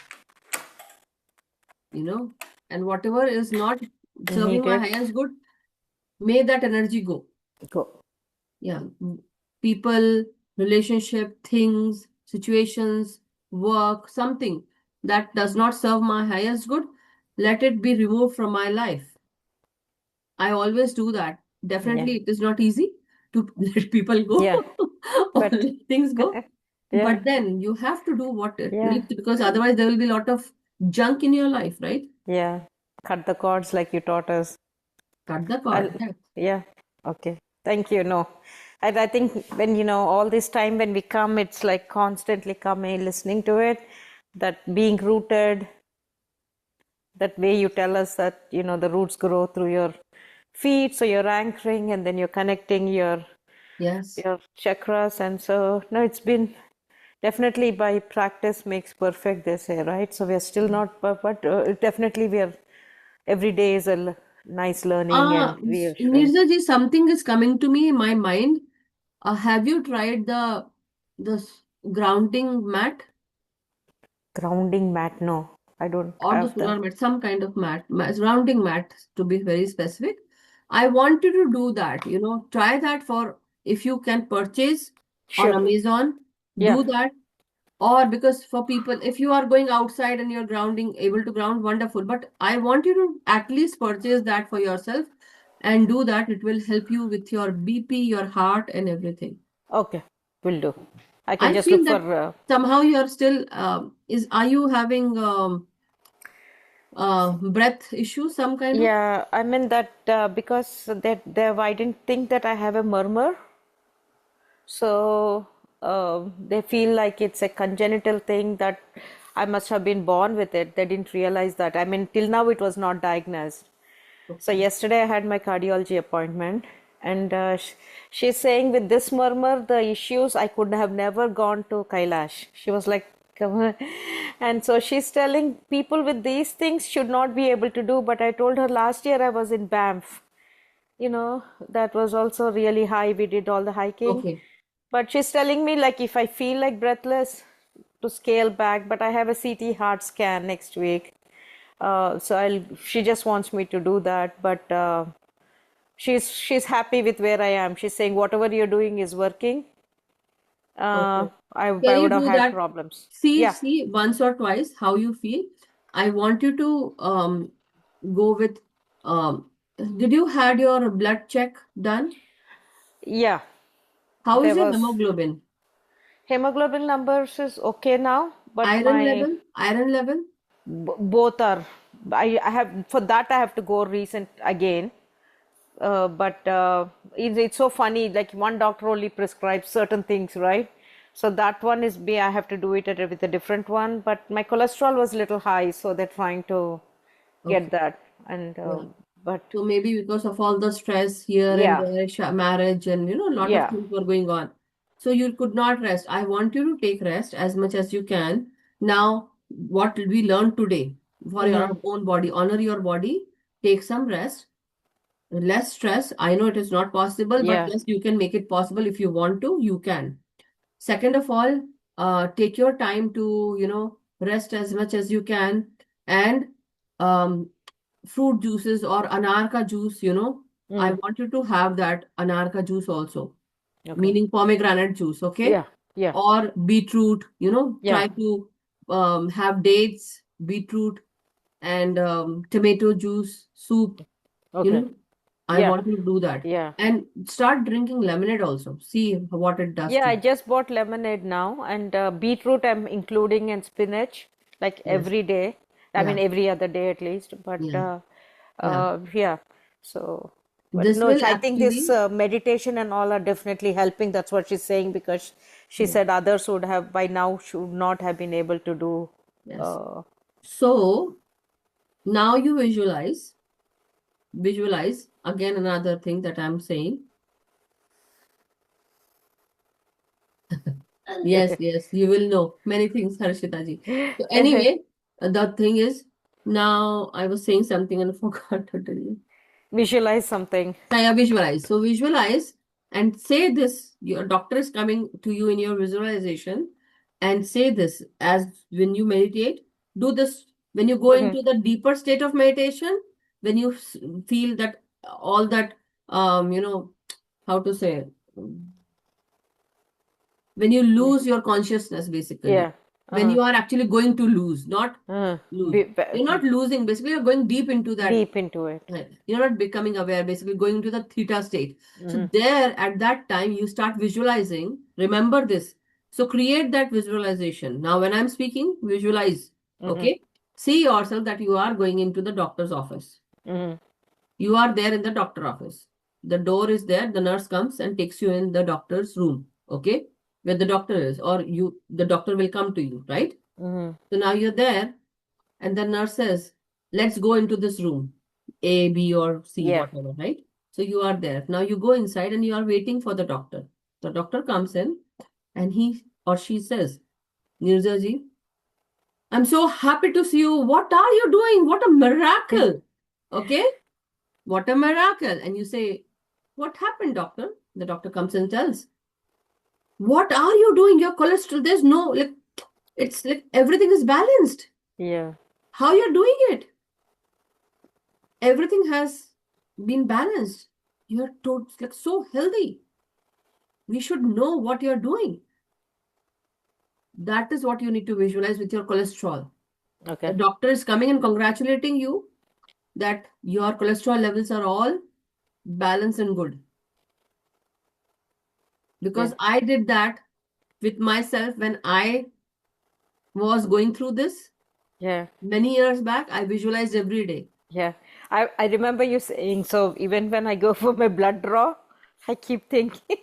And whatever is not serving my highest good, may that energy go. Yeah. People, relationship, things, situations, work, something that does not serve my highest good, let it be removed from my life. I always do that. Definitely, it is not easy to let people go or let things go. But then you have to do what it needs to, because otherwise there will be a lot of junk in your life, right? Yeah. Cut the cords like you taught us. Cut the cord. Yeah. Okay. Thank you. No. I think when, all this time when we come, it's like constantly coming, listening to it, that being rooted, that way you tell us that, the roots grow through your feet. So you're anchoring and then you're connecting your chakras. And so, no, it's been definitely by practice makes perfect, they say, right? So we are still not, but definitely we are, every day is a nice learning. And we are Mirza ji, something is coming to me in my mind. Have you tried the grounding mat? Grounding mat? No, I don't or have the solar that. mat, some kind of mat, grounding mat to be very specific. I want you to do that, try that for, if you can purchase on Sure. Amazon, Yeah. do that. Or because for people, if you are going outside and you're grounding, able to ground, wonderful. But I want you to at least purchase that for yourself and do that. It will help you with your BP, your heart, and everything. Okay, will do. I can I just feel look that for. somehow you're still, are you having breath issues, some kind of? Yeah, I mean that because I didn't think that I have a murmur, so they feel like it's a congenital thing that I must have been born with it. They didn't realize that. I mean, till now it was not diagnosed. So yesterday I had my cardiology appointment, and she's saying with this murmur, the issues I could have never gone to Kailash. She was like, "Come on," and so she's telling people with these things should not be able to do. But I told her last year I was in Banff. That was also really high. We did all the hiking. Okay. But she's telling me like if I feel like breathless to scale back, but I have a CT heart scan next week. She just wants me to do that, but she's happy with where I am. She's saying whatever you're doing is working. Okay. I Can you would have do had that? problems. See Yeah. once or twice how you feel. I want you to go with did you had your blood check done? Yeah. How is There your was hemoglobin? hemoglobin numbers is okay now, but Iron level? both are. I have for that I have to go recent again. But it's so funny. Like one doctor only prescribes certain things, right? So that one is I have to do it with a different one. But my cholesterol was a little high, so they're trying to get Okay. that. And Yeah. but So maybe because of all the stress here and yeah, there, marriage and a lot of yeah, things were going on. So you could not rest. I want you to take rest as much as you can. Now, what we learned today for your mm-hmm. own body, honor your body, take some rest, less stress. I know it is not possible, but Yeah, yes, you can make it possible if you want to, you can. Second of all, take your time to, rest as much as you can, and um, fruit juices or anarka juice, I mm, want you to have that anarka juice also, okay, meaning pomegranate juice, okay? yeah, yeah, Or beetroot, yeah, try to have dates, beetroot, and tomato juice, soup, you okay, know, I yeah, want you to do that. yeah. And start drinking lemonade also. See what it does Yeah, to I you. just bought lemonade now, and beetroot I'm including and spinach like Yes. every day. I Yeah. mean, every other day at least. But Yeah. Yeah. yeah. So, but This no, will I think this actually, meditation and all are definitely helping. That's what she's saying because she yeah, said others would have by now should not have been able to do. yes. Uh, So now you visualize again another thing that I'm saying. Yes, yes, you will know many things, Harshita ji. So anyway, the thing is, now I was saying something and I forgot to tell you. visualize something. Yeah, visualize. So visualize and say this. Your doctor is coming to you in your visualization and say this as when you meditate. Do this when you go Mhm. into the deeper state of meditation, when you feel that all that, how to say, when you Yeah. lose your consciousness, basically. Yeah. When Uh-huh. you are actually going to lose, not lose. You're not losing, basically, you're going deep into that. Deep into it. Right. You're not becoming aware, basically going to the theta state. So Mhm. there, at that time, you start visualizing. Remember this. So create that visualization. Now, when I'm speaking, visualize. Mhm. Okay. See yourself that you are going into the doctor's office. Mhm. You are there in the doctor office. The door is there. The nurse comes and takes you in the doctor's room. Okay. Where the doctor is, or the doctor will come to you, right? Mhm. So now you're there, and the nurse says, let's go into this room, A, B, or C, Yeah. whatever, right? So you are there. Now you go inside and you are waiting for the doctor. The doctor comes in and he or she says, Nirja ji, I'm so happy to see you. What are you doing? What a miracle. Okay? What a miracle. And you say, what happened, doctor? The doctor comes and tells, what are you doing? Your cholesterol, there's no, like, it's like everything is balanced. Yeah. How you're doing it? Everything has been balanced. You're like so healthy. We should know what you're doing. That is what you need to visualize with your cholesterol. The Okay. doctor is coming and congratulating you that your cholesterol levels are all balanced and good. Because Yeah. I did that with myself when I was going through this Yeah. many years back. I visualized every day. Yeah. I remember you saying, so even when I go for my blood draw, I keep thinking.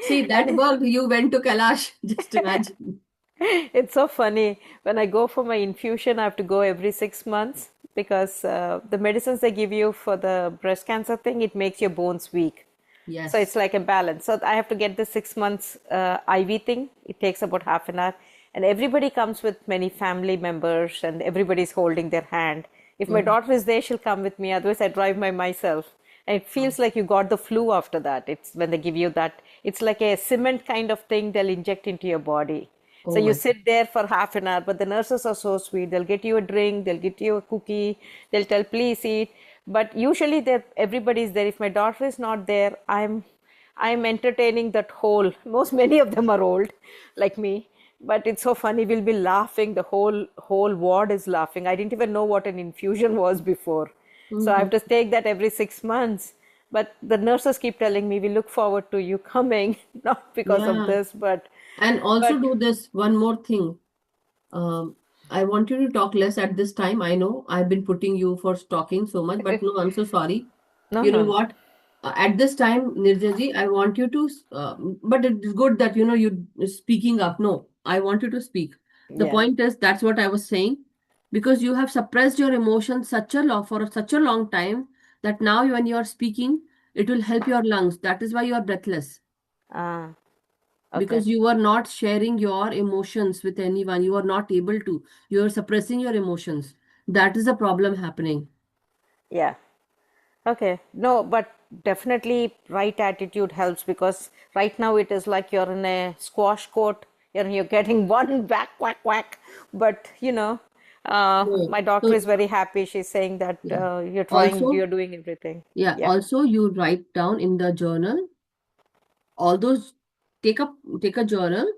See, that And worked. You went to Kailash. Just imagine. it's so funny. When I go for my infusion, I have to go every 6 months because the medicines they give you for the breast cancer thing, it makes your bones weak. So Yes. it's like a balance. So I have to get the 6 months IV thing. It takes about half an hour. And everybody comes with many family members and everybody's holding their hand. If my daughter is there, she'll come with me. Otherwise, I drive by myself. And it feels like you got the flu after that. It's when they give you that, it's like a cement kind of thing they'll inject into your body. So Oh you my. sit there for half an hour, but the nurses are so sweet. They'll get you a drink, they'll get you a cookie, they'll tell, please eat. But usually everybody's there. If my daughter is not there, I'm entertaining that whole. Many of them are old, like me. But it's so funny. We'll be laughing. The whole ward is laughing. I didn't even know what an infusion was before. So I have to take that every 6 months. But the nurses keep telling me, we look forward to you coming, not because of Yeah. this, but And also do this one more thing. I want you to talk less at this time. I know I've been putting you for talking so much, but no, I'm so sorry. no, You know no. what? At this time, Nirjaji, I want you to, but it's good that, you speaking up. No, I want you to speak. The Yeah. point is, that's what I was saying, because you have suppressed your emotions for such a long time that now when you are speaking, it will help your lungs. That is why you are breathless, Ah, okay. because you are not sharing your emotions with anyone. You are not able to. You are suppressing your emotions. That is a problem happening. Yeah. Okay. No, but definitely right attitude helps because right now it is like you're in a squash court. You're getting one whack, whack, whack. But So, my doctor so is very happy. She's saying that yeah. you're Also, doing everything. yeah, Yeah. also you write down in the journal all those, take a journal,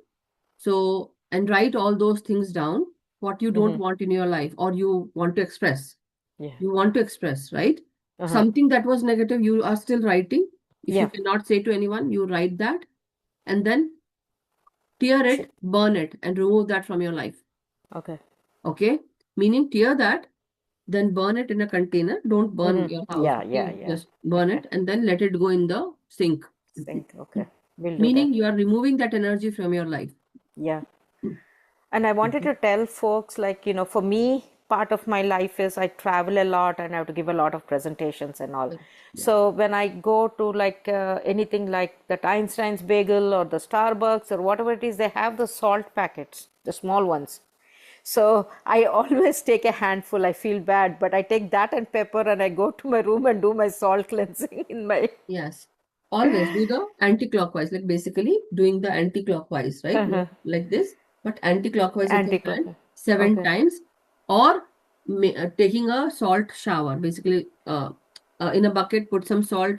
so, and write all those things down, what you don't want in your life or you want to express. Yeah. You want to express, right? Uh-huh. Something that was negative, you are still writing. If you Yeah. cannot say to anyone, you write that and then tear Sure. it, burn it, and remove that from your life. Okay. Okay? Meaning tear that, then burn it in a container. Don't burn your house. Yeah, yeah, Okay? yeah. Just burn Okay. it and then let it go in the sink. Think. Okay. We'll do that. Meaning you are removing that energy from your life. Yeah. And I wanted to tell folks, like, for me, part of my life is I travel a lot and I have to give a lot of presentations and all. Yeah. So when I go to like anything like that Einstein's Bagel or the Starbucks or whatever it is, they have the salt packets, the small ones. So I always take a handful. I feel bad, but I take that and pepper and I go to my room and do my salt cleansing in my. Yes. Always do the anti-clockwise, like basically doing the anti-clockwise, right? Not like this, but anti-clockwise with your hand Anti-clockwise. 7 Okay. times, or taking a salt shower. Basically, in a bucket, put some salt,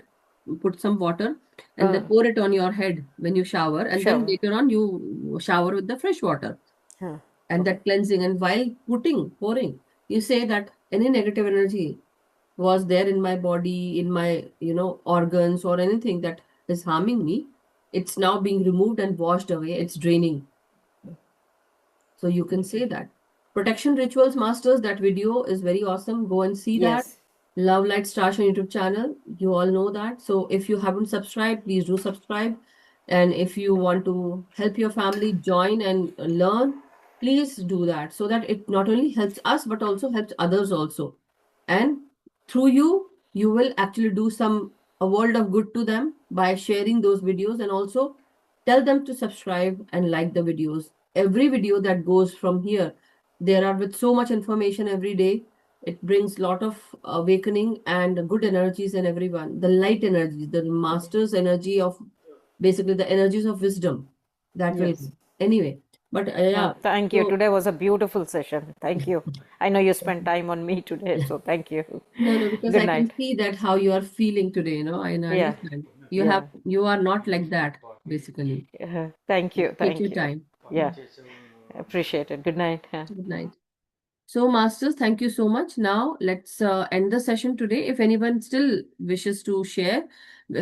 put some water, and then pour it on your head when you shower, and then Sure. later on you shower with the fresh water. Huh. And that cleansing, and while pouring, you say that any negative energy was there in my body, in my, organs or anything that is harming me, it's now being removed and washed away. It's draining. So you can say that. Protection Rituals Masters, that video is very awesome. Go and see that. Yes. Love Light Stars on YouTube channel. You all know that. So if you haven't subscribed, please do subscribe. And if you want to help your family join and learn, please do that, so that it not only helps us, but also helps others also. And through you will actually do a world of good to them by sharing those videos, and also tell them to subscribe and like the videos. Every video that goes from here, there are with so much information every day. It brings lot of awakening and good energies in everyone. The light energy, the master's energy of basically the energies of wisdom that will Yes. be. Anyway, but yeah. Thank you. So Today was a beautiful session. Thank you. I know you spent time on me today, so thank you. no, because Good I can night. see that how you are feeling today, and I Yeah. understand. Yeah. You are not like that, basically. Thank you. Take Thank your you. time. Yeah. Appreciate it. Good night. Yeah. Good night. So, Masters, thank you so much. Now, let's end the session today. If anyone still wishes to share,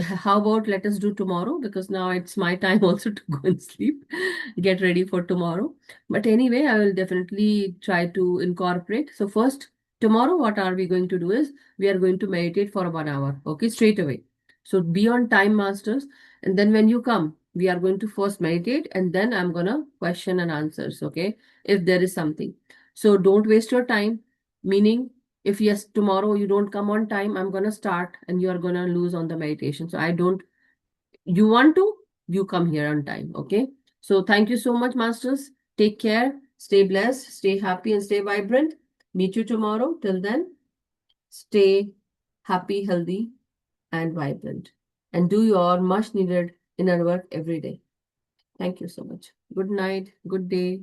how about let us do tomorrow? Because now it's my time also to go and sleep, get ready for tomorrow. But anyway, I will definitely try to incorporate. So, first, tomorrow, what are we going to do is we are going to meditate for 1 hour, okay, straight away. So, be on time, Masters. And then when you come, we are going to first meditate and then I'm going to question and answers, okay, if there is something. So don't waste your time. Meaning, if yes, tomorrow you don't come on time, I'm gonna start and you are gonna lose on the meditation. So I don't, you want to, you come here on time. Okay. So thank you so much, Masters. Take care, stay blessed, stay happy, and stay vibrant. Meet you tomorrow. Till then, stay happy, healthy, and vibrant. And do your much needed inner work every day. Thank you so much. Good night, good day,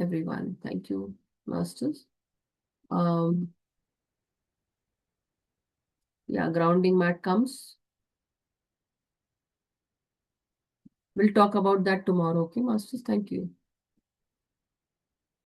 everyone. Thank you, Masters. Yeah, grounding mat comes. We'll talk about that tomorrow. Okay, Masters. Thank you.